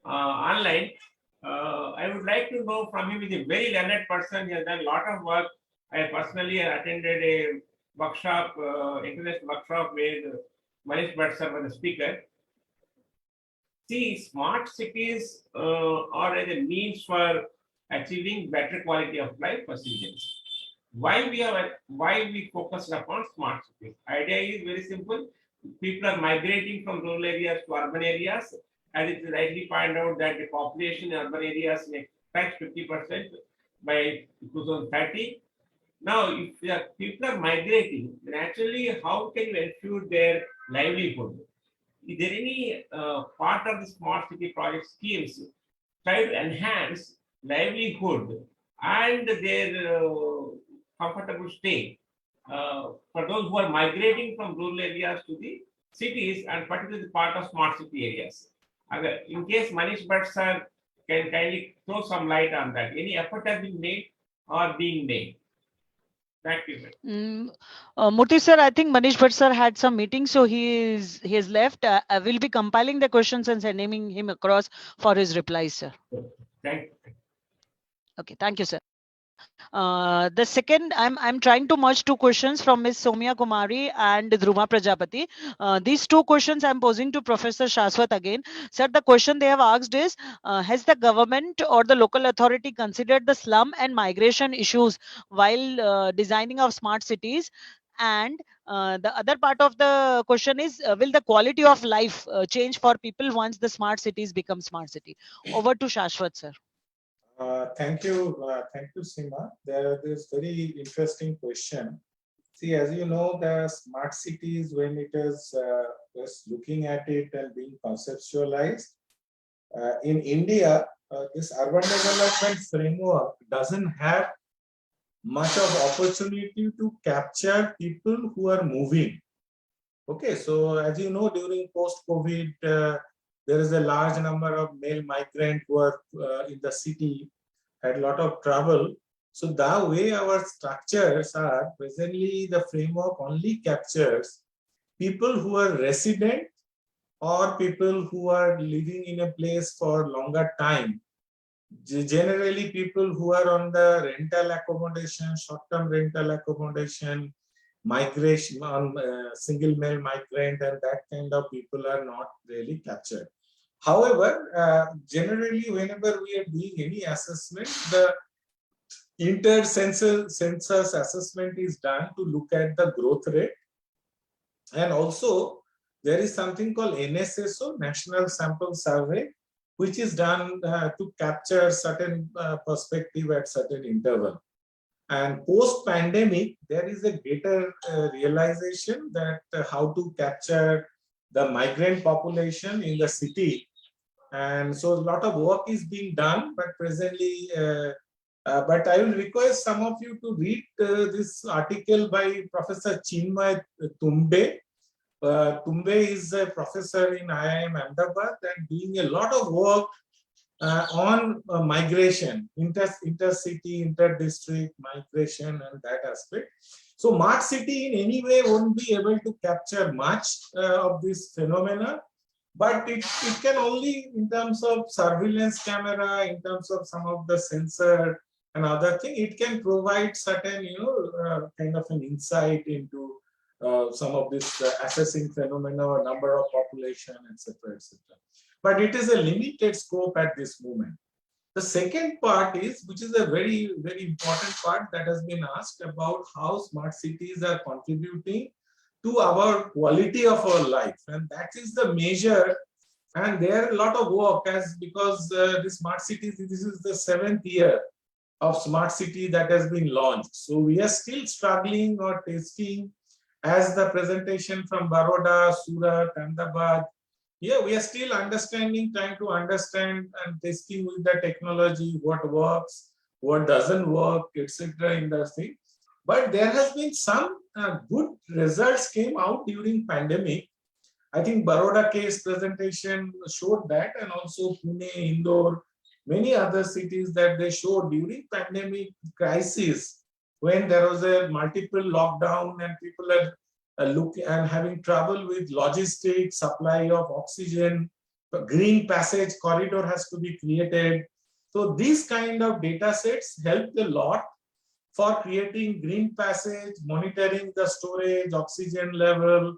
online, I would like to know from him. He's a very learned person. He has done a lot of work. I personally attended a workshop, international workshop where Manish Bhatt sir was a speaker. See, smart cities are a means for achieving better quality of life for citizens. Why we focus upon smart cities? Idea is very simple. People are migrating from rural areas to urban areas, as it is rightly pointed out that the population in urban areas may touch 50% by 2030. Now, if people are migrating, naturally, how can you ensure their livelihood? Is there any part of the smart city project schemes try to enhance livelihood and their comfortable stay for those who are migrating from rural areas to the cities, and particularly the part of smart city areas? In case Manish Bhatt sir can kindly throw some light on that. Any effort has been made or being made? Thank you. Murthy sir, I think Manish Bhatt sir had some meeting, so he has left. I will be compiling the questions and sending him across for his replies, sir. Thank you. Okay, thank you, sir. The second, I'm trying to merge two questions from Ms. Somya Kumari and Dhruma Prajapati. These two questions I'm posing to Professor Shashwat again. Sir, the question they have asked is, has the government or the local authority considered the slum and migration issues while designing of smart cities? And the other part of the question is, will the quality of life change for people once the smart cities become smart city? Over to Shashwat, sir. Thank you, Seema. There's very interesting question. See, as you know, the smart cities, when it is just looking at it and being conceptualized, in India, this urban development framework doesn't have much of opportunity to capture people who are moving. Okay, so as you know, during post-COVID, there is a large number of male migrants who are in the city, had a lot of trouble. So the way our structures are, presently the framework only captures people who are resident or people who are living in a place for longer time. Generally, people who are on the rental accommodation, short-term rental accommodation, migration on single male migrant, and that kind of people are not really captured. However, generally, whenever we are doing any assessment, the inter-census assessment is done to look at the growth rate. And also, there is something called NSSO, National Sample Survey, which is done to capture certain perspective at certain interval. And post-pandemic, there is a greater realization that how to capture the migrant population in the city. And so a lot of work is being done, but presently, but I will request some of you to read this article by Professor Chinmay Tumbe. Tumbe is a professor in IIM Ahmedabad and doing a lot of work on migration, intercity, inter-district migration and that aspect. So Smart City in any way won't be able to capture much of this phenomena, but it can only in terms of surveillance camera, in terms of some of the sensor and other thing, it can provide certain, kind of an insight into some of this assessing phenomena or number of population, etc., etc. But it is a limited scope at this moment. The second part is, which is a very, very important part that has been asked about how smart cities are contributing to our quality of our life. And that is the measure. And there are a lot of work because the smart cities, this is the 7th year of smart city that has been launched. So we are still struggling or testing as the presentation from Baroda, Surat, Ahmedabad. Yeah, we are still trying to understand and testing with the technology, what works, what doesn't work, etc. in the thing. But there has been some good results came out during pandemic. I think Baroda case presentation showed that, and also Pune, Indore, many other cities that they showed during pandemic crisis, when there was a multiple lockdown and people are looking and having trouble with logistics, supply of oxygen, green passage corridor has to be created. So these kind of data sets helped a lot for creating green passage, monitoring the storage, oxygen level,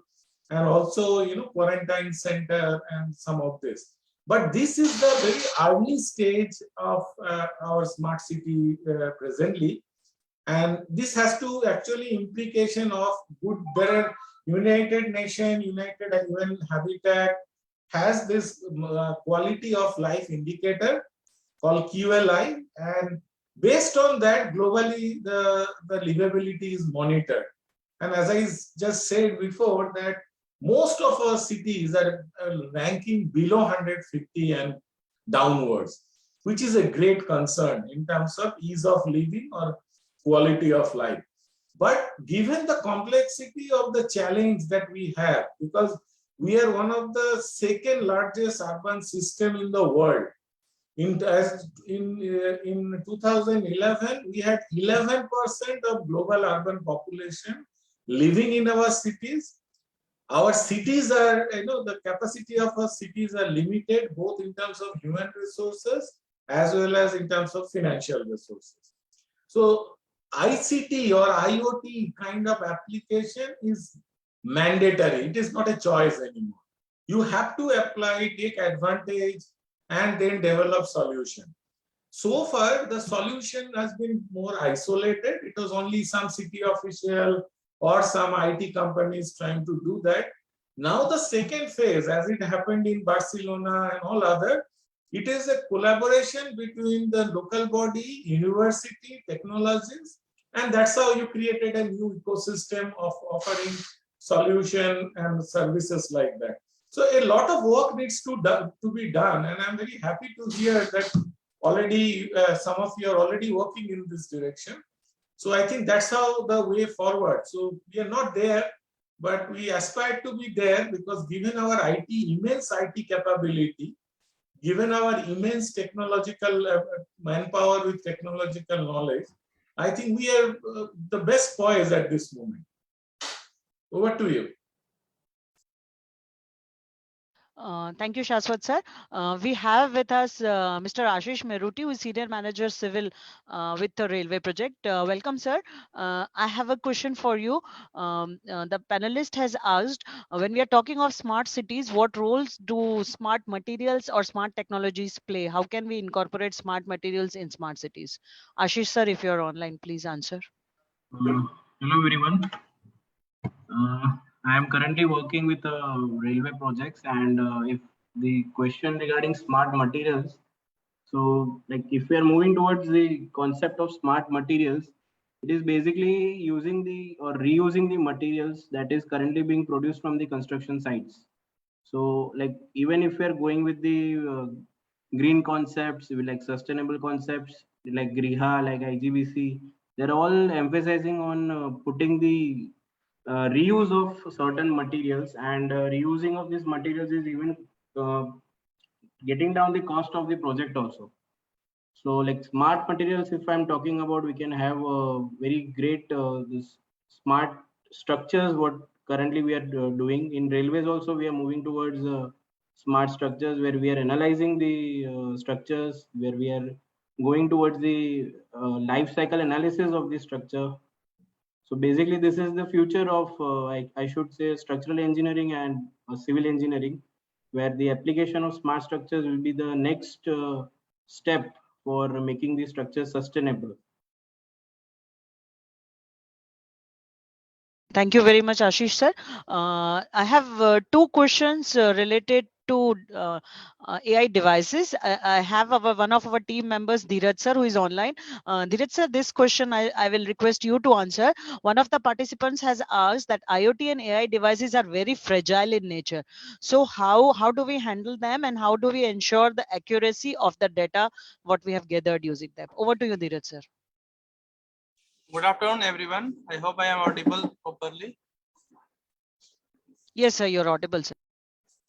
and also, quarantine center and some of this. But this is the very early stage of our smart city presently. And this has to actually implication of good, better United Nations, United UN Habitat has this quality of life indicator called QLI. And based on that, globally, the livability is monitored. And as I just said before, that most of our cities are ranking below 150 and downwards, which is a great concern in terms of ease of living or quality of life. But given the complexity of the challenge that we have, because we are one of the second largest urban system in the world. In 2011, we had 11% of global urban population living in our cities. Our cities are, the capacity of our cities are limited, both in terms of human resources as well as in terms of financial resources. So ICT or IoT kind of application is mandatory. It is not a choice anymore. You have to apply, take advantage, and then develop solution. So far, the solution has been more isolated. It was only some city official or some IT companies trying to do that. Now the second phase, as it happened in Barcelona and all other, It is a collaboration between the local body, university, technologies, and that's how you created a new ecosystem of offering solution and services like that. So a lot of work needs to be done, and I'm very happy to hear that already some of you are already working in this direction. So I think that's how the way forward. So we are not there, but we aspire to be there, because given our immense IT capability, given our immense technological manpower with technological knowledge, I think we are the best poised at this moment. Over to you. Thank you, Shashwat sir. We have with us Mr. Ashish Meruti, who is Senior Manager Civil with the Railway Project. Welcome, sir. I have a question for you. The panelist has asked, when we are talking of smart cities, what roles do smart materials or smart technologies play? How can we incorporate smart materials in smart cities? Ashish sir, if you're online, please answer. Hello everyone. I am currently working with railway projects, and if the question regarding smart materials, so like if we are moving towards the concept of smart materials, it is basically using the or reusing the materials that is currently being produced from the construction sites. So like even if we are going with the green concepts, like sustainable concepts, like Griha, like IGBC, they're all emphasizing on putting the reuse of certain materials, and reusing of these materials is even getting down the cost of the project also. So like smart materials, if I'm talking about, we can have very great this smart structures, what currently we are doing in railways. Also we are moving towards smart structures, where we are analyzing the structures, where we are going towards the life cycle analysis of the structure. So basically, this is the future of, I should say, structural engineering and civil engineering, where the application of smart structures will be the next step for making the structures sustainable. Thank you very much, Ashish sir. I have two questions related to AI devices. I have one of our team members, Dheeraj sir, who is online. Dheeraj sir, this question I will request you to answer. One of the participants has asked that IoT and AI devices are very fragile in nature. So how do we handle them, and how do we ensure the accuracy of the data what we have gathered using them? Over to you, Dheeraj sir. Good afternoon, everyone. I hope I am audible properly. Yes, sir, you're audible, sir.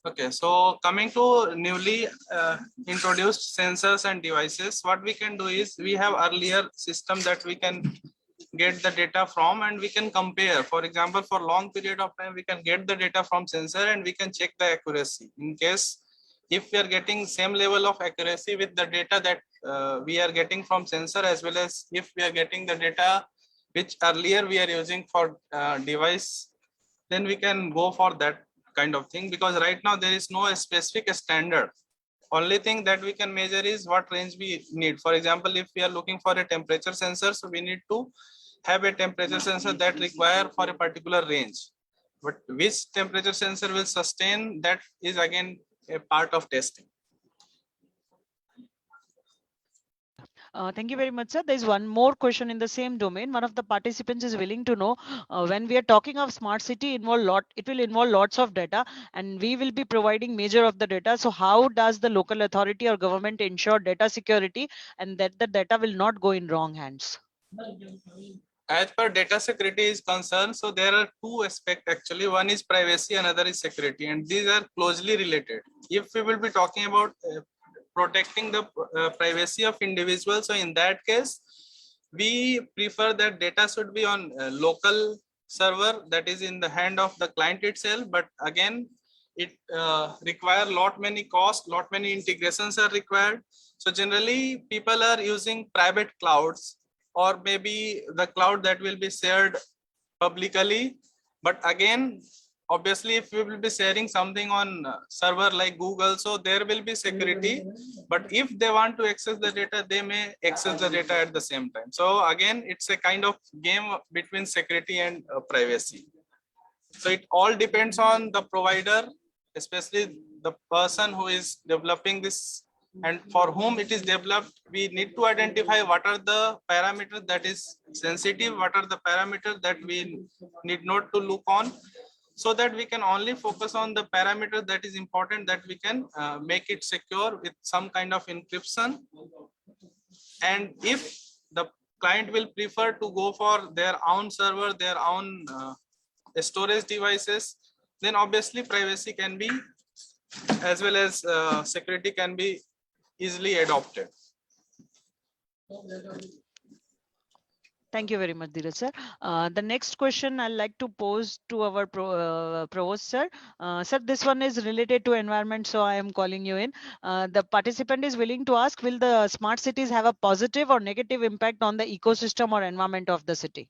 Okay, so coming to newly introduced sensors and devices, what we can do is we have earlier system that we can get the data from, and we can compare. For example, for long period of time, we can get the data from sensor and we can check the accuracy. In case if we are getting same level of accuracy with the data that we are getting from sensor, as well as if we are getting the data which earlier we are using for device, then we can go for that kind of thing, because right now there is no specific standard. Only thing that we can measure is what range we need. For example, if we are looking for a temperature sensor, so we need to have a temperature sensor that require for a particular range. But which temperature sensor will sustain, that is again a part of testing. Thank you very much, sir. There is one more question in the same domain. One of the participants is willing to know, when we are talking of smart city, it will involve lots of data, and we will be providing major of the data. So how does the local authority or government ensure data security and that the data will not go in wrong hands? As per data security is concerned, so there are two aspects actually. One is privacy, another is security, and these are closely related. If we will be talking about protecting the privacy of individuals, so in that case, we prefer that data should be on a local server, that is in the hand of the client itself. But again, it require lot many costs, lot many integrations are required. So generally, people are using private clouds, or maybe the cloud that will be shared publicly. But again, obviously, if we will be sharing something on server like Google, so there will be security. But if they want to access the data, they may access the data at the same time. So again, it's a kind of game between security and privacy. So it all depends on the provider, especially the person who is developing this and for whom it is developed, we need to identify what are the parameters that is sensitive, what are the parameters that we need not to look on, so that we can only focus on the parameter that is important, that we can make it secure with some kind of encryption. And if the client will prefer to go for their own server, their own storage devices, then obviously privacy can be, as well as security can be easily adopted. Thank you very much, Dheeraj sir. The next question I'd like to pose to our provost sir. Sir, this one is related to environment, so I am calling you in. The participant is willing to ask, will the smart cities have a positive or negative impact on the ecosystem or environment of the city?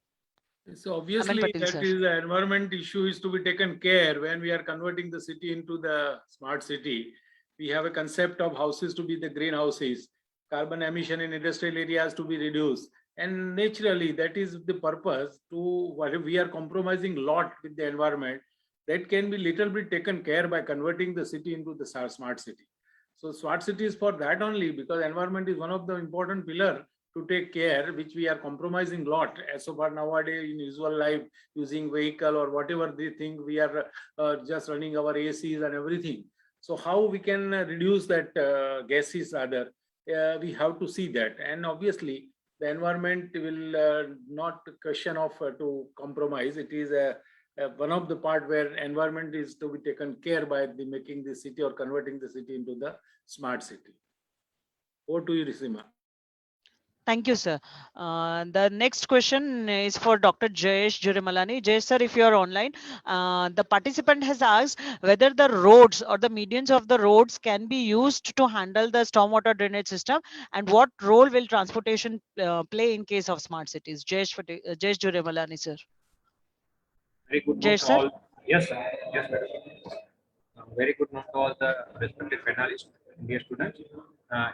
So obviously Patel, that sir. is the environment issue is to be taken care when we are converting the city into the smart city. We have a concept of houses to be the greenhouses, carbon emission in industrial areas to be reduced. And naturally, that is the purpose to what we are compromising a lot with the environment, that can be little bit taken care by converting the city into the smart city. So smart city is for that only, because environment is one of the important pillar to take care, which we are compromising a lot as so far nowadays in usual life, using vehicle or whatever they think, we are just running our ACs and everything. So how we can reduce that gases rather, we have to see that. And obviously the environment will not question of to compromise. It is one of the part where environment is to be taken care by the making the city or converting the city into the smart city. Over to you, Risima. Thank you, sir. The next question is for Dr. Jayesh Jurimalani. Jayesh, sir, if you are online, the participant has asked whether the roads or the medians of the roads can be used to handle the stormwater drainage system, and what role will transportation play in case of smart cities? Jayesh Jurimalani, sir. Very good Jayesh, to sir. all. Yes, sir. Yes, madam. Very good note to all the respected panelists, dear students.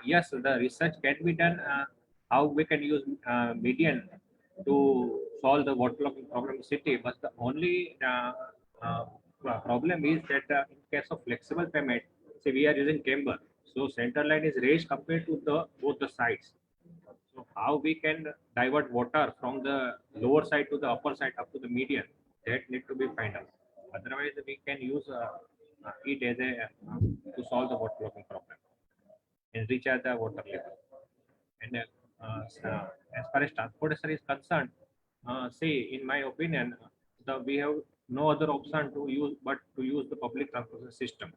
Yes, the research can be done. How we can use median to solve the waterlogging problem in the city, but the only problem is that in case of flexible payment, say we are using camber, so center line is raised compared to the both the sides. So how we can divert water from the lower side to the upper side up to the median, that need to be found out. Otherwise, we can use it as a to solve the waterlogging problem and recharge the water level. And as far as transportation is concerned, say in my opinion, we have no other option to use but to use the public transportation system,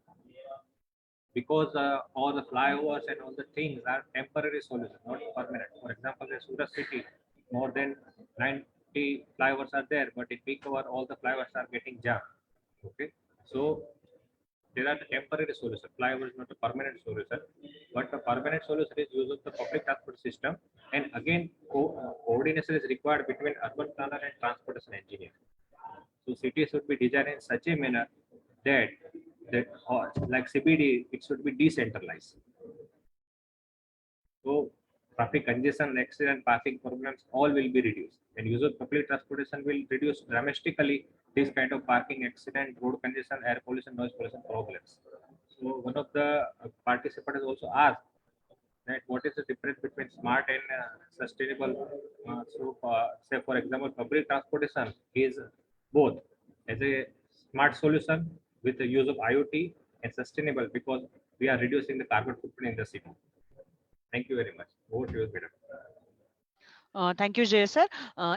because all the flyovers and all the things are temporary solutions, not permanent. For example, in Surat city, more than 90 flyovers are there, but in peak hour, all the flyovers are getting jammed. Okay, so there are the temporary solutions. Flyover is not a permanent solution, but the permanent solution is use of the public transport system. And again, coordination is required between urban planner and transportation engineer. So cities should be designed in such a manner that like CBD, it should be decentralized. So traffic congestion, accident, parking problems, all will be reduced, and use of public transportation will reduce dramatically this kind of parking, accident, road congestion, air pollution, noise pollution problems. So one of the participants also asked that what is the difference between smart and sustainable. Say for example, public transportation is both as a smart solution with the use of IoT, and sustainable because we are reducing the carbon footprint in the city. Thank you very much. Over to you, madam. Thank you, Jay sir.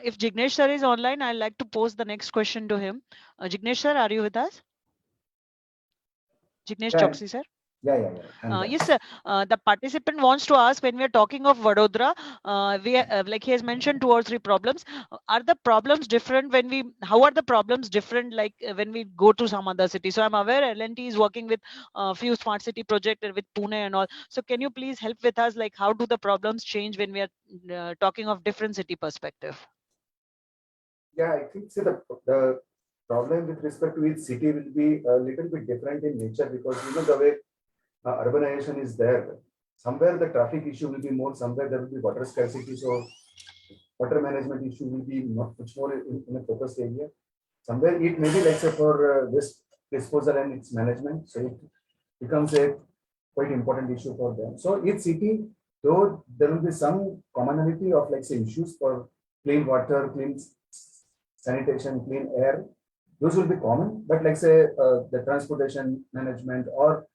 If Jignesh sir is online, I'd like to pose the next question to him. Jignesh sir, are you with us? Jignesh Choksi sir. Yeah. Yes, sir. The participant wants to ask, when we are talking of Vadodara, like he has mentioned 2 or 3 problems. Are the problems different how are the problems different like when we go to some other city? So I'm aware L&T is working with a few smart city projects with Pune and all. So can you please help with us, like how do the problems change when we are talking of different city perspective? Yeah, I think the problem with respect to each city will be a little bit different in nature, because the way urbanization is there. Somewhere the traffic issue will be more, somewhere there will be water scarcity, so water management issue will be much more in a focused area. Somewhere it may be like say for waste disposal and its management, so it becomes a quite important issue for them. So each city, though there will be some commonality of like say issues for clean water, clean sanitation, clean air, those will be common. But like say the transportation management or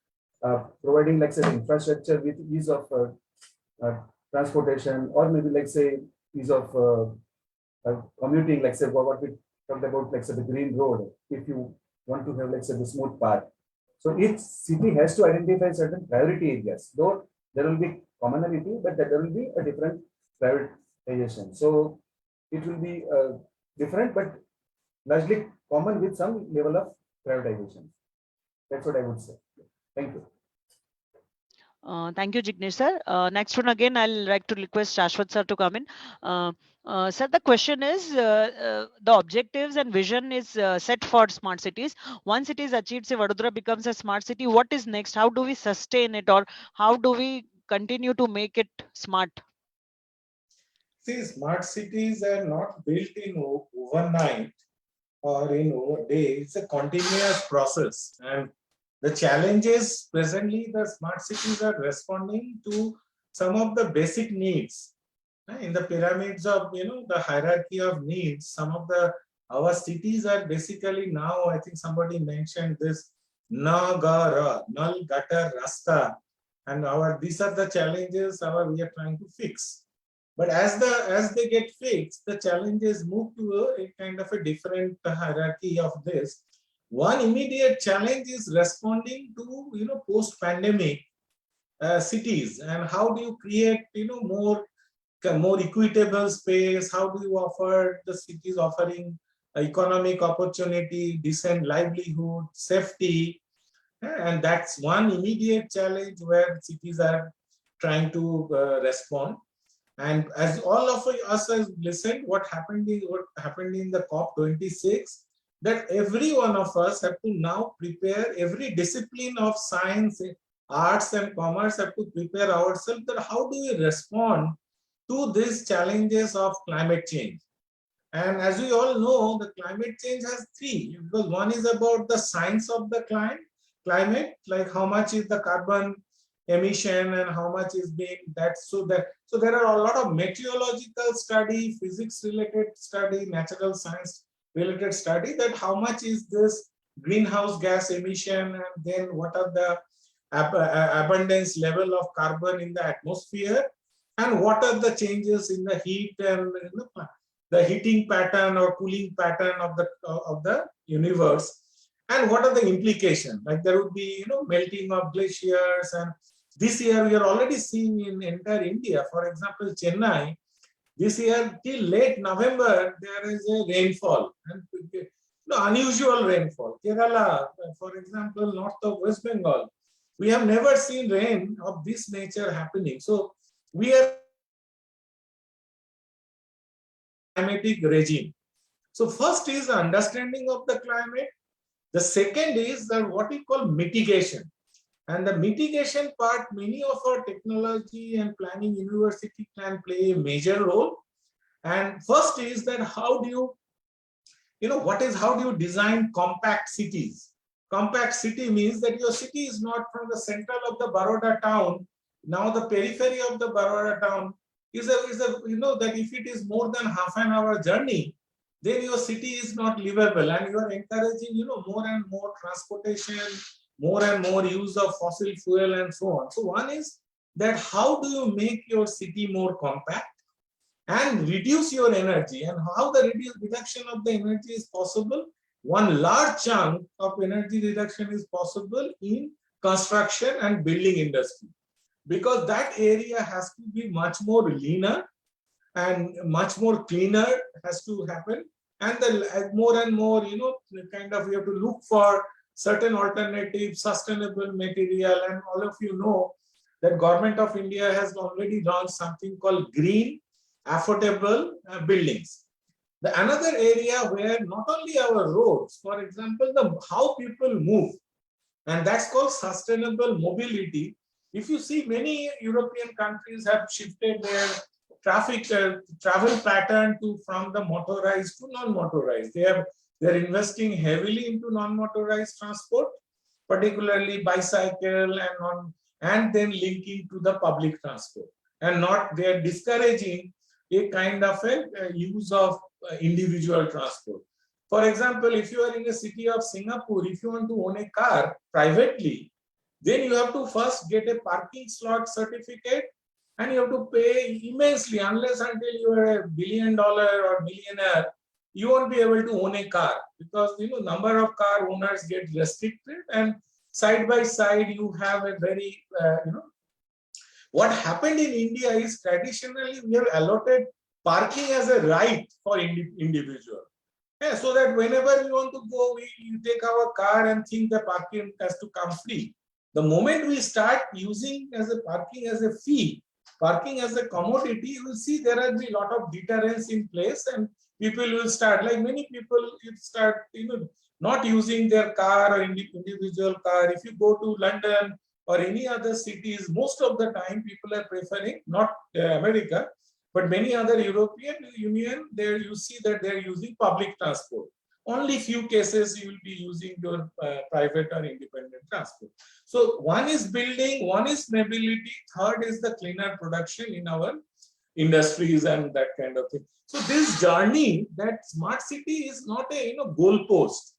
providing like say the infrastructure with ease of transportation, or maybe like say ease of commuting, like say what we talked about, like say the green road, if you want to have like say the smooth path. So each city has to identify certain priority areas, though there will be commonality, but there will be a different prioritization. So it will be different, but largely common with some level of privatization. That's what I would say. Thank you. Thank you, Jignesh sir. Next one again, I'll like to request Shashwat sir to come in. Sir, the question is, the objectives and vision is set for smart cities. Once it is achieved, say Vadodara becomes a smart city, what is next? How do we sustain it, or how do we continue to make it smart? See, smart cities are not built in overnight or in over days. It's a continuous process. And the challenges presently, the smart cities are responding to some of the basic needs. In the pyramids of, the hierarchy of needs, some of our cities are basically now, I think somebody mentioned this, Nagara, Nal, Gutter, Rasta. And these are the challenges we are trying to fix. But as they get fixed, the challenges move to a kind of a different hierarchy of this. One immediate challenge is responding to post-pandemic cities, and how do you create more equitable space? How do you offer the cities offering economic opportunity, decent livelihood, safety? And that's one immediate challenge where cities are trying to respond. And as all of us have listened, what happened in the COP26, that every one of us have to now prepare, every discipline of science, arts and commerce have to prepare ourselves that how do we respond to these challenges of climate change. And as we all know, the climate change has three, because one is about the science of the climate, like how much is the carbon emission and how much is being so there are a lot of meteorological study, physics related study, natural science related study, that how much is this greenhouse gas emission, and then what are the abundance level of carbon in the atmosphere, and what are the changes in the heat and the heating pattern or cooling pattern of the universe, and what are the implications. Like there would be melting of glaciers, and this year we are already seeing in entire India, for example Chennai, this year till late November there is a rainfall, and unusual rainfall. Kerala, for example, north of West Bengal, we have never seen rain of this nature happening. So we are climatic regime. So first is the understanding of the climate. The second is what we call mitigation. And the mitigation part, many of our technology and planning university can play a major role. And first is that how do you design compact cities? Compact city means that your city is not from the center of the Baroda town. Now the periphery of the Baroda town is that if it is more than half an hour journey, then your city is not livable, and you are encouraging more and more transportation, more and more use of fossil fuel and so on. So one is that how do you make your city more compact and reduce your energy, and how the reduction of the energy is possible. One large chunk of energy reduction is possible in construction and building industry, because that area has to be much more leaner and much more cleaner has to happen. And more and more, we have to look for certain alternative sustainable material. And all of you know that Government of India has already launched something called green affordable buildings. Another area where not only our roads, for example, how people move, and that's called sustainable mobility. If you see, many European countries have shifted their travel pattern from the motorized to non-motorized. They're investing heavily into non-motorized transport, particularly bicycle and then linking to the public transport, and not they are discouraging a kind of a use of individual transport. For example, if you are in a city of Singapore, if you want to own a car privately, then you have to first get a parking slot certificate, and you have to pay immensely. Unless until you are $1 billion or millionaire, you won't be able to own a car, because number of car owners get restricted, and side by side you have a very what happened in India is traditionally we have allotted parking as a right for individual. Yeah, so that whenever we want to go, we take our car and think the parking has to come free. The moment we start using as a parking as a fee, parking as a commodity, you will see there will be a lot of deterrence in place, and people will start, like many people, start not using their car or individual car. If you go to London or any other cities, most of the time people are preferring, not America, but many other European Union, there you see that they are using public transport. Only few cases you will be using your private or independent transport. So one is building, one is mobility, third is the cleaner production in our industries and that kind of thing. So this journey, that smart city is not a goalpost.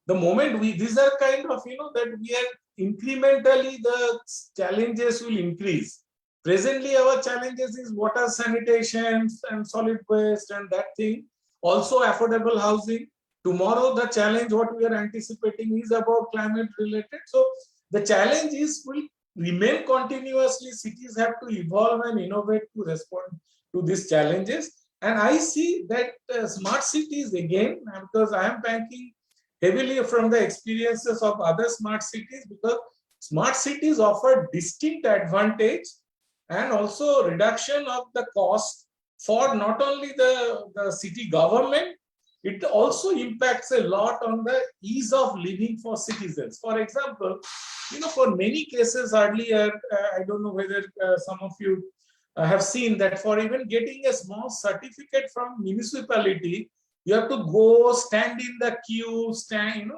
The moment these are kind of that we are incrementally, the challenges will increase. Presently our challenges is water, sanitation and solid waste and that thing. Also affordable housing. Tomorrow the challenge what we are anticipating is about climate related. So the challenge is will remain continuously. Cities have to evolve and innovate to respond to these challenges. And I see that smart cities again, because I am banking heavily from the experiences of other smart cities, because smart cities offer distinct advantage and also reduction of the cost for not only the city government, it also impacts a lot on the ease of living for citizens. For example, for many cases earlier, I don't know whether some of you have seen that for even getting a small certificate from municipality, you have to go stand in the queue,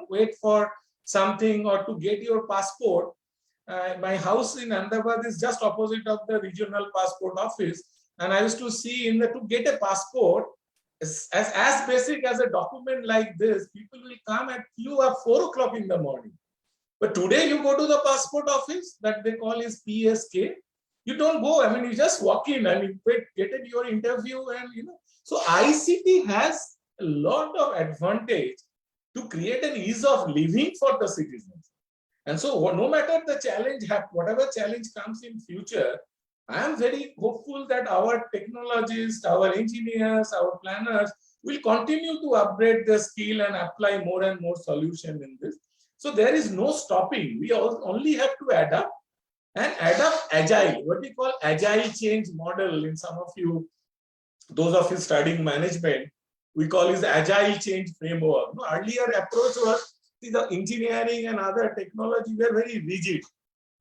wait for something, or to get your passport. My house in Ahmedabad is just opposite of the regional passport office, and I used to see to get a passport, as basic as a document like this, people will come at queue at 4 o'clock in the morning. But today you go to the passport office that they call is PSK. You don't go. I mean, you just walk in and you get your interview, and So ICT has a lot of advantage to create an ease of living for the citizens. And so, no matter the challenge, whatever challenge comes in future, I am very hopeful that our technologists, our engineers, our planners will continue to upgrade their skill and apply more and more solutions in this. So there is no stopping. We only have to adapt and adapt agile. What we call agile change model in some of you, those of you studying management, we call is agile change framework. No, earlier approach was the engineering and other technology were very rigid.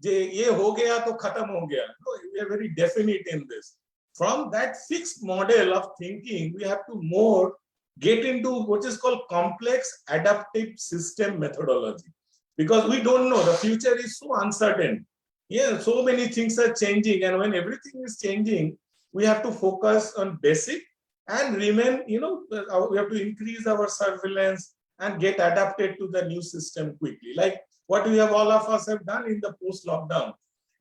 Ye ho gaya to khatam ho gaya. No, we are very definite in this. From that fixed model of thinking, we have to more get into what is called complex adaptive system methodology, because we don't know, the future is so uncertain. Yeah, so many things are changing, and when everything is changing, we have to focus on basic and remain, we have to increase our surveillance and get adapted to the new system quickly, like what we have all of us have done in the post-lockdown.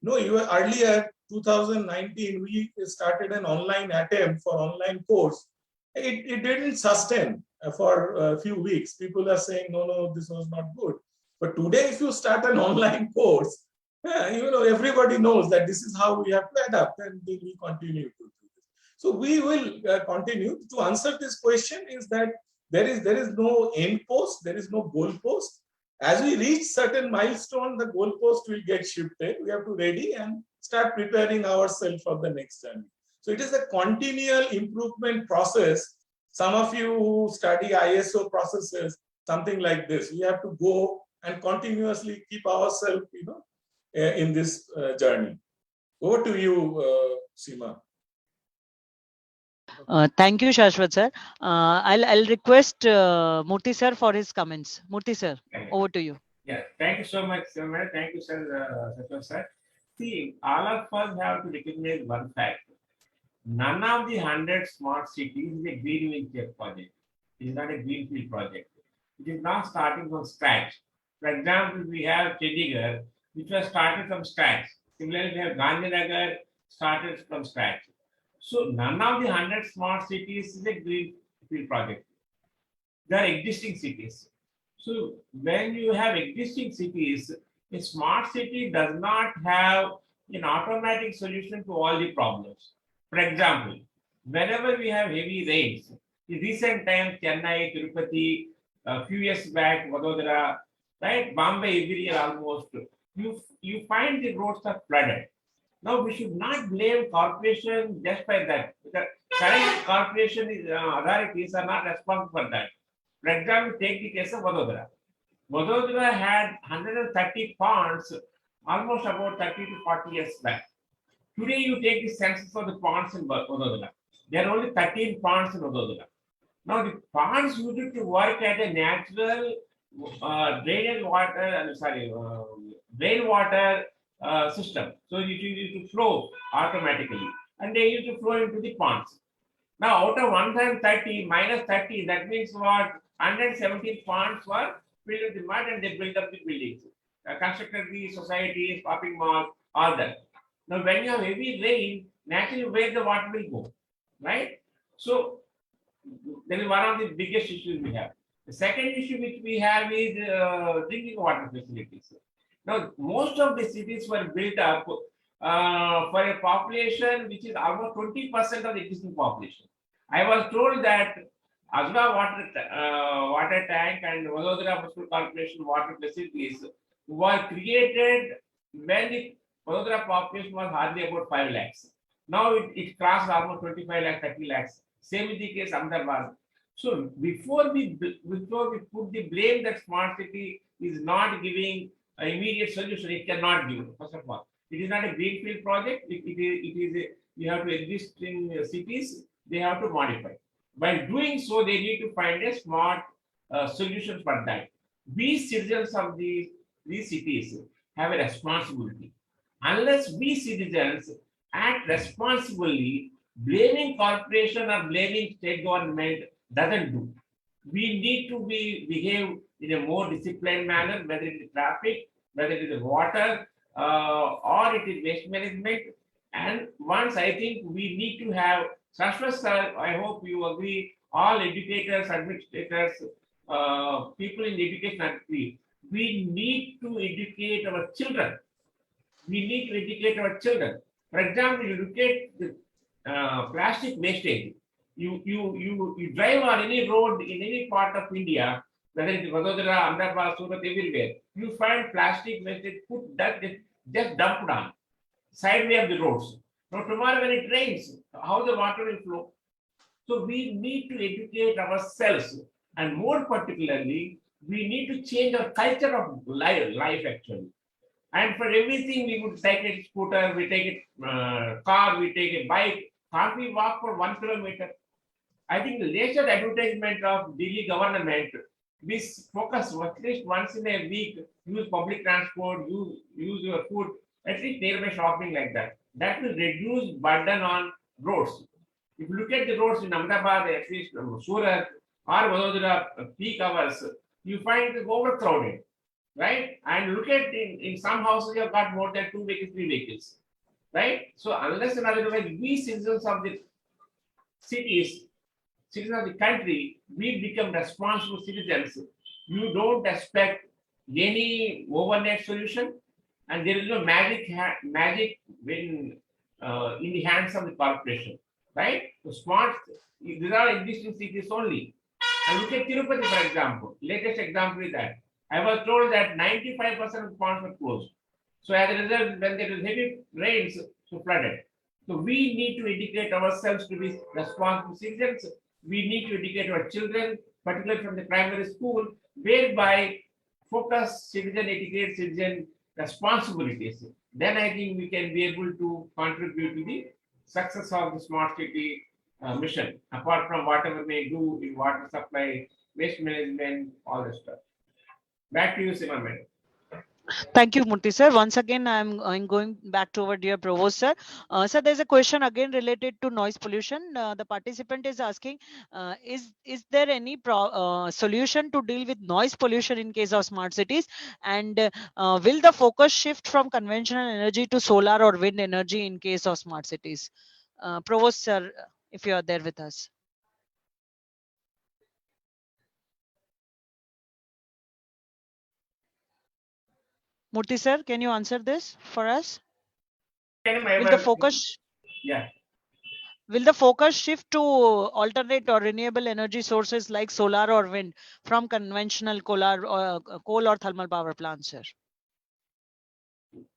No, earlier 2019 we started an online attempt for online course. It didn't sustain for a few weeks. People are saying no, this was not good. But today, if you start an online course, everybody knows that this is how we have to adapt, and we continue to do this. So we will continue to answer this question. Is that there is no end post, there is no goal post. As we reach certain milestone, the goal post will get shifted. We have to ready and start preparing ourselves for the next journey. So it is a continual improvement process. Some of you who study ISO processes, something like this, we have to go and continuously keep ourselves, in this journey. Over to you, Seema. Thank you, Shashwat sir. I'll request Murthy sir for his comments. Murthy sir, over to you. Yeah, thank you so much, sir. Thank you, sir, Shashwat sir. See, all of us have to recognize one fact. None of the 100 smart cities is a greenfield project. It is not a greenfield project. It is not starting from scratch. For example, we have Chandigarh, which was started from scratch. Similarly, we have Gandhinagar started from scratch. So none of the 100 smart cities is a greenfield project. They are existing cities. So when you have existing cities, a smart city does not have an automatic solution to all the problems. For example, whenever we have heavy rains, in recent times, Chennai, Tirupati, a few years back, Vadodara, right, Bombay every year almost, you find the roads are flooded. Now we should not blame corporation just by that. The current corporation authorities are not responsible for that. For example, take the case of Vadodara. Vadodara had 130 ponds almost about 30 to 40 years back. Today, you take the census of the ponds in Vadodara. There are only 13 ponds in Vadodara. Now, the ponds used to work as a natural rainwater system. So it used to flow automatically, and they used to flow into the ponds. Now, out of 130 minus 30, that means what? 117 ponds were filled with the mud, and they built up the buildings, constructed the societies, shopping malls, all that. Now, when you have heavy rain, naturally where the water will go, right? So, that is one of the biggest issues we have. The second issue which we have is drinking water facilities. Now, most of the cities were built up for a population which is almost 20% of the existing population. I was told that Azra water tank and Vadodara Municipal Corporation water facilities were created when the Vadodara population was hardly about 5 lakhs. Now it crossed almost 25 lakhs, 30 lakhs. Same is the case Ahmedabad. So before we put the blame that smart city is not giving an immediate solution, it cannot give. First of all, it is not a greenfield project. You have to existing cities. They have to modify. By doing so, they need to find a smart solution for that. We citizens of these cities have a responsibility. Unless we citizens act responsibly, blaming corporation or blaming state government doesn't do. We need to behave in a more disciplined manner, whether it is traffic, whether it is water, or it is waste management. And once I think we need to have, Shashwat sir, I hope you agree, all educators, administrators, people in the education industry, we need to educate our children. We need to educate our children. For example, you look at the plastic wastage. You drive on any road in any part of India, whether it is Vadodara, Ahmedabad, Surat, everywhere, you find plastic wastage put that just dumped on sideway of the roads. Now tomorrow when it rains, how the water will flow? So we need to educate ourselves, and more particularly, we need to change our culture of life actually. And for everything, we would take a scooter, we take a car, we take a bike. Can't we walk for 1 kilometer? I think the latest advertisement of Delhi government, we focus at least once in a week, use public transport, use your food, at least nearby shopping like that. That will reduce burden on roads. If you look at the roads in Ahmedabad, at least Surat or Vadodara peak hours, you find it overcrowded, right? And look at in some houses, you have got more than 2 vehicles, 3 vehicles, right? So unless and otherwise, we citizens of the cities, citizens of the country, we become responsible citizens. You don't expect any overnight solution, and there is no magic in the hands of the corporation, right? So smart, these are existing cities only. And look at Tirupati, for example. Latest example is that I was told that 95% of the ponds were closed. So as a result, when there is heavy rains, so flooded. So we need to educate ourselves to be responsible citizens. We need to educate our children, particularly from the primary school, whereby focus citizen, educate citizen responsibilities. Then I think we can be able to contribute to the success of the smart city mission, apart from whatever we do in water supply, waste management, all that stuff. Back to you, Seema madam. Thank you, Murthy sir. Once again, I'm going back to our dear Provost sir. Sir, there's a question again related to noise pollution. The participant is asking, is there any solution to deal with noise pollution in case of smart cities? And will the focus shift from conventional energy to solar or wind energy in case of smart cities? Provost sir, if you are there with us. Murthy sir, can you answer this for us? Will the focus Yeah. Will the focus shift to alternate or renewable energy sources like solar or wind from conventional coal or thermal power plants, sir?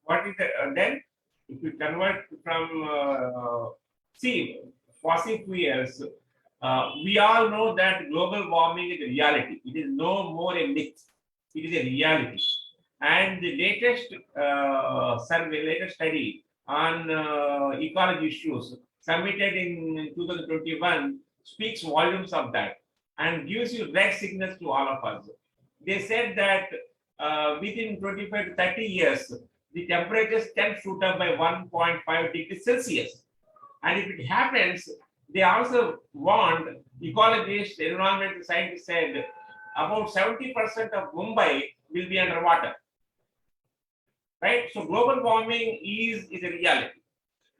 What is then? If you convert from see fossil fuels, we all know that global warming is a reality. It is no more a myth. It is a reality. And the latest latest study on ecology issues submitted in 2021 speaks volumes of that and gives you red signals to all of us. They said that within 25 to 30 years, the temperatures can shoot up by 1.5 degrees Celsius. And if it happens, they also warned ecologists, environmental scientists said about 70% of Mumbai will be underwater. Right? So global warming is a reality.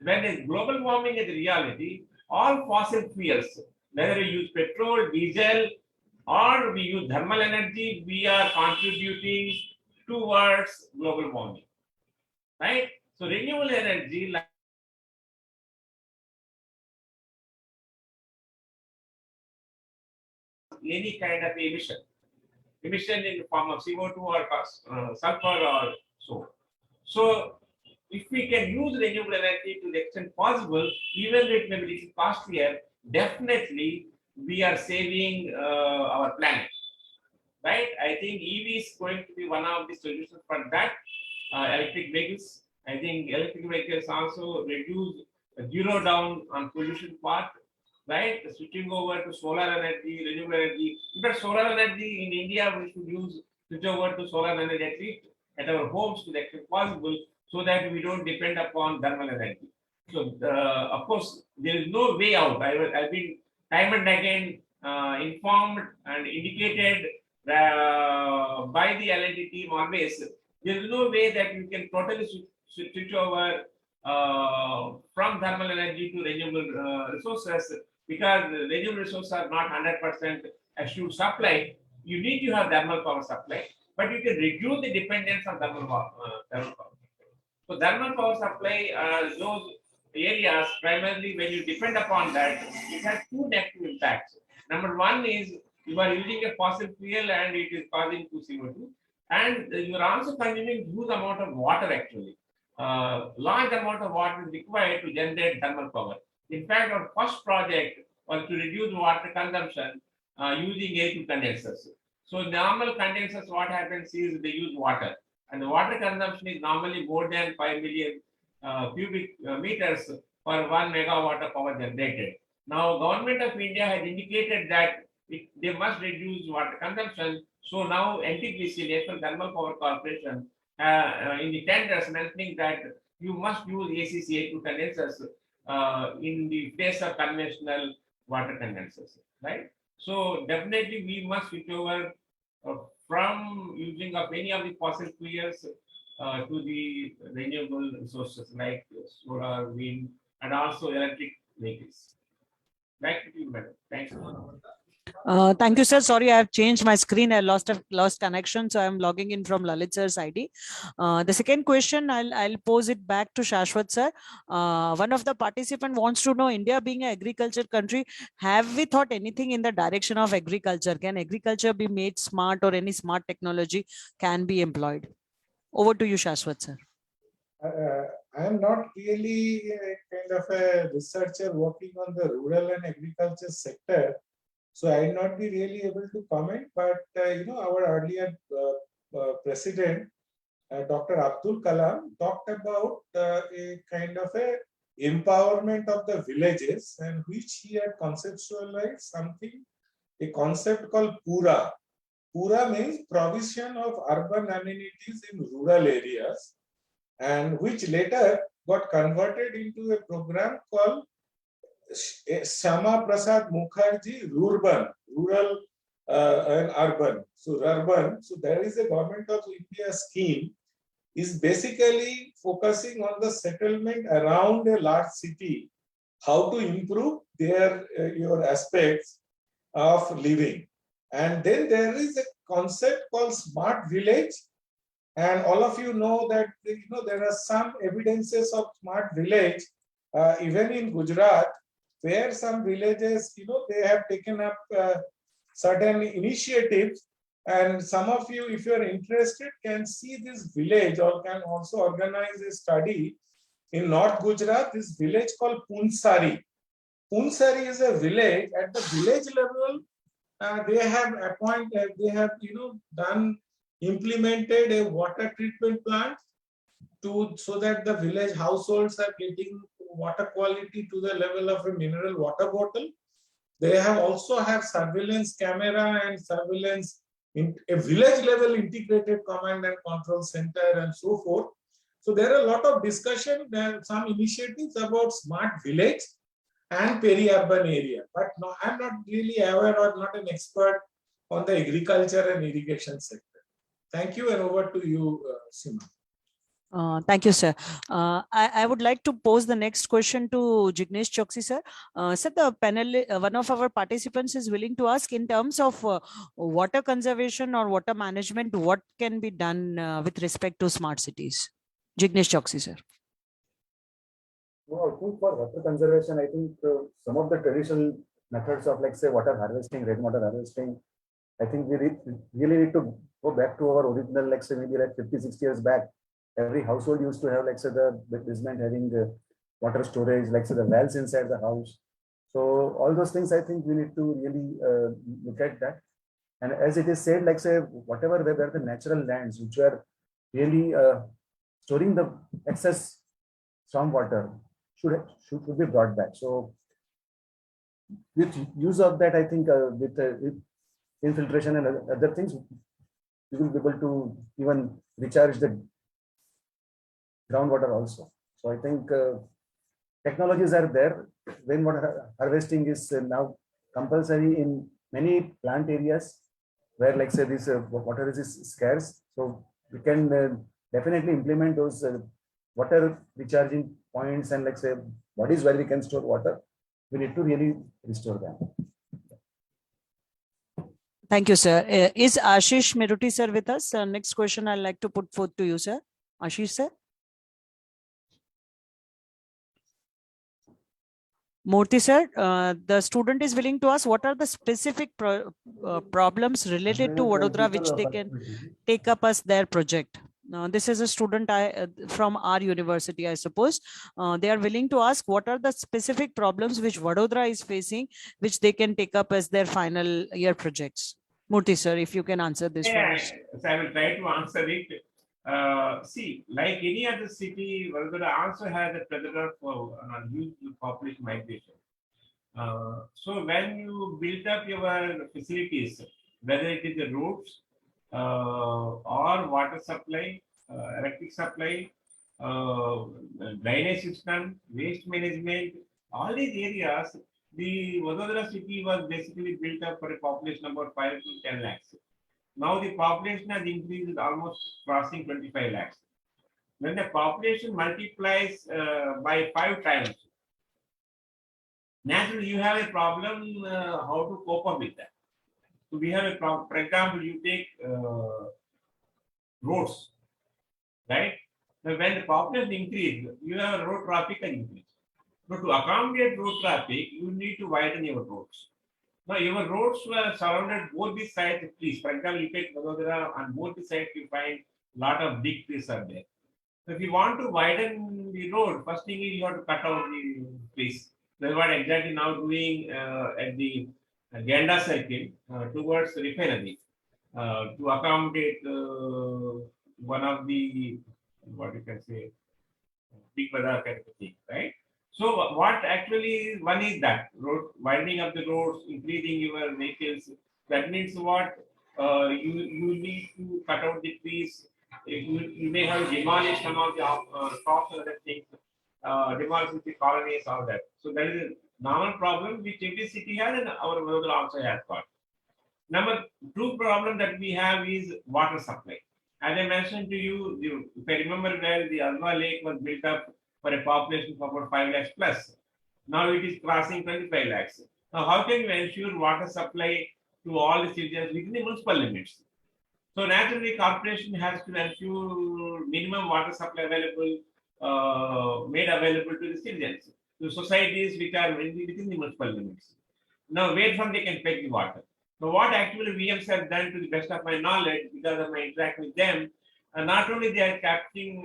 When global warming is a reality, all fossil fuels, whether we use petrol, diesel, or we use thermal energy, we are contributing towards global warming. Right? So renewable energy, like any kind of emission in the form of CO2 or sulfur or so. So if we can use renewable energy to the extent possible, even if it may be little costlier, definitely we are saving our planet. Right? I think EV is going to be one of the solutions for that. Electric vehicles. I think electric vehicles also reduce zero down on pollution part. Right? Switching over to solar energy, renewable energy. In fact, solar energy in India, we should switch over to solar energy at least at our homes to the extent possible, so that we don't depend upon thermal energy. So, of course, there is no way out. I've been time and again informed and indicated by the L&T team always. There is no way that you can totally switch over from thermal energy to renewable resources, because renewable resources are not 100% assured supply. You need to have thermal power supply, but you can reduce the dependence on thermal power. So thermal power supply, those areas, primarily when you depend upon that, it has two negative impacts. Number one is you are using a fossil fuel and it is causing CO2, and you are also consuming huge amount of water actually. Large amount of water is required to generate thermal power. In fact, our first project was to reduce water consumption using A2 condensers. So normal condensers, what happens is they use water, and the water consumption is normally more than 5 million cubic meters per 1 megawatt of power generated. Now, Government of India has indicated that they must reduce water consumption. So now NTPC, National Thermal Power Corporation, in the tenders mentioning that you must use ACC-A2 condensers in the place of conventional water condensers, right? So definitely we must switch over from using of any of the fossil fuels to the renewable resources like solar, wind, and also electric vehicles. Back to you, madam. Thanks. Thank you, sir. Sorry, I have changed my screen. I lost connection, so I'm logging in from Lalit sir's ID. The second question, I'll pose it back to Shashwat sir. One of the participant wants to know, India being an agriculture country, have we thought anything in the direction of agriculture? Can agriculture be made smart, or any smart technology can be employed? Over to you, Shashwat sir. I am not really kind of a researcher working on the rural and agriculture sector, so I will not be really able to comment. But our earlier president, Dr. Abdul Kalam, talked about a kind of a empowerment of the villages, and which he had conceptualized something, a concept called Pura, Pura means provision of urban amenities in rural areas, and which later got converted into a program called Shama Prasad Mukherjee Rurban, rural and urban. So urban. So there is a government of India scheme is basically focusing on the settlement around a large city, how to improve their your aspects of living. And then there is a concept called smart village. And all of you know that there are some evidences of smart village, even in Gujarat, where some villages, they have taken up certain initiatives. And some of you, if you are interested, can see this village or can also organize a study in North Gujarat, this village called Punsari. Punsari is a village. At the village level, they have implemented a water treatment plant so that the village households are getting water quality to the level of a mineral water bottle. They have also have surveillance camera and surveillance in a village level integrated command and control center and so forth. So there are a lot of discussion. There are some initiatives about smart village and peri-urban area, but no, I'm not really aware or not an expert on the agriculture and irrigation sector. Thank you, and over to you, Seema. Thank you, sir. I would like to pose the next question to Jignesh Choksi, sir. Sir, the panel, one of our participants is willing to ask in terms of water conservation or water management, what can be done with respect to smart cities? Jignesh Choksi, sir. No, I think for water conservation, I think some of the traditional methods of, like, say, water harvesting, rainwater harvesting, I think we really need to go back to our original, like, say, maybe like 50, 60 years back. Every household used to have, like, say, the basement having water storage, like, say, the wells inside the house. So all those things, I think we need to really look at that. And as it is said, like, say, whatever where the natural lands which were really storing the excess stormwater should be brought back. So with use of that, I think with infiltration and other things, we will be able to even recharge the groundwater also. So I think technologies are there. Rainwater harvesting is now compulsory in many plant areas where, like, say, this water is scarce. So we can definitely implement those water recharging points and, like, say, bodies where we can store water. We need to really restore them. Thank you, sir. Is Ashish Meruti, sir, with us? Next question I'd like to put forth to you, sir. Ashish, sir. Murthy, sir, the student is willing to ask what are the specific problems related to Vadodara which they can take up as their project. This is a student from our university, I suppose. They are willing to ask what are the specific problems which Vadodara is facing, which they can take up as their final year projects. Murthy, sir, if you can answer this for us. So I will try to answer it. See, like any other city, Vadodara also has a predator for huge population migration. So when you build up your facilities, whether it is the roads, or water supply, electric supply, drainage system, waste management, all these areas, the Vadodara city was basically built up for a population about 5 to 10 lakhs. Now the population has increased almost crossing 25 lakhs. When the population multiplies by 5 times, naturally you have a problem how to cope up with that. So we have a problem. For example, you take roads, right? So when the population increase, you have road traffic and increase. But to accommodate road traffic, you need to widen your roads. Now your roads were surrounded both the sides of trees. For example, you take Vadodara, on both the sides you find a lot of big trees are there. So if you want to widen the road, first thing is you have to cut out the trees. That's what exactly now doing at the Ganda circle towards the refinery to accommodate one of the, what you can say, big bazaar kind of thing, right? So what actually one is that road widening of the roads, increasing your vehicles. That means what you need to cut out the trees. You may have demolished some of the crops and other things, demolished the colonies, all that. So that is a normal problem which every city has and our Vadodara also has got. Number two problem that we have is water supply. As I mentioned to you, if I remember well, the Alva Lake was built up for a population of about 5 lakhs plus. Now it is crossing 25 lakhs. Now, how can you ensure water supply to all the citizens within the municipal limits? So naturally, corporation has to ensure minimum water supply available, made available to the citizens, to societies which are within the municipal limits. Now, where from they can fetch the water? So, what actually VMs have done, to the best of my knowledge, because of my interaction with them, not only they are capturing,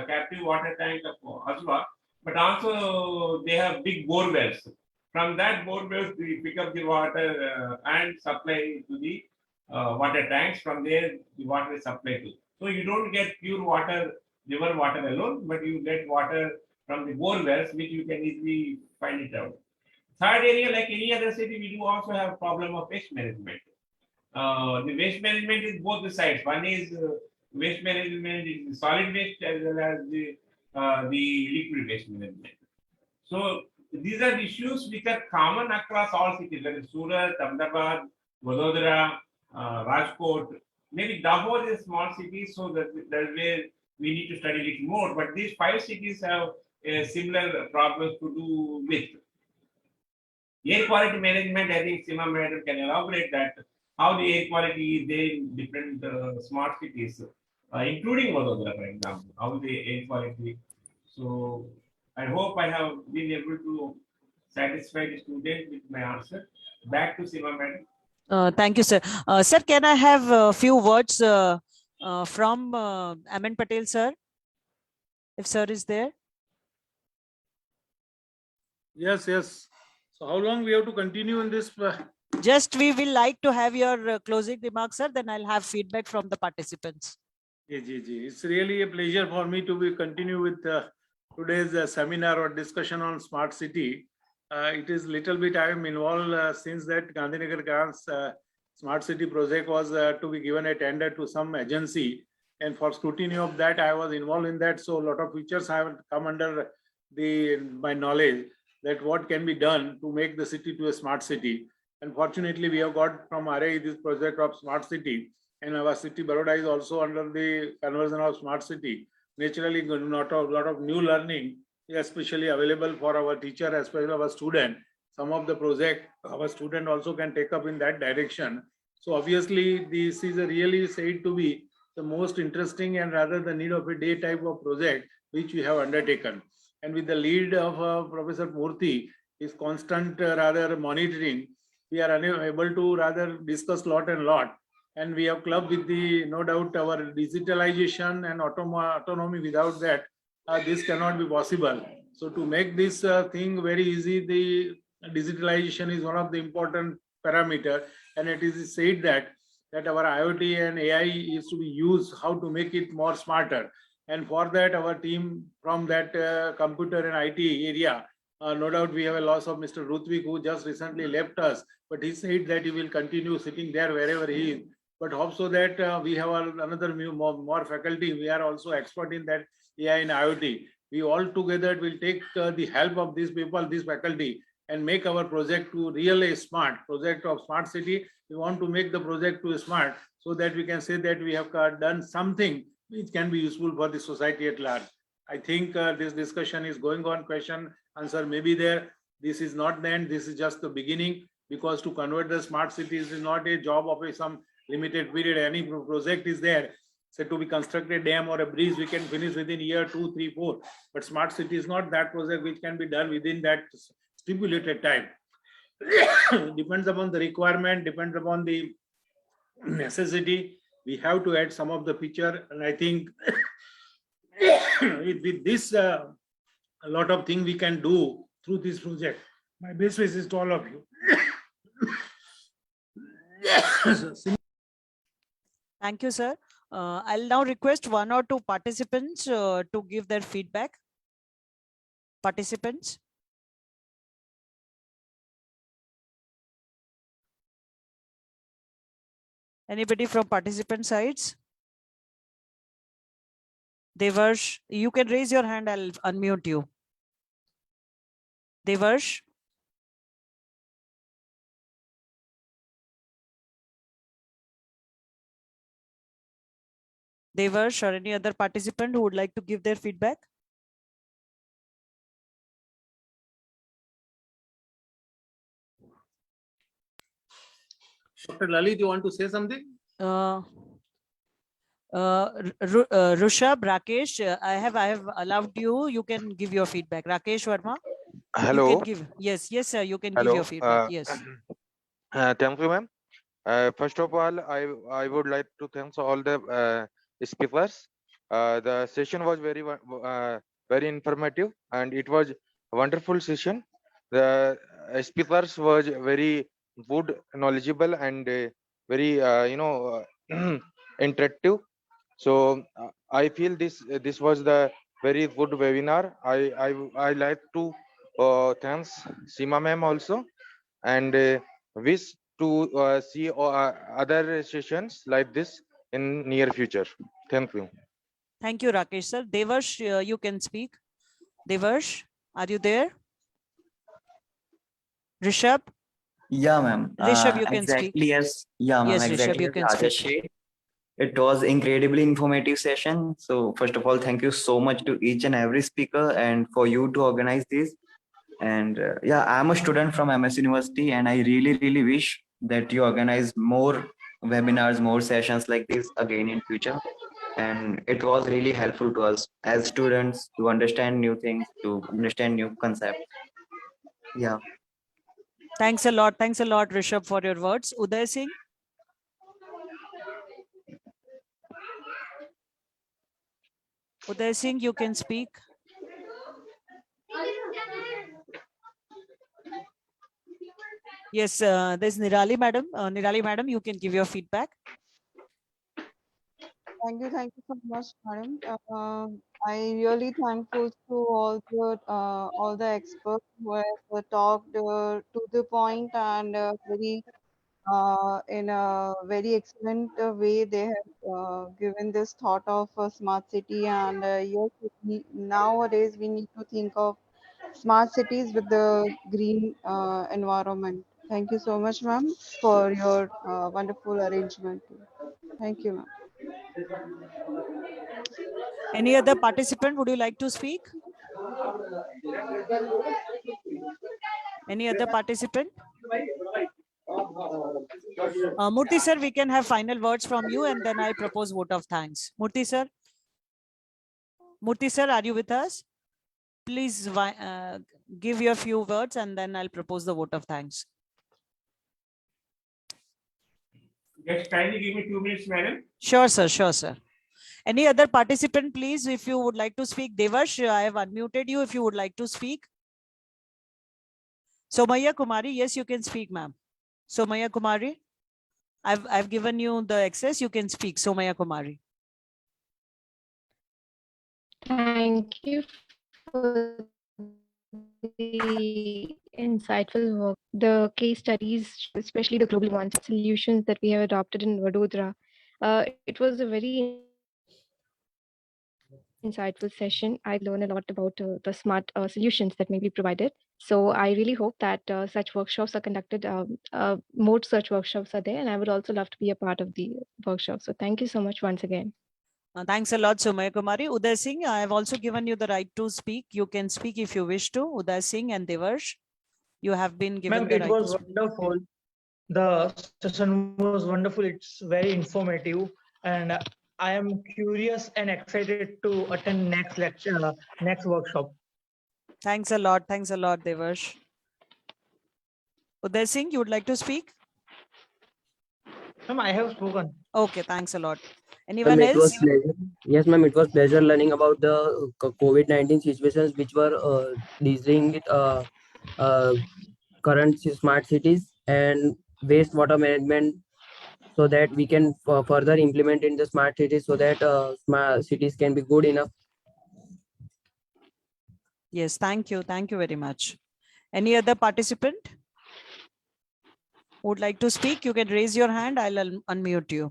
captive water tank of Aswa, but also they have big bore wells. From that bore wells, we pick up the water and supply to the water tanks. From there, the water is supplied to. So you don't get pure water, river water alone, but you get water from the bore wells, which you can easily find it out. Third area, like any other city, we do also have problem of waste management. The waste management is both the sides. One is waste management is the solid waste as well as the liquid waste management. So these are issues which are common across all cities, whether Surat, Ahmedabad, Vadodara, Rajkot. Maybe Dahod is a small city, so that's where we need to study it more. But these 5 cities have similar problems to do with. Air quality management, I think Sima Madam can elaborate that, how the air quality is there in different smart cities, including Vadodara, for example, how the air quality. So I hope I have been able to satisfy the student with my answer. Back to Sima Madam. Thank you, sir. Sir, can I have a few words from Aman Patel, sir? If sir is there. Yes, yes. So how long we have to continue in this? Just we will like to have your closing remarks, sir. Then I'll have feedback from the participants. It's really a pleasure for me to continue with today's seminar or discussion on smart city. It is little bit I am involved since that Gandhinagar Grants smart city project was to be given a tender to some agency, and for scrutiny of that I was involved in that. So a lot of features have come under my knowledge, that what can be done to make the city to a smart city. And fortunately, we have got from RAE this project of smart city, and our city Baroda is also under the conversion of smart city. Naturally, not a lot of new learning, especially available for our teacher, especially our student. Some of the project our student also can take up in that direction. So obviously, this is a really said to be the most interesting and rather the need of a day type of project which we have undertaken. And with the lead of Professor Murthy, his constant rather monitoring, we are able to rather discuss lot and lot. And we have clubbed with the, no doubt, our digitalization and autonomy. Without that, this cannot be possible. So to make this thing very easy, the digitalization is one of the important parameter. And it is said that our IoT and AI is to be used, how to make it more smarter. And for that, our team from that computer and IT area, no doubt we have a loss of Mr. Rutvik, who just recently left us, but he said that he will continue sitting there wherever he is. But hope so that we have another more faculty. We are also expert in that AI and IoT. We all together will take the help of these people, this faculty, and make our project to really smart project of smart city. We want to make the project to smart so that we can say that we have done something which can be useful for the society at large. I think this discussion is going on. Question, answer may be there. This is not the end. This is just the beginning, because to convert the smart cities is not a job of some limited period. Any project is there. Say to be constructed dam or a bridge, we can finish within year 2, 3, 4. But smart city is not that project which can be done within that stipulated time. Depends upon the requirement, depends upon the necessity. We have to add some of the feature, and I think with this a lot of things we can do through this project. My best wishes to all of you. Thank you, sir. I'll now request 1 or 2 participants to give their feedback. Participants. Anybody from participant sides? Devarsh, you can raise your hand. I'll unmute you. Devarsh. Devarsh or any other participant who would like to give their feedback? Dr. Lalit, you want to say something? Rushabh, Rakesh, I have allowed you. You can give your feedback. Rakesh Verma. Hello. You can give. Yes, sir. You can give Hello. your feedback. Yes. Thank you, ma'am. First of all, I would like to thank all the speakers. The session was very informative, and it was a wonderful session. The speakers was very good, knowledgeable, and very interactive. So I feel this was the very good webinar. I like to thanks Seema ma'am also, and wish to see other sessions like this in near future. Thank you. Thank you, Rakesh sir. Devarsh, you can speak. Devarsh, are you there? Rishabh? Yeah, ma'am. Rishabh, you can speak. Exactly as yeah, ma'am. Yes, Rishabh, Exactly you as can Rajesh speak. said. It was incredibly informative session. So first of all, thank you so much to each and every speaker and for you to organize this. And yeah, I'm a student from MS University, and I really wish that you organize more webinars, more sessions like this again in future. And it was really helpful to us as students to understand new things, to understand new concepts. Yeah. Thanks a lot. Thanks a lot, Rishabh, for your words. Uday Singh? Uday Singh, you can speak. Yes, there's Nirali madam. Nirali madam, you can give your feedback. Thank you so much, madam. I really thankful to all the experts who have talked to the point and in a very excellent way. They have given this thought of a smart city, and yes, nowadays we need to think of smart cities with the green environment. Thank you so much, ma'am, for your wonderful arrangement. Thank you, ma'am. Any other participant would you like to speak? Any other participant? Murthy sir, we can have final words from you, and then I propose vote of thanks. Murthy sir? Murthy sir, are you with us? Please give your few words, and then I'll propose the vote of thanks. Just kindly give me 2 minutes, madam. Sure, sir. Sure, sir. Any other participant, please, if you would like to speak? Devarsh, I have unmuted you if you would like to speak. Somaya Kumari, yes, you can speak, ma'am. Somaya Kumari, I've given you the access. You can speak, Somaya Kumari. Thank you for the insightful work. The case studies, especially the global ones, solutions that we have adopted in Vadodara. It was a very insightful session. I learned a lot about the smart solutions that may be provided. So I really hope that such workshops are conducted, more such workshops are there, and I would also love to be a part of the workshop. So thank you so much once again. Thanks a lot, Somaya Kumari. Uday Singh, I have also given you the right to speak. You can speak if you wish to. Uday Singh and Devarsh, you have been given the right it was to speak. wonderful. The session was wonderful. It's very informative, and I am curious and excited to attend next lecture, next workshop. Thanks a lot. Thanks a lot, Devarsh. Uday Singh, you would like to speak? Ma'am, I have spoken. Okay, thanks a lot. Anyone It was else? pleasure. Yes, ma'am. It was pleasure learning about the COVID-19 situations which were dealing with current smart cities and wastewater management, so that we can further implement in the smart cities, so that smart cities can be good enough. Yes, thank you. Thank you very much. Any other participant? would like to speak, you can raise your hand. I'll unmute you.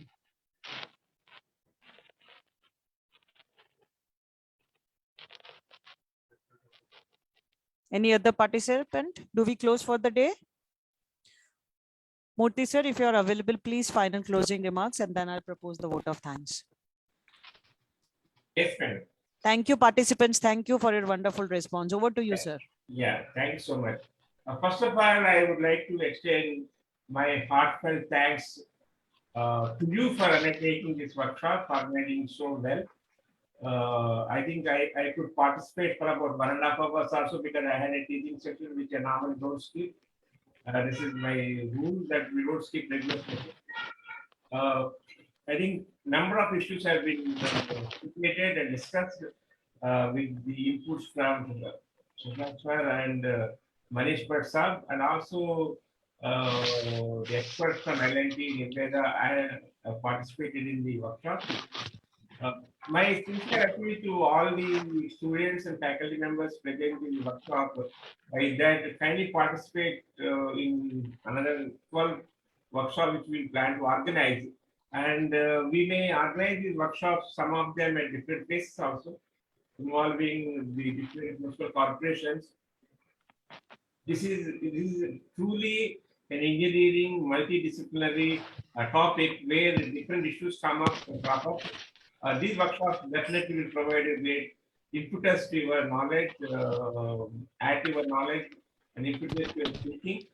Any other participant? Do we close for the day? Murthy sir, if you are available, please final closing remarks and then I'll propose the vote of thanks. Yes, ma'am. Thank you, participants. Thank you for your wonderful response. Over to you, sir. Yeah, thank you so much. First of all, I would like to extend my heartfelt thanks to you for undertaking this workshop, organizing so well. I think I could participate for about 1.5 hours also because I had a teaching session which I normally don't skip. This is my rule that we don't skip regular session. I think number of issues have been stipulated and discussed with the inputs from Sushma and Manish Bhatt, and also the experts from L&T, Nirveda, I participated in the workshop. My sincere appeal to all the students and faculty members present in the workshop is that kindly participate in another 12 workshops which we plan to organize. And we may organize these workshops, some of them at different places also, involving the different municipal corporations. This is truly an engineering multidisciplinary topic where different issues come up and crop up. These workshops definitely will provide a great impetus to your knowledge, add to your knowledge, and impetus to your thinking.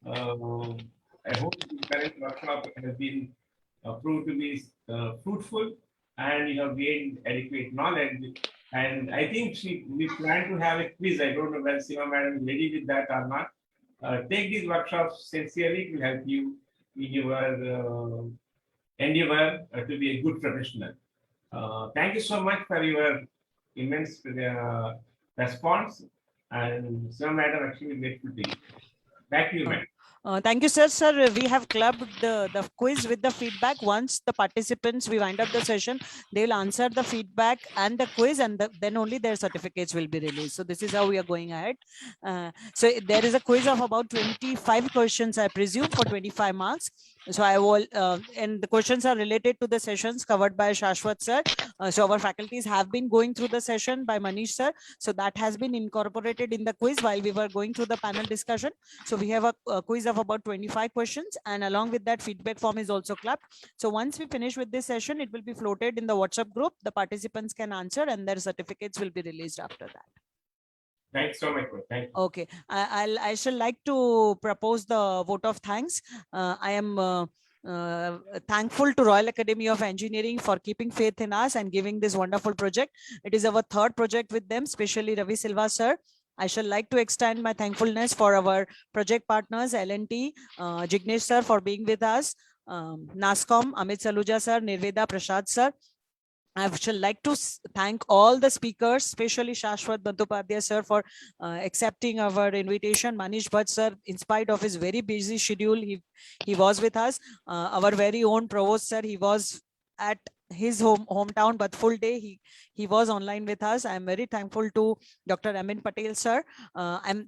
I hope the current workshop has been proved to be fruitful and you have gained adequate knowledge. And I think we plan to have a quiz. I don't know whether Seema Madam is ready with that or not. Take these workshops sincerely. It will help you in your endeavor to be a good professional. Thank you so much for your immense response. And Seema Madam actually grateful to you. Back to you, madam. Thank you, sir. Sir, we have clubbed the quiz with the feedback. Once the participants, we wind up the session, they will answer the feedback and the quiz, and then only their certificates will be released. So this is how we are going ahead. So there is a quiz of about 25 questions, I presume, for 25 marks. So I will, and the questions are related to the sessions covered by Shashwat sir. So our faculties have been going through the session by Manish sir. So that has been incorporated in the quiz while we were going through the panel discussion. So we have a quiz of about 25 questions, and along with that feedback form is also clubbed. So once we finish with this session, it will be floated in the WhatsApp group. The participants can answer and their certificates will be released after that. Thanks so much. Thank you. Okay, I shall like to propose the vote of thanks. I am thankful to Royal Academy of Engineering for keeping faith in us and giving this wonderful project. It is our third project with them, especially Ravi Silva sir. I shall like to extend my thankfulness for our project partners, L&T, Jignesh sir for being with us, NASCOM, Amit Saluja sir, Nirveda Prasad sir. I shall like to thank all the speakers, especially Shashwat Bandyopadhyay sir for accepting our invitation. Manish Bhatt sir, in spite of his very busy schedule, he was with us. Our very own Provost sir, he was at his hometown, but full day he was online with us. I'm very thankful to Dr. Amin Patel sir. I'm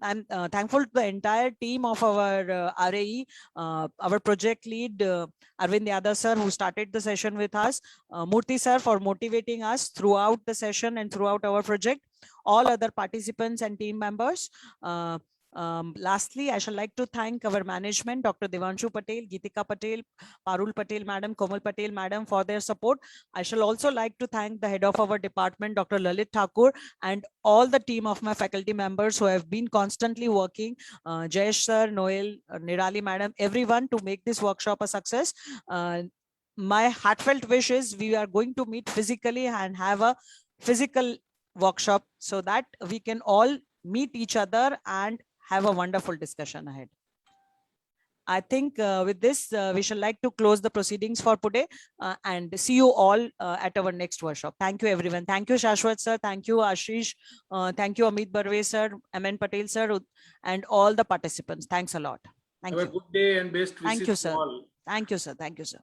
thankful to the entire team of our RAE, our project lead Arvind Yadav sir, who started the session with us, Murthy sir for motivating us throughout the session and throughout our project, all other participants and team members. Lastly, I shall like to thank our management, Dr. Devanshu Patel, Geetika Patel, Parul Patel Madam, Komal Patel Madam for their support. I shall also like to thank the head of our department, Dr. Lalit Thakur, and all the team of my faculty members who have been constantly working, Jayesh sir, Noel, Nirali Madam, everyone to make this workshop a success. My heartfelt wish is we are going to meet physically and have a physical workshop so that we can all meet each other and have a wonderful discussion ahead. I think with this, we shall like to close the proceedings for today and see you all at our next workshop. Thank you, everyone. Thank you, Shashwat sir. Thank you, Ashish. Thank you, Amit Barve sir, Aman Patel sir, and all the participants. Thanks a lot. Thank you. Have a good day and best wishes Thank you, sir. to all. Thank you, sir. Thank you, sir.